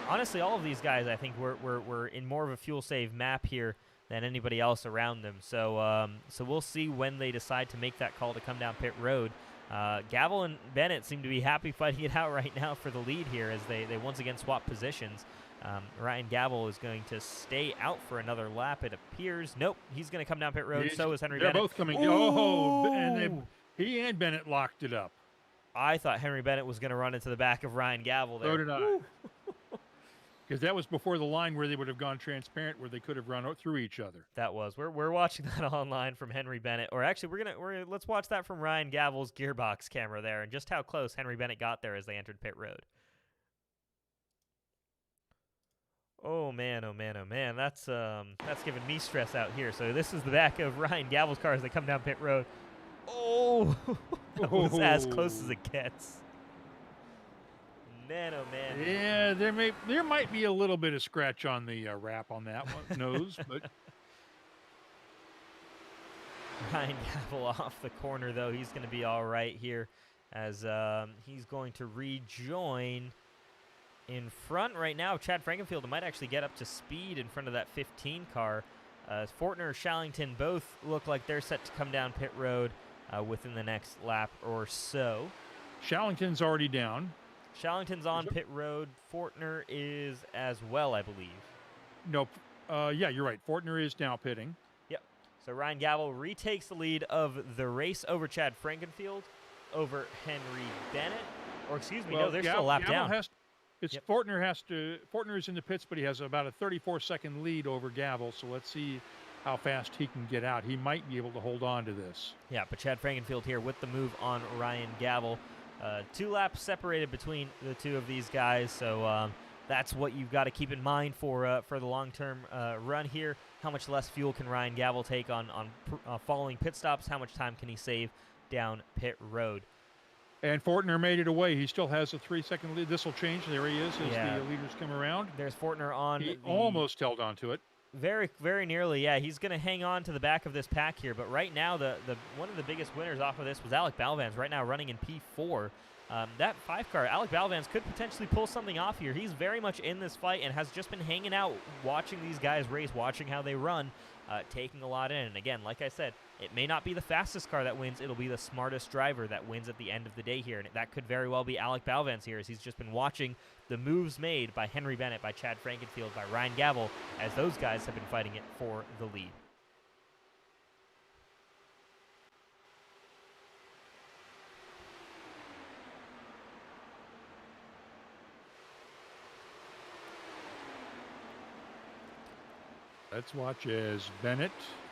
honestly, all of these guys, I think, were in more of a fuel save map here than anybody else around them. So we'll see when they decide to make that call to come down pit road. Gavel and Bennett seem to be happy fighting it out right now for the lead here as they once again swap positions. Ryan Gavel is going to stay out for another lap, it appears. Nope, he's going to come down pit road. So is Henry Bennett. They're both coming. Ooh! Oh, and he and Bennett locked it up. I thought Henry Bennett was going to run into the back of Ryan Gavel there. So did I. Because that was before the line where they would have gone transparent, where they could have run through each other. That was. We're watching that online from Henry Bennett, or actually let's watch that from Ryan Gavel's gearbox camera there, and just how close Henry Bennett got there as they entered pit road. Oh man, oh man, oh man. That's giving me stress out here. So this is the back of Ryan Gavel's car as they come down pit road. Oh, that was as close as it gets. Man, oh man. Yeah, there might be a little bit of scratch on the wrap on that one nose, but Ryan Gavel off the corner though. He's going to be all right here as he's going to rejoin in front right now. Chad Frankenfield might actually get up to speed in front of that 15 car. Fortner, Shallington both look like they're set to come down pit road within the next lap or so. Shallington's already down. Shallington's on pit road. Fortner is as well, I believe. Nope. Yeah, you're right. Fortner is now pitting. Yep. So Ryan Gavel retakes the lead of the race over Chad Frankenfield, over Henry Bennett. Or excuse me, no, they're still a lap down. Fortner is in the pits, but he has about a 34-second lead over Gavel, so let's see how fast he can get out. He might be able to hold on to this. Yeah, but Chad Frankenfield here with the move on Ryan Gavel. 2 laps separated between the two of these guys, so that's what you've got to keep in mind for the long-term run here. How much less fuel can Ryan Gavel take on following pit stops? How much time can he save down pit road? And Fortner made it away. He still has a 3-second lead. This will change. There he is as the leaders come around. There's Fortner on. He almost held on to it. Very, very nearly. Yeah, he's going to hang on to the back of this pack here. But right now, the one of the biggest winners off of this was Alec Balvans. Right now, running in P4. That 5 car, Alec Balvans could potentially pull something off here. He's very much in this fight and has just been hanging out, watching these guys race, watching how they run, taking a lot in. And again, like I said, it may not be the fastest car that wins. It'll be the smartest driver that wins at the end of the day here. And that could very well be Alec Balvans here, as he's just been watching the moves made by Henry Bennett, by Chad Frankenfield, by Ryan Gavel, as those guys have been fighting it for the lead. Let's watch as Bennett,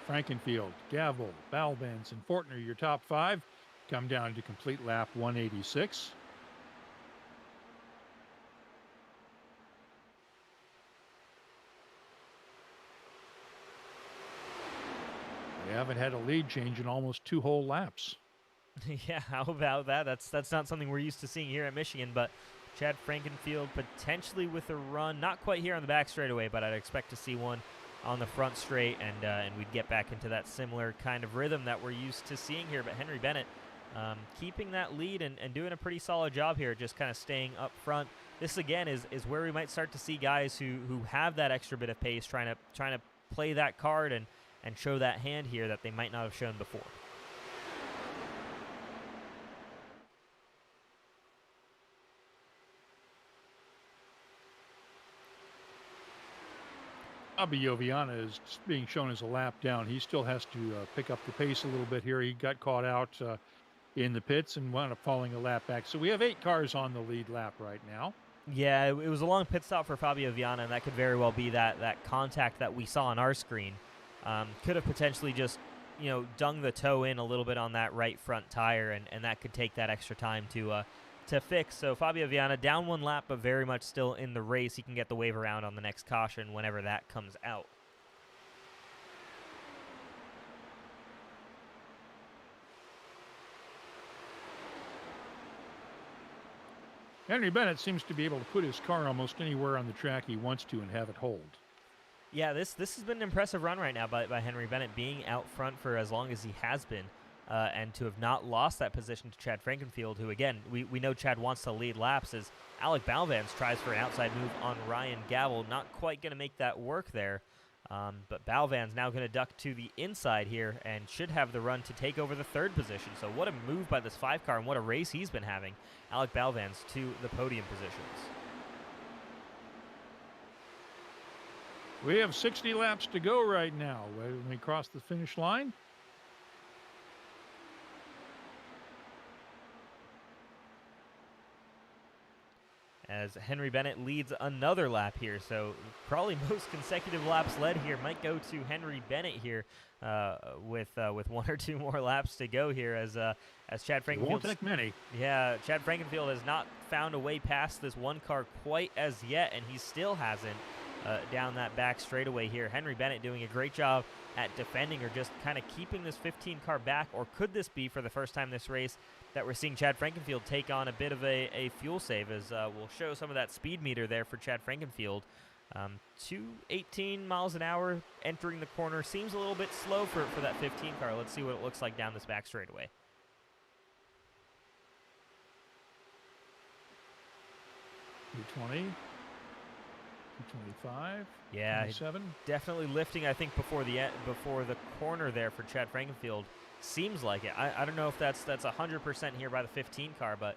Frankenfield, Gavel, Balvans, and Fortner, your top 5, come down to complete lap 186. We haven't had a lead change in almost 2 whole laps. Yeah, how about that? That's not something we're used to seeing here at Michigan, but Chad Frankenfield potentially with a run, not quite here on the back straightaway, but I'd expect to see one on the front straight, and we'd get back into that similar kind of rhythm that we're used to seeing here. But Henry Bennett keeping that lead and doing a pretty solid job here, just kind of staying up front. This again is where we might start to see guys who have that extra bit of pace trying to play that card and show that hand here that they might not have shown before. Fabio Viana is being shown as a lap down. He still has to pick up the pace a little bit here. He got caught out in the pits and wound up falling a lap back. So we have 8 cars on the lead lap right now. Yeah, it was a long pit stop for Fabio Viana, and that could very well be that contact that we saw on our screen. Could have potentially just, dung the toe in a little bit on that right front tire, and that could take that extra time to fix. So Fabio Viana down 1 lap, but very much still in the race. He can get the wave around on the next caution whenever that comes out. Henry Bennett seems to be able to put his car almost anywhere on the track he wants to and have it hold. Yeah, this has been an impressive run right now by Henry Bennett, being out front for as long as he has been. And to have not lost that position to Chad Frankenfield, who, again, we know Chad wants to lead laps, as Alec Balvans tries for an outside move on Ryan Gavel. Not quite going to make that work there. But Balvans now going to duck to the inside here and should have the run to take over the 3rd position. So what a move by this 5 car and what a race he's been having. Alec Balvans to the podium positions. We have 60 laps to go right now when we cross the finish line. As Henry Bennett leads another lap here. So probably most consecutive laps led here might go to Henry Bennett here with 1 or 2 more laps to go here as Chad Frankenfield. Won't take many. Yeah, Chad Frankenfield has not found a way past this 1 car quite as yet, and he still hasn't down that back straightaway here. Henry Bennett doing a great job at defending or just kind of keeping this 15 car back, or could this be for the first time this race that we're seeing Chad Frankenfield take on a bit of a fuel save, as we'll show some of that speed meter there for Chad Frankenfield. 218 miles an hour entering the corner. Seems a little bit slow for that 15 car. Let's see what it looks like down this back straightaway. $220, $225, yeah, 27. Definitely lifting, I think, before the corner there for Chad Frankenfield. Seems like it. I don't know if that's 100% here by the 15 car, but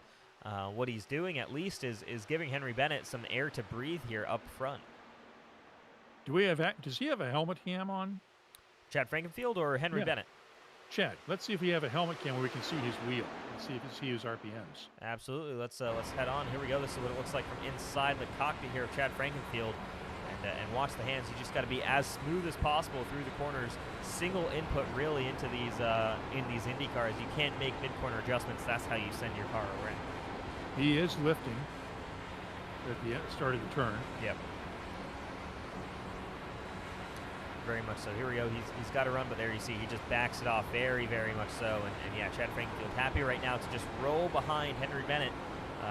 what he's doing at least is giving Henry Bennett some air to breathe here up front. Does he have a helmet cam on? Chad Frankenfield or Henry Bennett? Chad, let's see if we have a helmet cam where we can see his wheel. Let's see if we see his RPMs. Absolutely. Let's head on. Here we go. This is what it looks like from inside the cockpit here of Chad Frankenfield. And watch the hands. You just got to be as smooth as possible through the corners. Single input really into these IndyCars. You can't make mid-corner adjustments. That's how you send your car around. He is lifting at the start of the turn. Yep. Very much so. Here we go. He's got to run, but there you see he just backs it off very, very much so. And yeah, Chad Frankenfield happy right now to just roll behind Henry Bennett.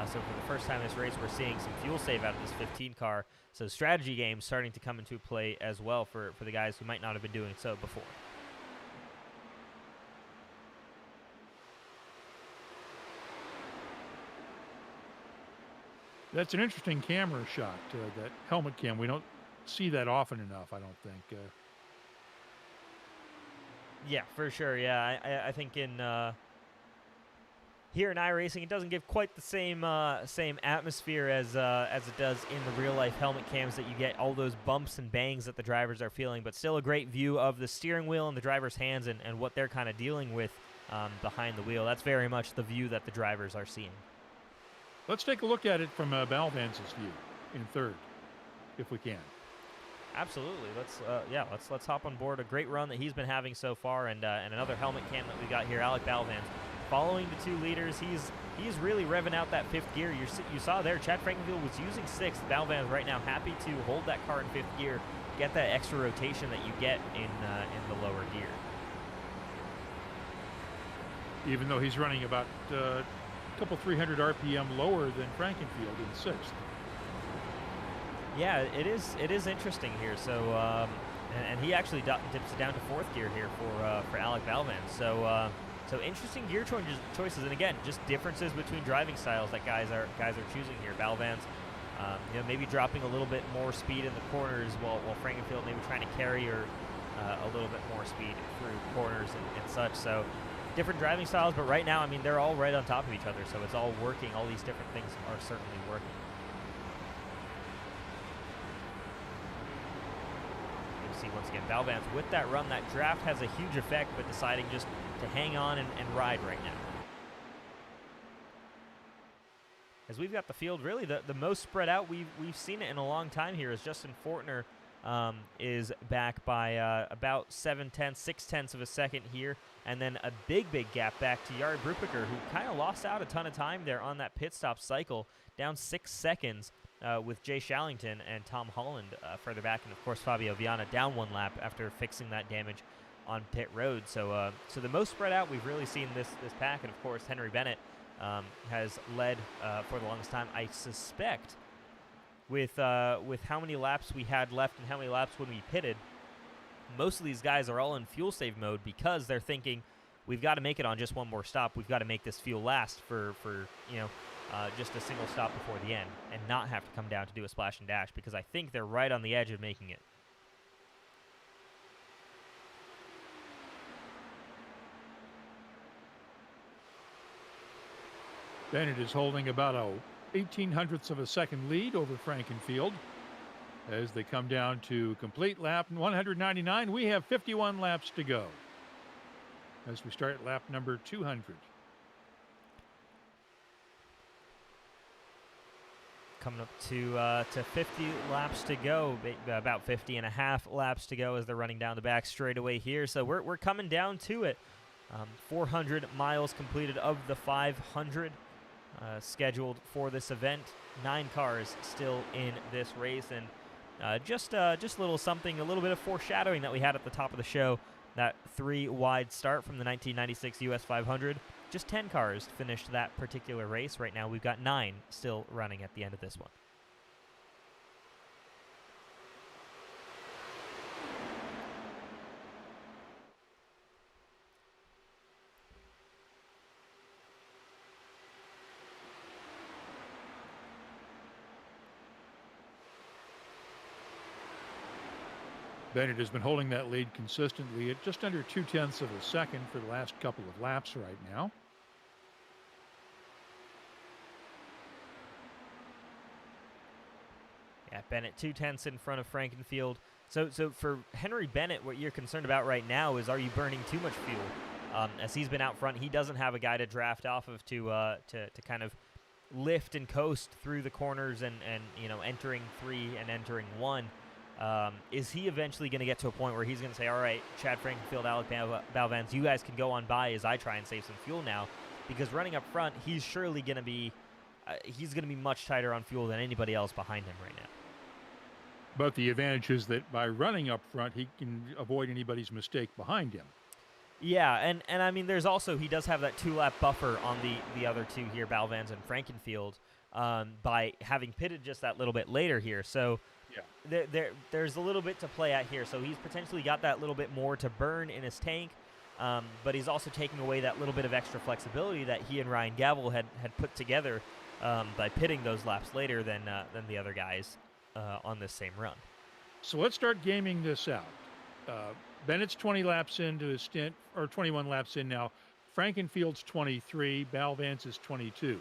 So for the first time this race, we're seeing some fuel save out of this 15 car. So strategy games starting to come into play as well for the guys who might not have been doing so before. That's an interesting camera shot, that helmet cam. We don't see that often enough, I don't think. Yeah, for sure. Yeah, I think in here in iRacing, it doesn't give quite the same atmosphere as it does in the real life helmet cams, that you get all those bumps and bangs that the drivers are feeling, but still a great view of the steering wheel and the driver's hands and what they're kind of dealing with behind the wheel. That's very much the view that the drivers are seeing. Let's take a look at it from Balvans's view in 3rd, if we can. Absolutely. Let's hop on board. A great run that he's been having so far, and another helmet cam that we got here. Alec Balvans following the 2 leaders. He's really revving out that 5th gear. You saw there, Chad Frankenfield was using 6th. Balvans right now happy to hold that car in 5th gear, get that extra rotation that you get in the lower gear. even though he's running about a couple 300 RPM lower than Frankenfield in sixth. Yeah, it is interesting here. So, and he actually dips it down to fourth gear here for Alec Balvan. So, so interesting gear choices, and again, just differences between driving styles that guys are choosing here. Balvan's, maybe dropping a little bit more speed in the corners, while Frankenfield maybe trying to carry a little bit more speed through corners and such. So, different driving styles, but right now, I mean, they're all right on top of each other. So it's all working. All these different things are certainly working. Once again, Balvan's with that run. That draft has a huge effect, but deciding just to hang on and ride right now. As we've got the field, really the most spread out we've seen it in a long time here, as Justin Fortner is back by about 6/10 of a second here, and then a big gap back to Jari Brubaker, who kind of lost out a ton of time there on that pit stop cycle, down 6 seconds. With Jay Shallington and Tom Holland further back, and of course Fabio Viana down 1 lap after fixing that damage on pit road. So, so the most spread out we've really seen this pack, and of course Henry Bennett has led for the longest time. I suspect with how many laps we had left and how many laps when we pitted, most of these guys are all in fuel save mode because they're thinking we've got to make it on just one more stop. We've got to make this fuel last for just a single stop before the end, and not have to come down to do a splash and dash, because I think they're right on the edge of making it. Bennett is holding about a 1800ths of a second lead over Frankenfield as they come down to complete lap 199. We have 51 laps to go as we start lap number 200. Coming up to 50 laps to go, about 50 and a half laps to go as they're running down the back straightaway here. So we're coming down to it. 400 miles completed of the 500 scheduled for this event. 9 cars still in this race, and just a little something, a little bit of foreshadowing that we had at the top of the show. That 3 wide start from the 1996 US 500. Just 10 cars finished that particular race. Right now we've got 9 still running at the end of this one. Bennett has been holding that lead consistently at just under 0.2 of a second for the last couple of laps right now. Yeah, Bennett 0.2 in front of Frankenfield. So for Henry Bennett, what you're concerned about right now is, are you burning too much fuel? As he's been out front, he doesn't have a guy to draft off of to kind of lift and coast through the corners and entering 3 and entering 1. Is he eventually going to get to a point where he's going to say, all right, Chad Frankenfield, Alec Balvans, you guys can go on by as I try and save some fuel now? Because running up front, he's surely going to be much tighter on fuel than anybody else behind him right now. But the advantage is that by running up front, he can avoid anybody's mistake behind him. Yeah, and I mean, there's also, he does have that 2-lap buffer on the other two here, Balvans and Frankenfield, by having pitted just that little bit later here. So yeah, there's a little bit to play at here. So he's potentially got that little bit more to burn in his tank, but he's also taking away that little bit of extra flexibility that he and Ryan Gavel had put together by pitting those laps later than the other guys on this same run. So let's start gaming this out. Bennett's 20 laps into his stint, or 21 laps in now. Frankenfield's 23, Balvans is 22.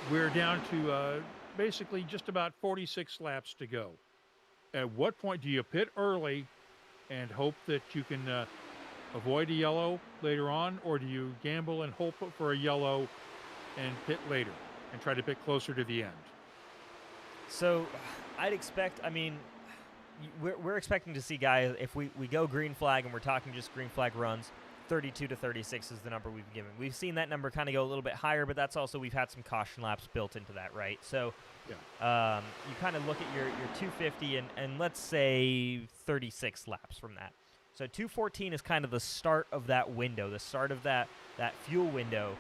We're down to basically just about 46 laps to go. At what point do you pit early and hope that you can avoid a yellow later on, or do you gamble and hope for a yellow and pit later and try to pit closer to the end? So I'd expect, I mean, we're expecting to see guys, if we go green flag and we're talking just green flag runs, 32 to 36 is the number we've been given. We've seen that number kind of go a little bit higher, but that's also, we've had some caution laps built into that, right? So yeah. You kind of look at your 250 and let's say 36 laps from that. So 2:14 is kind of the start of that window, the start of that fuel window.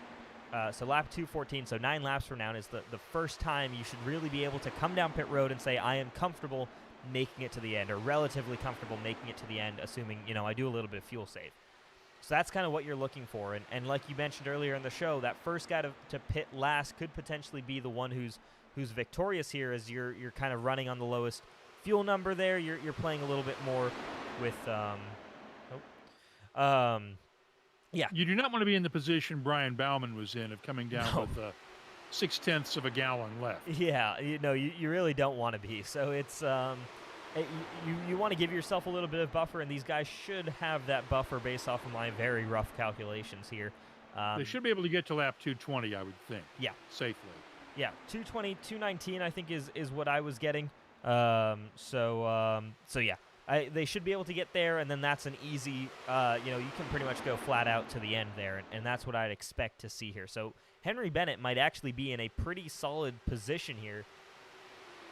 So lap 2:14, so 9 laps from now is the first time you should really be able to come down pit road and say, I am comfortable making it to the end, or relatively comfortable making it to the end, assuming, I do a little bit of fuel save. So that's kind of what you're looking for. And like you mentioned earlier in the show, that first guy to pit last could potentially be the one who's victorious here, as you're kind of running on the lowest fuel number there. You're playing a little bit more with yeah. You do not want to be in the position Brian Bauman was in, of coming down with 0.6 of a gallon left. Yeah, you really don't want to be. So it's you want to give yourself a little bit of buffer, and these guys should have that buffer based off of my very rough calculations here. They should be able to get to lap 220, I would think. Yeah, safely. Yeah, 220, 219, I think is what I was getting. So yeah. They should be able to get there, and then that's an easy, you can pretty much go flat out to the end there, and that's what I'd expect to see here. So Henry Bennett might actually be in a pretty solid position here.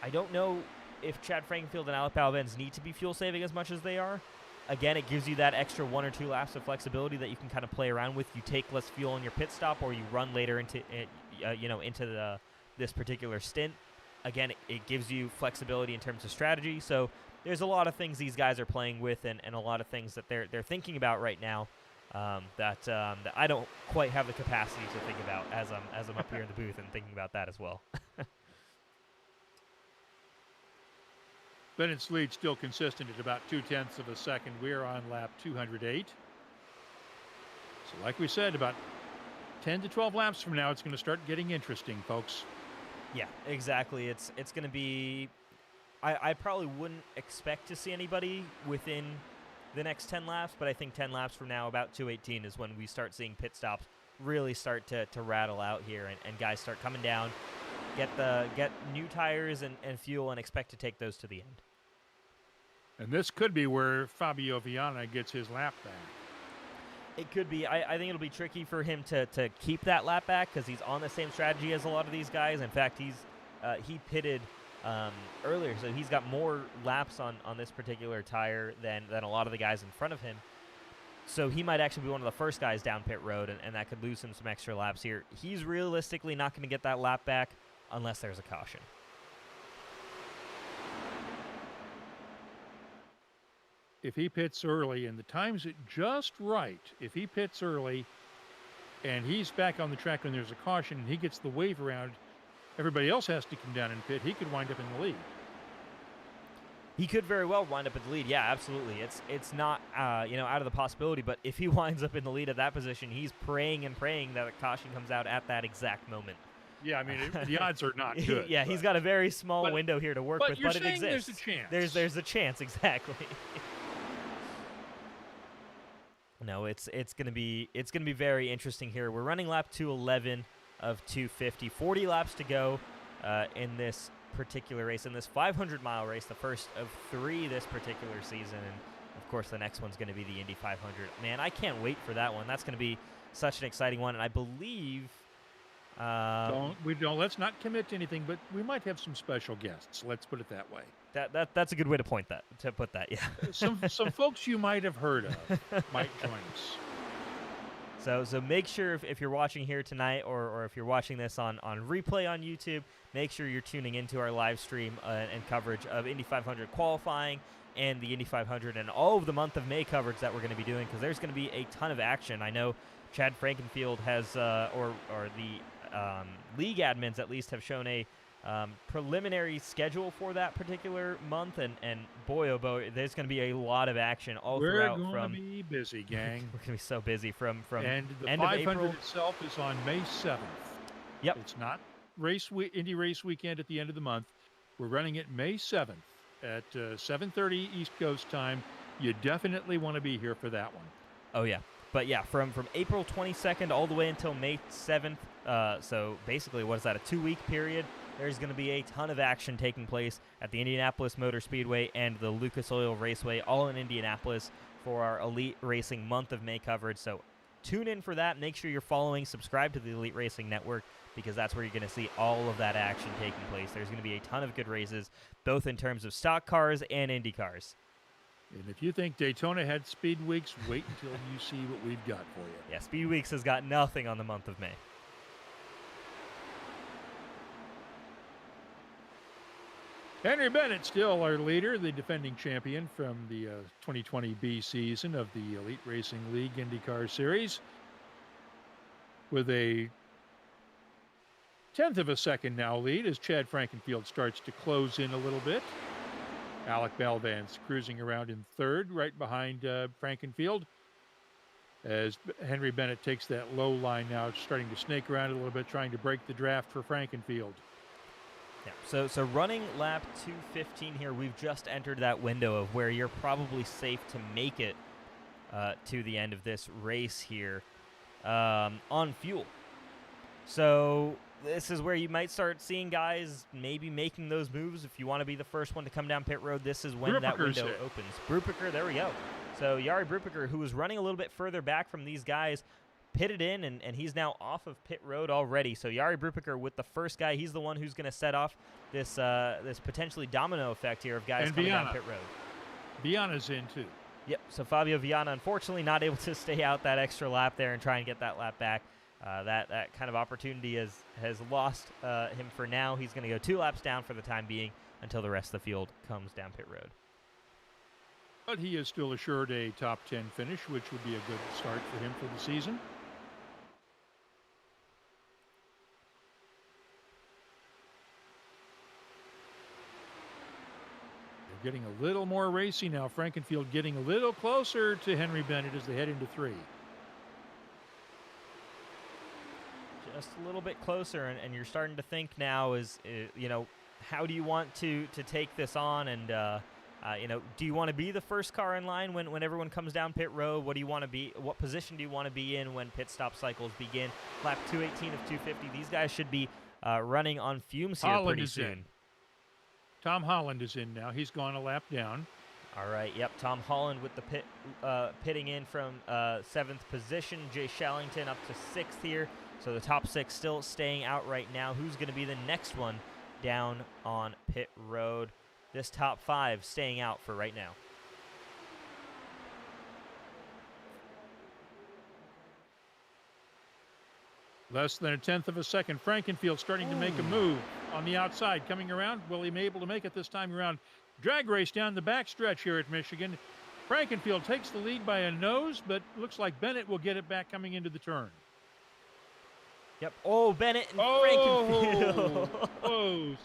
I don't know if Chad Frankenfield and Alec Balbenz need to be fuel saving as much as they are. Again, it gives you that extra 1 or 2 laps of flexibility that you can kind of play around with. You take less fuel on your pit stop, or you run later into this particular stint. Again, it gives you flexibility in terms of strategy. So there's a lot of things these guys are playing with, and a lot of things that they're thinking about right now that I don't quite have the capacity to think about as I'm up here in the booth and thinking about that as well. Bennett's lead still consistent at about 0.2 of a second. We're on lap 208. So like we said, about 10 to 12 laps from now, it's going to start getting interesting, folks. Yeah, exactly. It's going to be... I probably wouldn't expect to see anybody within the next 10 laps, but I think 10 laps from now, about 2:18, is when we start seeing pit stops really start to rattle out here, and guys start coming down, get new tires and fuel, and expect to take those to the end. And this could be where Fabio Viana gets his lap back. It could be. I think it'll be tricky for him to keep that lap back, because he's on the same strategy as a lot of these guys. In fact, he pitted earlier, so he's got more laps on this particular tire than a lot of the guys in front of him. So he might actually be one of the first guys down pit road, and that could lose him some extra laps here. He's realistically not going to get that lap back unless there's a caution. If he pits early and the time's it just right, if he pits early and he's back on the track when there's a caution and he gets the wave around, everybody else has to come down and pit, he could wind up in the lead. He could very well wind up in the lead. Yeah, absolutely. It's not out of the possibility, but if he winds up in the lead at that position, he's praying and praying that a caution comes out at that exact moment. Yeah, I mean, the odds are not good. Yeah, he's got a very small window here to work with, but it exists. There's a chance. There's a chance, exactly. No, it's gonna be very interesting here. We're running lap 211 of 250, 40 laps to go in this particular race, in this 500-mile race, the first of 3 this particular season, and of course the next one's going to be the Indy 500. Man, I can't wait for that one. That's going to be such an exciting one, and I believe. Let's not commit to anything, but we might have some special guests. Let's put it that way. That's a good way to put that. Yeah. some folks you might have heard of might join us. So make sure if you're watching here tonight, or if you're watching this on replay on YouTube, make sure you're tuning into our live stream and coverage of Indy 500 qualifying and the Indy 500 and all of the month of May coverage that we're going to be doing, because there's going to be a ton of action. I know Chad Frankenfield has, or the league admins at least, have shown a preliminary schedule for that particular month, and boy, oh boy, there's going to be a lot of action all throughout. We're going to be busy, gang. We're going to be so busy from and the end 500 of April. itself is on May 7th. Yep. It's not Indy race weekend at the end of the month. We're running it May 7th at 7:30 East Coast time. You definitely want to be here for that one. Oh, yeah. But yeah, from April 22nd all the way until May 7th, so basically, what is that, a 2-week period? There's going to be a ton of action taking place at the Indianapolis Motor Speedway and the Lucas Oil Raceway, all in Indianapolis, for our Elite Racing month of May coverage. So tune in for that. Make sure you're following, subscribe to the Elite Racing Network, because that's where you're going to see all of that action taking place. There's going to be a ton of good races, both in terms of stock cars and Indy cars. And if you think Daytona had speed weeks, wait until you see what we've got for you. Yeah, Speed Weeks has got nothing on the month of May. Henry Bennett still our leader, the defending champion from the 2020B season of the Elite Racing League IndyCar Series, with a tenth of a second now lead as Chad Frankenfield starts to close in a little bit. Alec Balvance cruising around in third, right behind Frankenfield, as Henry Bennett takes that low line now, starting to snake around a little bit, trying to break the draft for Frankenfield. Yeah, so running lap 215 here, we've just entered that window of where you're probably safe to make it to the end of this race here on fuel. So this is where you might start seeing guys maybe making those moves. If you want to be the first one to come down pit road, this is when that window opens. Brupiker, there we go. So Jari Brupiker, who was running a little bit further back from these guys, pitted in, and he's now off of pit road already. So Jari Brupiker with the first guy, he's the one who's going to set off this this potentially domino effect here of guys coming down pit road. Viana's in too. Yep, so Fabio Viana, unfortunately, not able to stay out that extra lap there and try and get that lap back. That kind of opportunity has lost him for now. He's going to go 2 laps down for the time being until the rest of the field comes down pit road. But he is still assured a top 10 finish, which would be a good start for him for the season. They're getting a little more racy now. Frankenfield getting a little closer to Henry Bennett as they head into 3. Just a little bit closer, and you're starting to think now is, how do you want to take this on? And, do you want to be the first car in line when everyone comes down pit road? What do you want to be? What position do you want to be in when pit stop cycles begin? Lap 218 of 250. These guys should be running on fumes here pretty soon. In. Tom Holland is in now. He's gone a lap down. All right, yep, Tom Holland with the pitting in from 7th position. Jay Shallington up to 6th here. So the top 6 still staying out right now. Who's going to be the next one down on pit road? This top 5 staying out for right now. Less than a tenth of a second. Frankenfield starting to make a move on the outside. Coming around. Will he be able to make it this time around? Drag race down the backstretch here at Michigan. Frankenfield takes the lead by a nose, but looks like Bennett will get it back coming into the turn. Yep. Oh, Bennett and Frankenfield. Close.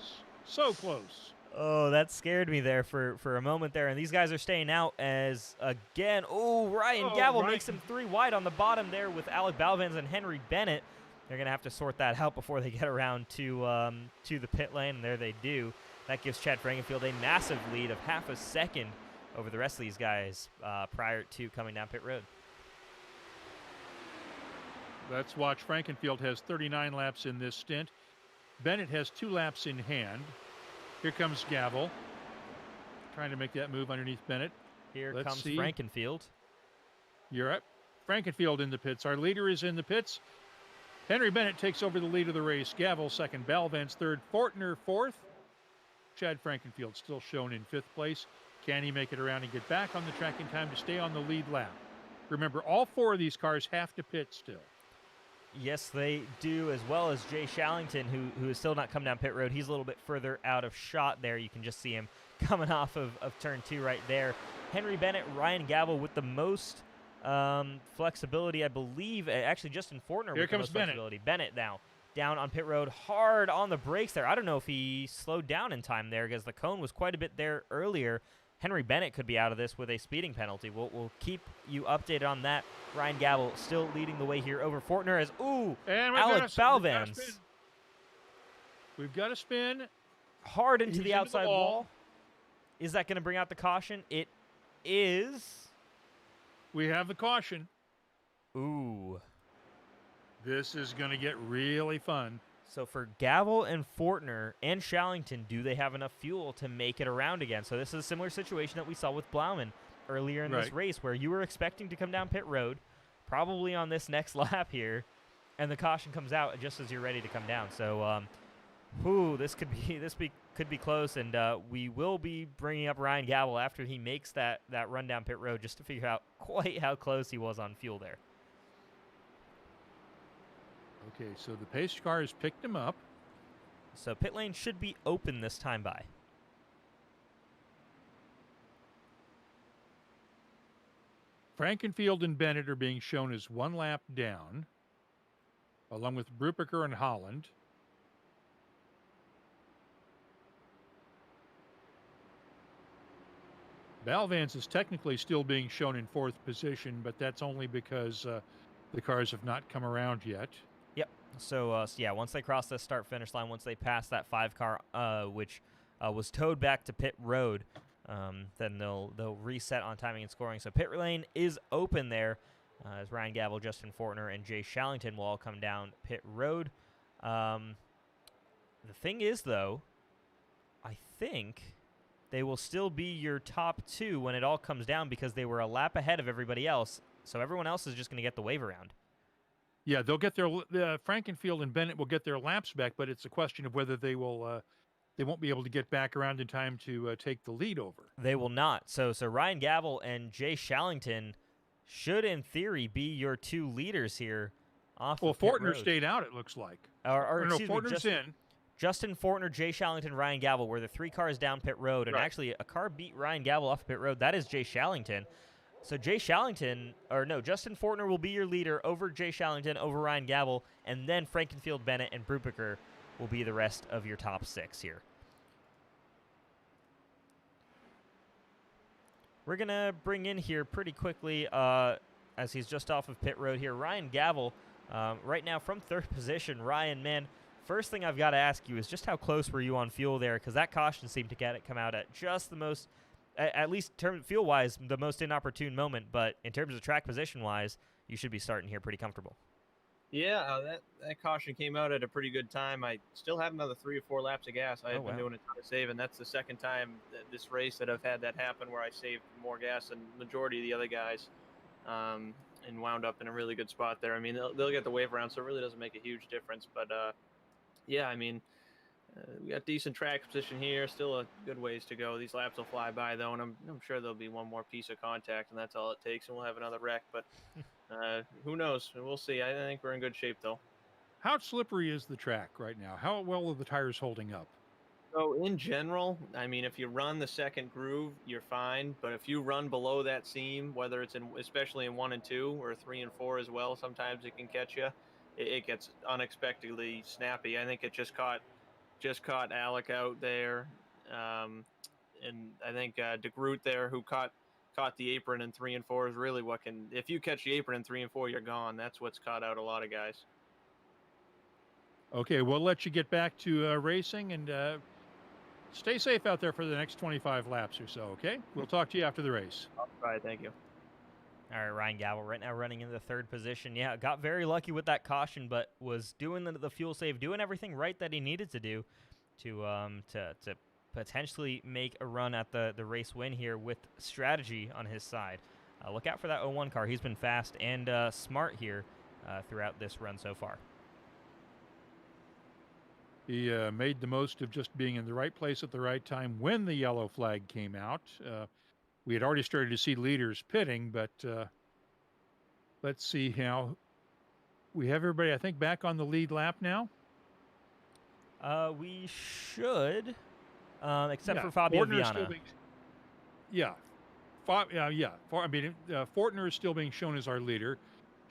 So close. Oh, that scared me there for a moment there. And these guys are staying out as, again, Ryan Gavel makes him 3 wide on the bottom there with Alec Balvans and Henry Bennett. They're going to have to sort that out before they get around to the pit lane, and there they do. That gives Chad Frankenfield a massive lead of half a second over the rest of these guys prior to coming down pit road. Let's watch. Frankenfield has 39 laps in this stint. Bennett has 2 laps in hand. Here comes Gavel, trying to make that move underneath Bennett. Let's comes see. Frankenfield. You're up. Frankenfield in the pits. Our leader is in the pits. Henry Bennett takes over the lead of the race. Gavel second, Balvance third, Fortner fourth. Chad Frankenfield still shown in 5th place. Can he make it around and get back on the track in time to stay on the lead lap? Remember, all 4 of these cars have to pit still. Yes, they do, as well as Jay Shallington, who is still not come down pit road. He's a little bit further out of shot there. You can just see him coming off of turn 2 right there. Henry Bennett, Ryan Gavel with the most flexibility, I believe. Actually, Justin Fortner with the most flexibility. Bennett now down on pit road, hard on the brakes there. I don't know if he slowed down in time there because the cone was quite a bit there earlier. Henry Bennett could be out of this with a speeding penalty. We'll keep you updated on that. Ryan Gavel still leading the way here over Fortner as, Alec Balvans. We've got a spin. Hard into the outside wall. Is that going to bring out the caution? It is. We have the caution. Ooh. This is going to get really fun. So for Gavel and Fortner and Shallington, do they have enough fuel to make it around again? So this is a similar situation that we saw with Blauman earlier in this race, where you were expecting to come down pit road, probably on this next lap here, and the caution comes out just as you're ready to come down. So Ooh, could be close, and we will be bringing up Ryan Gavel after he makes that run down pit road just to figure out quite how close he was on fuel there. Okay, so the pace car has picked him up. So pit lane should be open this time by. Frankenfield and Bennett are being shown as 1 lap down, along with Brubaker and Holland. Balvans is technically still being shown in 4th position, but that's only because the cars have not come around yet. Yep. So yeah, once they cross the start-finish line, once they pass that 5 car, which was towed back to pit road, then they'll reset on timing and scoring. So pit lane is open there, as Ryan Gavel, Justin Fortner, and Jay Shallington will all come down pit road. The thing is, though, I think they will still be your top 2 when it all comes down because they were a lap ahead of everybody else. So everyone else is just going to get the wave around. Yeah, they'll get their Frankenfield and Bennett will get their laps back, but it's a question of whether they will. They won't be able to get back around in time to take the lead over. They will not. So Ryan Gavel and Jay Shallington should, in theory, be your 2 leaders here. Well, Fortner stayed out, it looks like. Or no, excuse me, Fortner's in. Justin Fortner, Jay Shallington, Ryan Gavel were the 3 cars down pit road, and Right. actually a car beat Ryan Gavel off pit road. That is Jay Shallington. So Justin Fortner will be your leader over Jay Shallington, over Ryan Gavel, and then Frankenfield, Bennett, and Brubaker will be the rest of your top 6 here. We're going to bring in here pretty quickly, as he's just off of pit road here, Ryan Gavel, right now from 3rd position. Ryan, man, first thing I've got to ask you is just how close were you on fuel there? Because that caution seemed to come out at just the most, at least fuel-wise, the most inopportune moment. But in terms of track position-wise, you should be starting here pretty comfortable. Yeah, that caution came out at a pretty good time. I still have another 3 or 4 laps of gas. I've been doing a ton of saving. That's the second time this race that I've had that happen where I saved more gas than the majority of the other guys, and wound up in a really good spot there. I mean, they'll get the wave around, so it really doesn't make a huge difference. But yeah, I mean, we got decent track position here. Still a good ways to go. These laps will fly by though, and I'm sure there'll be one more piece of contact, and that's all it takes, and we'll have another wreck. But who knows? We'll see. I think we're in good shape though. How slippery is the track right now? How well are the tires holding up? So in general, I mean, if you run the second groove, you're fine. But if you run below that seam, whether it's especially in 1 and 2 or 3 and 4 as well, sometimes it can catch you. It gets unexpectedly snappy. I think it just caught Alec out there, and I think DeGroot there, who caught the apron in 3 and 4, is really what can. If you catch the apron in 3 and 4, you're gone. That's what's caught out a lot of guys. Okay, we'll let you get back to racing, and stay safe out there for the next 25 laps or so, okay? We'll talk to you after the race. All right, thank you. All right, Ryan Gavel right now running in the 3rd position. Yeah, got very lucky with that caution, but was doing the fuel save, doing everything right that he needed to do to potentially make a run at the race win here with strategy on his side. Look out for that 01 car. He's been fast and smart here throughout this run so far. He made the most of just being in the right place at the right time when the yellow flag came out. We had already started to see leaders pitting, but let's see how we have everybody, I think, back on the lead lap now. We should, except for Fabio Viana. Fortner is still being shown as our leader.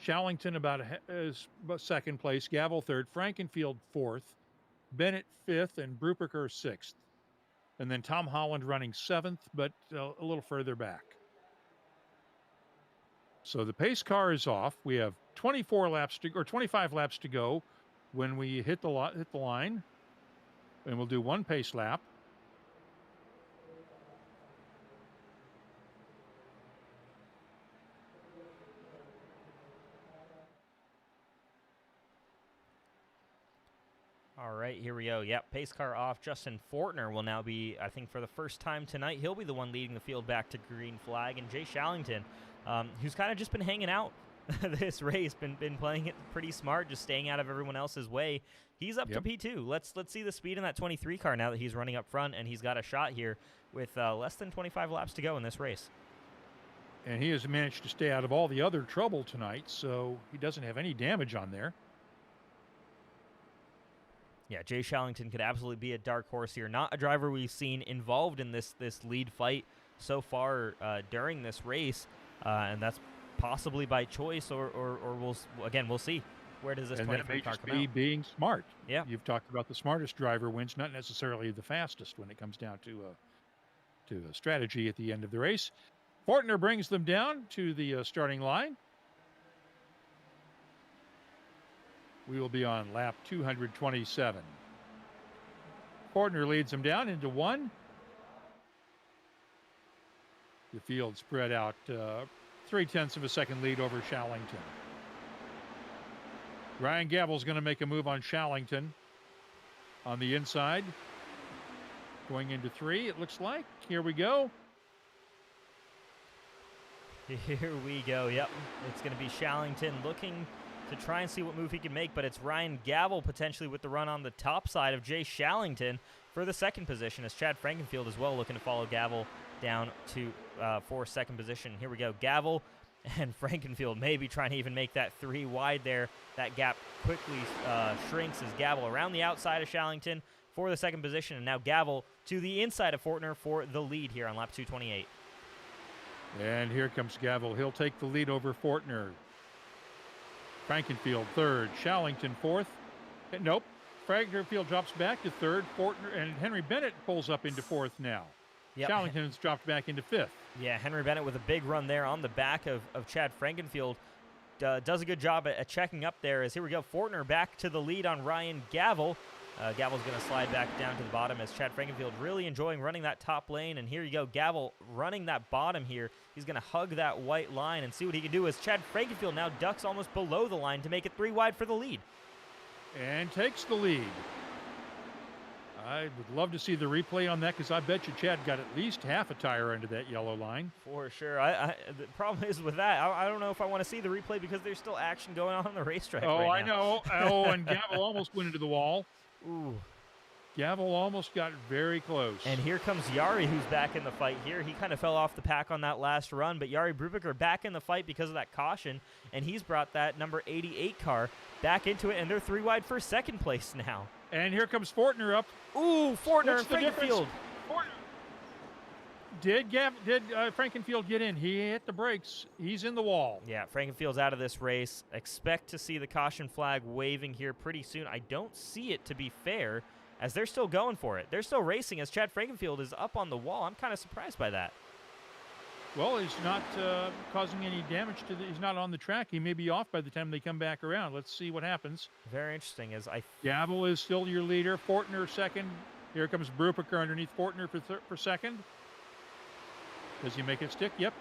Shallington about 2nd place. Gavel 3rd. Frankenfield 4th. Bennett 5th, and Brubaker 6th. And then Tom Holland running 7th, but a little further back. So the pace car is off. We have 25 laps to go when we hit the line, and we'll do 1 pace lap. All right, here we go. Yep, pace car off. Justin Fortner will now be, I think for the first time tonight, he'll be the one leading the field back to green flag. And Jay Shallington, who's kind of just been hanging out this race. Been playing it pretty smart, just staying out of everyone else's way. He's up to P2. Let's see the speed in that 23 car now that he's running up front, and he's got a shot here with less than 25 laps to go in this race. And he has managed to stay out of all the other trouble tonight, so he doesn't have any damage on there. Yeah, Jay Shallington could absolutely be a dark horse here. Not a driver we've seen involved in this lead fight so far during this race, and that's possibly by choice, or we'll see. Where does this 23 car come out? Being smart. Yeah, you've talked about the smartest driver wins, not necessarily the fastest when it comes down to a strategy at the end of the race. Fortner brings them down to the starting line. We will be on lap 227. Fortner leads them down into 1. The field spread out 0.3 of a second lead over Shallington. Ryan Gavel's going to make a move on Shallington on the inside. Going into 3, it looks like. Here we go. Here we go. Yep. It's going to be Shallington looking to try and see what move he can make, but it's Ryan Gavel potentially with the run on the top side of Jay Shallington for the second position, as Chad Frankenfield as well looking to follow Gavel down to for second position. Here we go. Gavel and Frankenfield maybe trying to even make that 3 wide there. That gap quickly shrinks as Gavel around the outside of Shallington for the second position, and now Gavel to the inside of Fortner for the lead here on lap 228. And here comes Gavel. He'll take the lead over Fortner. Frankenfield third, Shallington fourth. Nope. Frankenfield drops back to third. Fortner and Henry Bennett pulls up into fourth now. Yep. Shallington's dropped back into fifth. Yeah, Henry Bennett with a big run there on the back of Chad Frankenfield. Does a good job at checking up there, as here we go. Fortner back to the lead on Ryan Gavel. Gavel's going to slide back down to the bottom as Chad Frankenfield really enjoying running that top lane. And here you go, Gavel running that bottom here. He's going to hug that white line and see what he can do, as Chad Frankenfield now ducks almost below the line to make it 3 wide for the lead. And takes the lead. I would love to see the replay on that, because I bet you Chad got at least half a tire under that yellow line. For sure. The problem is with that, I don't know if I want to see the replay, because there's still action going on the racetrack right now. I know. Oh, and Gavel almost went into the wall. Ooh. Gavel almost got very close. And here comes Jari, who's back in the fight here. He kind of fell off the pack on that last run, but Jari Brubaker back in the fight because of that caution, and he's brought that number 88 car back into it, and they're 3 wide for second place now. And here comes Fortner up. Ooh, Fortner and Frankenfield. Did Frankenfield get in? He hit the brakes. He's in the wall. Yeah, Frankenfield's out of this race. Expect to see the caution flag waving here pretty soon. I don't see it, to be fair, as they're still going for it. They're still racing as Chad Frankenfield is up on the wall. I'm kind of surprised by that. Well, he's not causing any damage to he's not on the track. He may be off by the time they come back around. Let's see what happens. Very interesting. Gavel is still your leader. Fortner second. Here comes Brubaker underneath Fortner for second. Does he make it stick? Yep.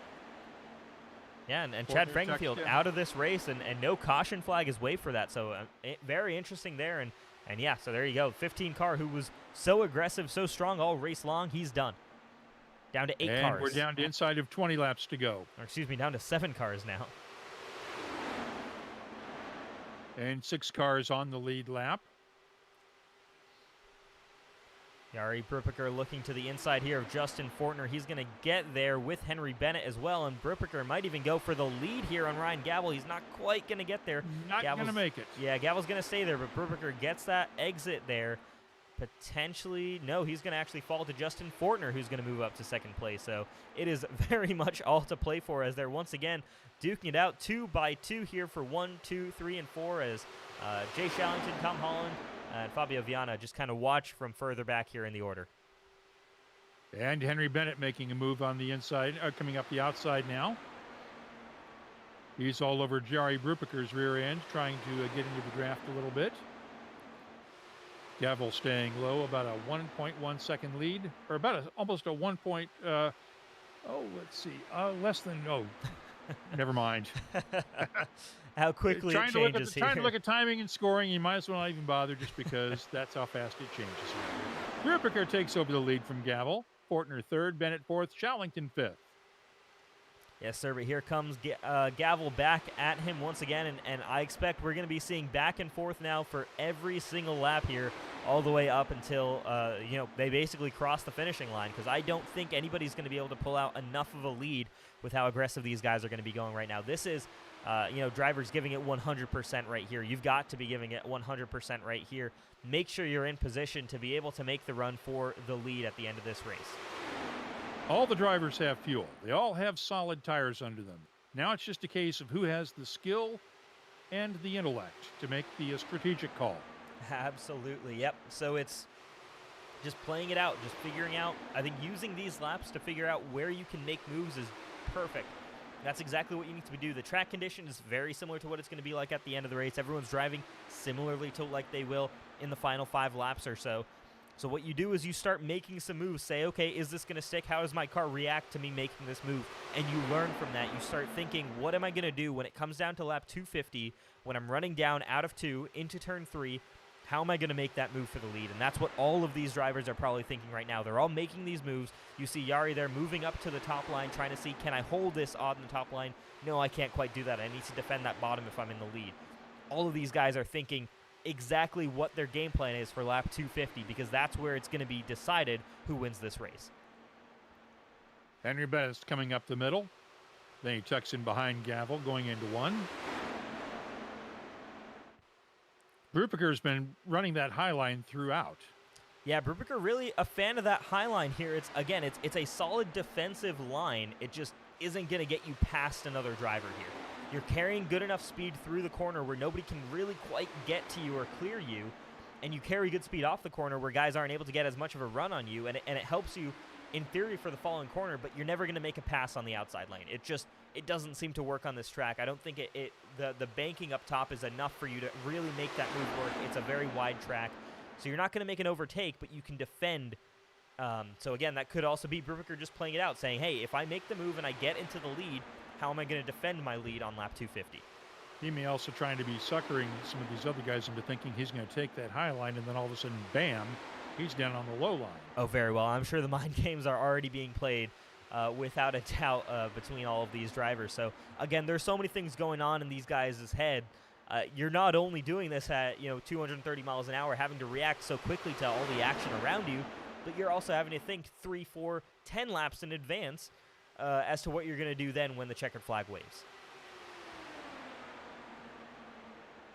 Yeah, and Chad Frankenfield out of this race, and no caution flag is waved for that. So very interesting there. And yeah, so there you go. 15 car who was so aggressive, so strong all race long, he's done. Down to 8 cars. And we're down to inside of 20 laps to go. Or excuse me, down to 7 cars now. And 6 cars on the lead lap. Jari Brubaker looking to the inside here of Justin Fortner. He's going to get there with Henry Bennett as well, and Brubaker might even go for the lead here on Ryan Gavel. He's not quite going to get there. Not going to make it. Yeah, Gavel's going to stay there, but Brubaker gets that exit there. Potentially, no, he's going to actually fall to Justin Fortner, who's going to move up to second place. So it is very much all to play for, as they're once again duking it out 2 by 2 here for 1, 2, 3, and 4, as Jay Shallington, Tom Holland, and Fabio Viana just kind of watch from further back here in the order. And Henry Bennett making a move on the inside, coming up the outside now. He's all over Jari Brubaker's rear end, trying to get into the draft a little bit. Gavel staying low, about a 1.1 second lead, or about almost a 1 point, let's see, less than, never mind. How quickly it changes here. Trying to look at timing and scoring, you might as well not even bother, just because that's how fast it changes. Brubaker takes over the lead from Gavel. Fortner third, Bennett fourth, Shallington fifth. Yes, sir, but here comes Gavel back at him once again, and I expect we're going to be seeing back and forth now for every single lap here, all the way up until, they basically cross the finishing line, because I don't think anybody's going to be able to pull out enough of a lead with how aggressive these guys are going to be going right now. This is, drivers giving it 100% right here. You've got to be giving it 100% right here. Make sure you're in position to be able to make the run for the lead at the end of this race. All the drivers have fuel. They all have solid tires under them. Now it's just a case of who has the skill and the intellect to make the strategic call. Absolutely, yep. So it's just playing it out, just figuring out. I think using these laps to figure out where you can make moves is perfect. That's exactly what you need to do. The track condition is very similar to what it's going to be like at the end of the race. Everyone's driving similarly to like they will in the final 5 laps or so. So what you do is you start making some moves. Say, okay, is this going to stick? How does my car react to me making this move? And you learn from that. You start thinking, what am I going to do when it comes down to lap 250, when I'm running down out of 2 into turn 3? How am I going to make that move for the lead? And that's what all of these drivers are probably thinking right now. They're all making these moves. You see Jari there moving up to the top line, trying to see, can I hold this on the top line? No, I can't quite do that. I need to defend that bottom if I'm in the lead. All of these guys are thinking exactly what their game plan is for lap 250, because that's where it's going to be decided who wins this race. Henry Bennett's coming up the middle. Then he tucks in behind Gavel, going into 1. Brubaker's been running that high line throughout. Yeah, Brubaker really a fan of that high line here. It's a solid defensive line. It just isn't going to get you past another driver here. You're carrying good enough speed through the corner where nobody can really quite get to you or clear you, and you carry good speed off the corner where guys aren't able to get as much of a run on you, and it helps you in theory for the following corner, but you're never going to make a pass on the outside lane. It doesn't seem to work on this track. I don't think the banking up top is enough for you to really make that move work. It's a very wide track, so you're not going to make an overtake, but you can defend. So again, that could also be Brubaker just playing it out, saying, hey, if I make the move and I get into the lead, how am I going to defend my lead on lap 250? He may also trying to be suckering some of these other guys into thinking he's going to take that high line, and then all of a sudden, bam, he's down on the low line. Oh, very well. I'm sure the mind games are already being played without a doubt between all of these drivers. So again, there's so many things going on in these guys' head. You're not only doing this at 230 miles an hour, having to react so quickly to all the action around you, but you're also having to think 3, 4, 10 laps in advance as to what you're going to do then when the checkered flag waves.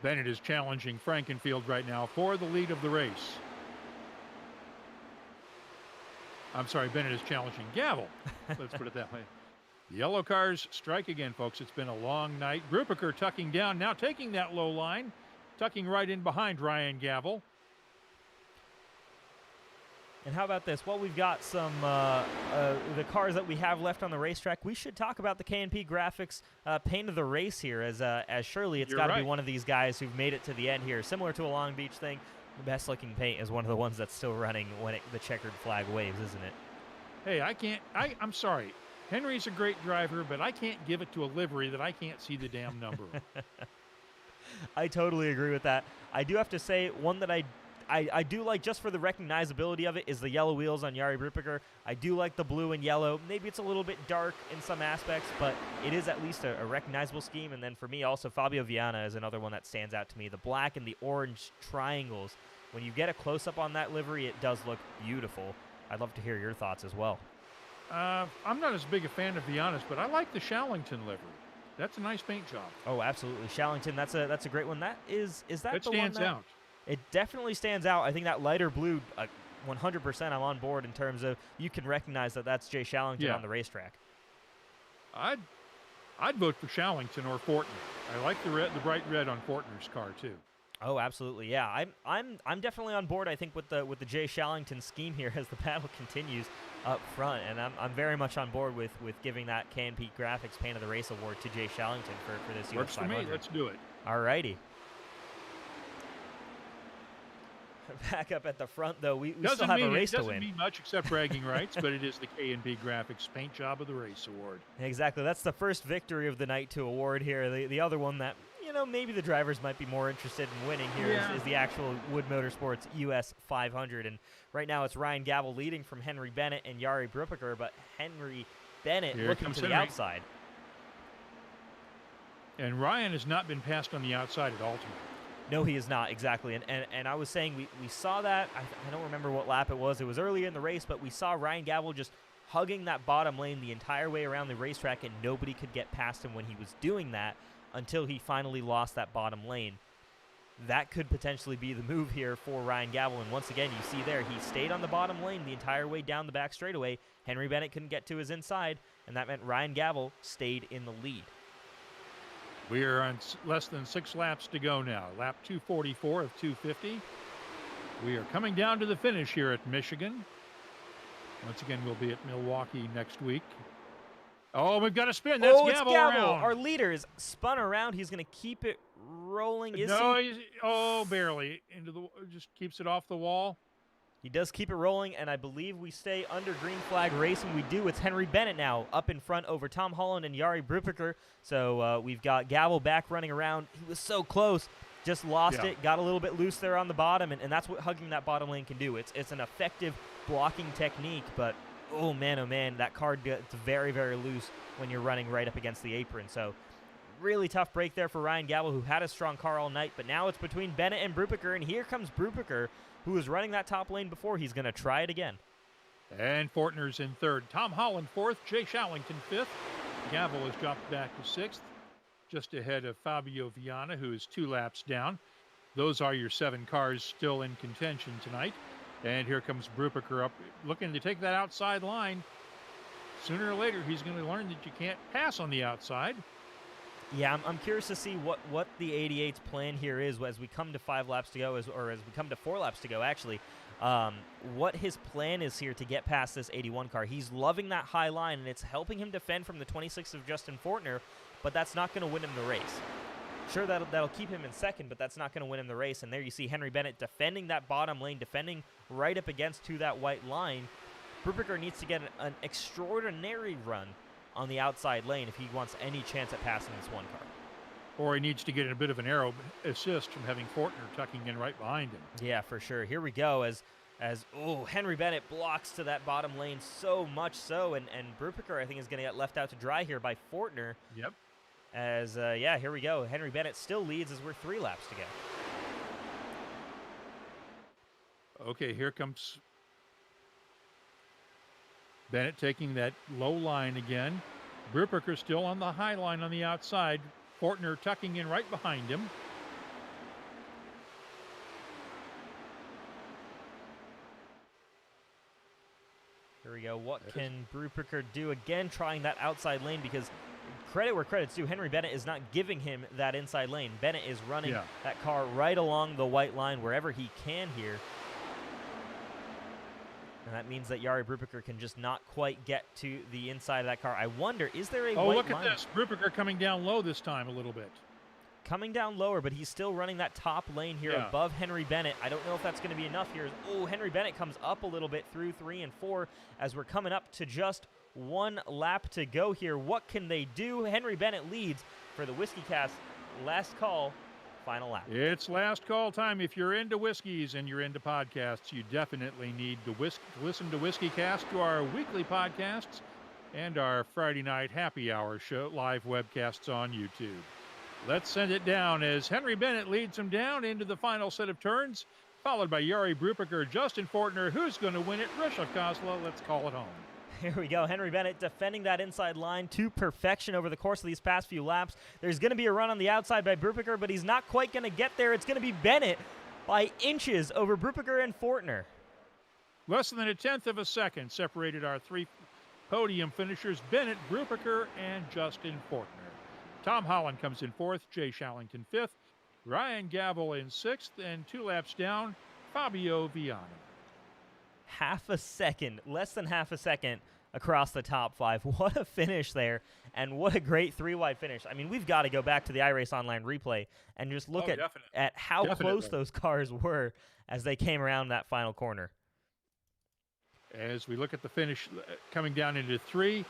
Bennett is challenging Frankenfield right now for the lead of the race. I'm sorry, Bennett is challenging Gavel. Let's put it that way. The yellow cars strike again, folks. It's been a long night. Brubaker tucking down, now taking that low line, tucking right in behind Ryan Gavel. And how about this? While we've got some the cars that we have left on the racetrack, we should talk about the K&P Graphics paint of the race here, as surely it's got to be one of these guys who've made it to the end here. Similar to a Long Beach thing, the best looking paint is one of the ones that's still running when the checkered flag waves, isn't it? Hey, I'm sorry. Henry's a great driver, but I can't give it to a livery that I can't see the damn number on. I totally agree with that. I do have to say, one that I do like just for the recognizability of it is the yellow wheels on Jari Brubaker. I do like the blue and yellow. Maybe it's a little bit dark in some aspects, but it is at least a recognizable scheme. And then for me also, Fabio Viana is another one that stands out to me. The black and the orange triangles. When you get a close-up on that livery, it does look beautiful. I'd love to hear your thoughts as well. I'm not as big a fan of Viana's, but I like the Shallington livery. That's a nice paint job. Oh, absolutely. Shallington, that's a great one. Is that the one that stands out? It definitely stands out. I think that lighter blue, 100% I'm on board in terms of you can recognize that that's Jay Shallington on the racetrack. I'd vote for Shallington or Fortner. I like the bright red on Fortner's car too. Oh, absolutely, yeah. I'm definitely on board. I think with the Jay Shallington scheme here as the battle continues up front, and I'm very much on board with giving that K&P Graphics Paint of the Race award to Jay Shallington for this Works US 500. for me. Let's do it. All righty. Back up at the front, though, we still have a race to win. It doesn't mean much except bragging rights, but it is the K&P Graphics Paint Job of the Race Award. Exactly. That's the first victory of the night to award here. The other one that, maybe the drivers might be more interested in winning here is the actual Wood Motorsports US 500. And right now it's Ryan Gavel leading from Henry Bennett and Jari Brubaker, but Henry Bennett looking to the outside. And Ryan has not been passed on the outside at all tonight. No, he is not, exactly. And I was saying we saw that. I don't remember what lap it was. It was earlier in the race, but we saw Ryan Gavel just hugging that bottom lane the entire way around the racetrack, and nobody could get past him when he was doing that until he finally lost that bottom lane. That could potentially be the move here for Ryan Gavel. And once again, you see there, he stayed on the bottom lane the entire way down the back straightaway. Henry Bennett couldn't get to his inside, and that meant Ryan Gavel stayed in the lead. We are on less than 6 laps to go now. Lap 244 of 250. We are coming down to the finish here at Michigan. Once again, we'll be at Milwaukee next week. Oh, we've got a spin. That's it's Gavel Gavel. around. Our leader is spun around. He's going to keep it rolling. Barely. Just keeps it off the wall. He does keep it rolling, and I believe we stay under green flag racing. We do. It's Henry Bennett now up in front over Tom Holland and Jari Brubaker. So we've got Gavel back running around. He was so close. Just lost it. Got a little bit loose there on the bottom, and that's what hugging that bottom lane can do. It's an effective blocking technique, but oh man, that car gets very, very loose when you're running right up against the apron. So really tough break there for Ryan Gavel, who had a strong car all night, but now it's between Bennett and Brubaker, and here comes Brubaker, who was running that top lane before. He's going to try it again. And Fortner's in third. Tom Holland fourth. Jay Shallington fifth. Gavel has dropped back to sixth, just ahead of Fabio Viana, who is 2 laps down. Those are your 7 cars still in contention tonight. And here comes Brubaker up, looking to take that outside line. Sooner or later, he's going to learn that you can't pass on the outside. Yeah, I'm curious to see what the 88's plan here is as we come to 5 laps to go, or as we come to 4 laps to go, actually. What his plan is here to get past this 81 car. He's loving that high line, and it's helping him defend from the 26 of Justin Fortner, but that's not going to win him the race. Sure, that'll keep him in second, but that's not going to win him the race. And there you see Henry Bennett defending that bottom lane, defending right up against to that white line. Brubaker needs to get an extraordinary run on the outside lane if he wants any chance at passing this one car. Or he needs to get a bit of an aero assist from having Fortner tucking in right behind him. Yeah, for sure. Here we go as Henry Bennett blocks to that bottom lane so much so, and Brubaker, I think, is going to get left out to dry here by Fortner. Yep. As, here we go. Henry Bennett still leads as we're 3 laps to go. Okay, here comes Bennett taking that low line again. Brubaker still on the high line on the outside. Fortner tucking in right behind him. Here we go. What can Brubaker do? Again, trying that outside lane, because credit where credit's due, Henry Bennett is not giving him that inside lane. Bennett is running that car right along the white line wherever he can here. And that means that Jari Brubaker can just not quite get to the inside of that car. I wonder, is there a white line? Oh, look at this. Brubaker coming down low this time a little bit. Coming down lower, but he's still running that top lane here above Henry Bennett. I don't know if that's going to be enough here. Oh, Henry Bennett comes up a little bit through 3 and 4 as we're coming up to just 1 lap to go here. What can they do? Henry Bennett leads for the Whiskey Cast last call, final lap. It's last call time. If you're into whiskeys and you're into podcasts, you definitely need to listen to Whiskey Cast, to our weekly podcasts and our Friday night happy hour show, live webcasts on YouTube. Let's send it down as Henry Bennett leads him down into the final set of turns, followed by Jari Brubaker, Justin Fortner. Who's going to win it? Ryszard Kozla. Let's call it home. Here we go. Henry Bennett defending that inside line to perfection over the course of these past few laps. There's going to be a run on the outside by Brubaker, but he's not quite going to get there. It's going to be Bennett by inches over Brubaker and Fortner. Less than 1/10 of a second separated our 3 podium finishers, Bennett, Brubaker, and Justin Fortner. Tom Holland comes in 4th, Jay Shallington 5th, Ryan Gavel in 6th, and 2 laps down, Fabio Viana. Half a second, less than half a second across the top 5. What a finish there, and what a great 3-wide finish. I mean, we've got to go back to the iRace Online replay and just look at how close those cars were as they came around that final corner. As we look at the finish coming down into 3,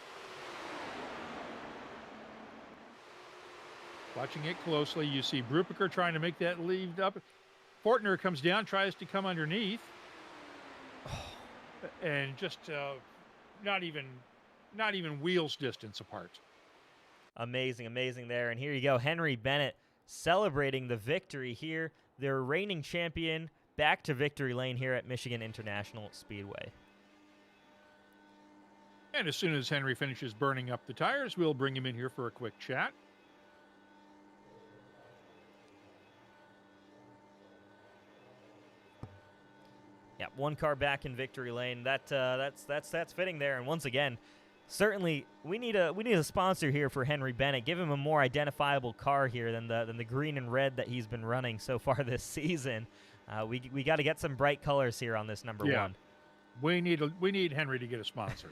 watching it closely, you see Brubaker trying to make that lead up. Fortner comes down, tries to come underneath, and just not even wheels distance apart. Amazing, amazing there. And here you go, Henry Bennett celebrating the victory here. Their reigning champion back to victory lane here at Michigan International Speedway. And as soon as Henry finishes burning up the tires, we'll bring him in here for a quick chat. Yeah, one car back in victory lane. That's fitting there. And once again, certainly we need a sponsor here for Henry Bennett. Give him a more identifiable car here than the green and red that he's been running so far this season. We got to get some bright colors here on this number one. We need Henry to get a sponsor.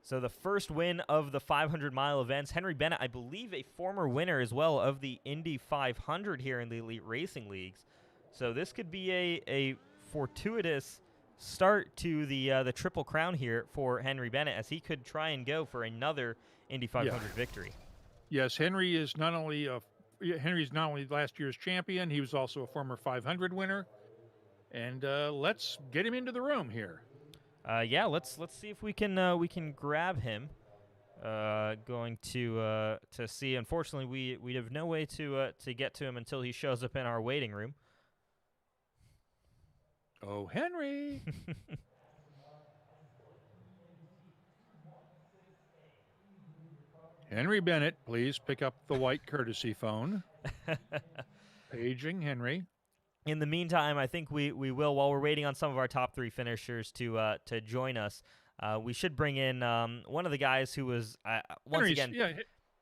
So the first win of the 500-mile events. Henry Bennett, I believe, a former winner as well of the Indy 500 here in the Elite Racing Leagues. So this could be a fortuitous start to the Triple Crown here for Henry Bennett, as he could try and go for another Indy 500 victory. Yes, Henry's not only last year's champion, he was also a former 500 winner. And let's get him into the room here. Yeah, let's see if we can grab him. Going to see. Unfortunately, we have no way to get to him until he shows up in our waiting room. Oh, Henry! Henry Bennett, please pick up the white courtesy phone. Paging Henry. In the meantime, I think we will, while we're waiting on some of our top three finishers to join us, we should bring in one of the guys who was once again. Yeah.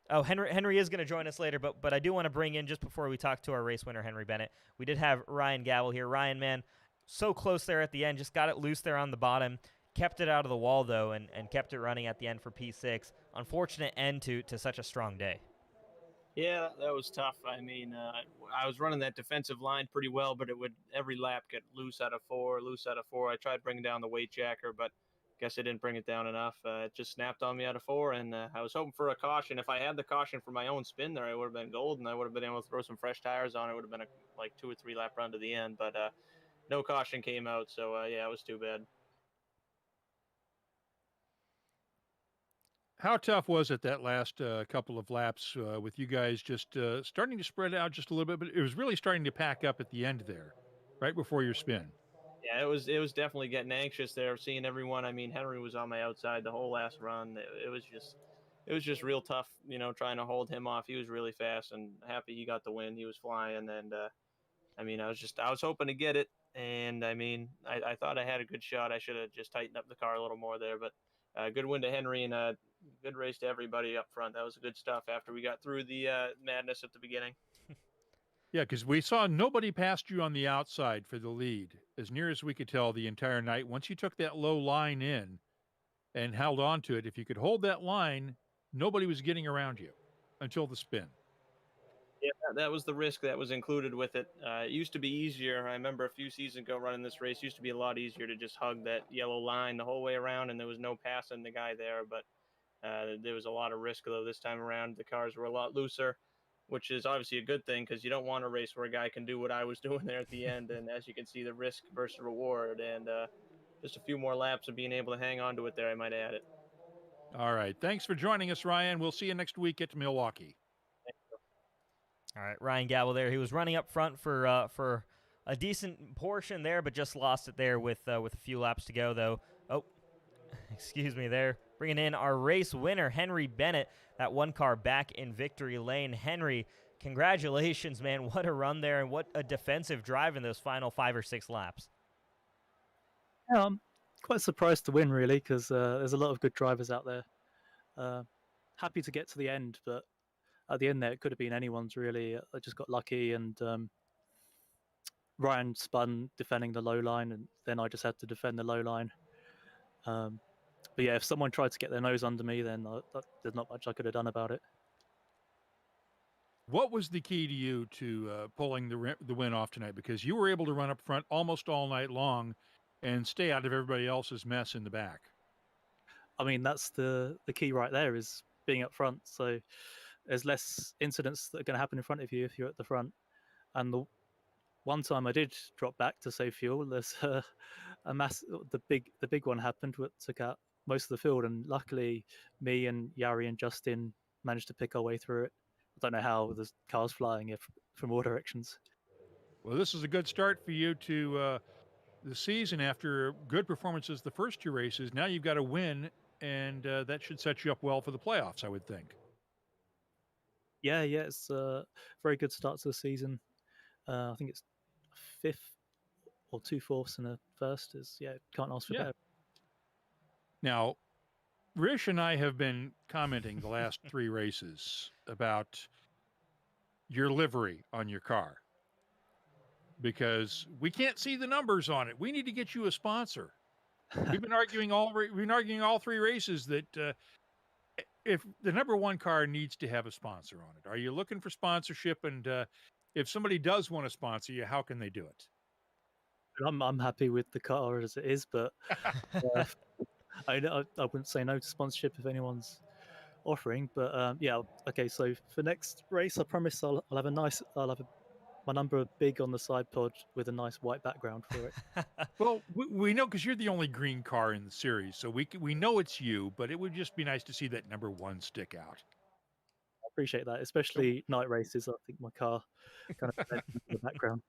Oh, Henry is going to join us later, but I do want to bring in, just before we talk to our race winner, Henry Bennett, we did have Ryan Gabel here. Ryan, man, so close there at the end, just got it loose there on the bottom, kept it out of the wall though, and kept it running at the end for P6. Unfortunate end to such a strong day. Yeah, that was tough. I mean, I was running that defensive line pretty well, but it would every lap get loose out of four. I tried bringing down the weight jacker, but guess I didn't bring it down enough. It just snapped on me out of four, and I was hoping for a caution. If I had the caution for my own spin there, I would have been gold, and I would have been able to throw some fresh tires on. It would have been a 2 or 3 lap run to the end, but no caution came out, so yeah, it was too bad. How tough was it that last couple of laps with you guys just starting to spread out just a little bit, but it was really starting to pack up at the end there, right before your spin? Yeah, it was definitely getting anxious there, seeing everyone. I mean, Henry was on my outside the whole last run. It was just real tough, trying to hold him off. He was really fast, and happy he got the win. He was flying, and I mean, I was hoping to get it, and I mean, I thought I had a good shot. I should have just tightened up the car a little more there, but good win to Henry, and good race to everybody up front. That was good stuff after we got through the madness at the beginning. Yeah, because we saw nobody passed you on the outside for the lead, as near as we could tell the entire night. Once you took that low line in and held on to it, if you could hold that line, nobody was getting around you until the spin. Yeah, that was the risk that was included with it. It used to be easier. I remember a few seasons ago running this race, used to be a lot easier to just hug that yellow line the whole way around, and there was no passing the guy there. But there was a lot of risk, though, this time around. The cars were a lot looser, which is obviously a good thing, because you don't want a race where a guy can do what I was doing there at the end. And as you can see, the risk versus reward, and just a few more laps of being able to hang on to it there, I might add it. All right. Thanks for joining us, Ryan. We'll see you next week at Milwaukee. All right, Ryan Gabel there. He was running up front for a decent portion there, but just lost it there with a few laps to go, though. Oh, excuse me there. Bringing in our race winner, Henry Bennett, that one car back in victory lane. Henry, congratulations, man. What a run there, and what a defensive drive in those final 5 or 6 laps. Yeah, I'm quite surprised to win, really, because there's a lot of good drivers out there. Happy to get to the end, but at the end there, it could have been anyone's, really. I just got lucky, and Ryan spun defending the low line, and then I just had to defend the low line. But yeah, if someone tried to get their nose under me, then there's not much I could have done about it. What was the key to you to pulling the win off tonight? Because you were able to run up front almost all night long and stay out of everybody else's mess in the back. I mean, that's the key right there, is being up front. So there's less incidents that are going to happen in front of you if you're at the front. And the one time I did drop back to save fuel, there's the big one happened, what took out most of the field, and luckily, me and Yari and Justin managed to pick our way through it. I don't know how there's cars flying from all directions. Well, this is a good start for you to the season after good performances the first two races. Now you've got to win, and that should set you up well for the playoffs, I would think. Yeah, it's a very good start to the season. I think it's fifth or 2/4 and a first. Can't ask for better. Now, Rish and I have been commenting the last three races about your livery on your car because we can't see the numbers on it. We need to get you a sponsor. We've been arguing all three races that if the number one car needs to have a sponsor on it. Are you looking for sponsorship? And if somebody does want to sponsor you, how can they do it? I'm happy with the car as it is, but I wouldn't say no to sponsorship if anyone's offering. But okay. So for next race, I promise I'll have my number big on the side pod with a nice white background for it. Well, we know because you're the only green car in the series, so we know it's you. But it would just be nice to see that number one stick out. I appreciate that, especially night races. I think my car kind of in the background.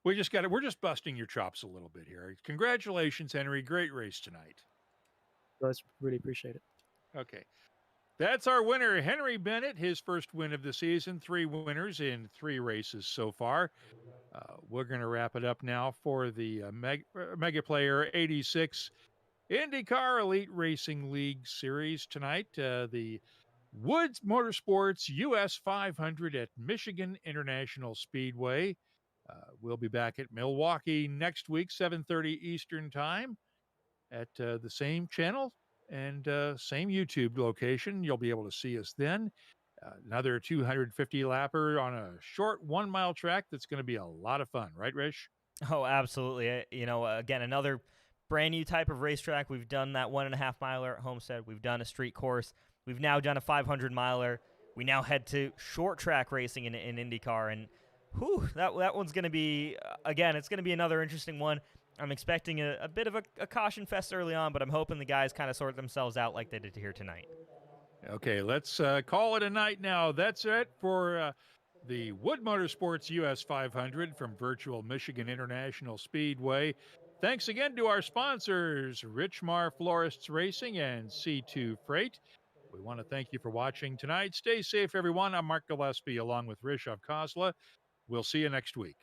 We're just busting your chops a little bit here. Congratulations, Henry. Great race tonight. Guys, really appreciate it. Okay. That's our winner, Henry Bennett, his first win of the season. 3 winners in 3 races so far. We're going to wrap it up now for the Mega Player 86 IndyCar Elite Racing League Series tonight. The Woods Motorsports US 500 at Michigan International Speedway. We'll be back at Milwaukee next week, 7:30 Eastern Time at the same channel and same YouTube location. You'll be able to see us then. Another 250 lapper on a short 1 mile track that's going to be a lot of fun, right, Rish? Oh, absolutely. Again, another brand new type of racetrack. We've done that 1.5 miler at Homestead. We've done a street course. We've now done a 500 miler. We now head to short track racing in IndyCar, and that one's going to be, again, it's going to be another interesting one. I'm expecting a bit of a caution fest early on, but I'm hoping the guys kind of sort themselves out like they did here tonight. Okay, let's call it a night now. That's it for the Wood Motorsports US 500 from virtual Michigan International Speedway. Thanks again to our sponsors, Richmar Florists Racing and C2 Freight. We want to thank you for watching tonight. Stay safe, everyone. I'm Mark Gillespie along with Rish Kozla. We'll see you next week.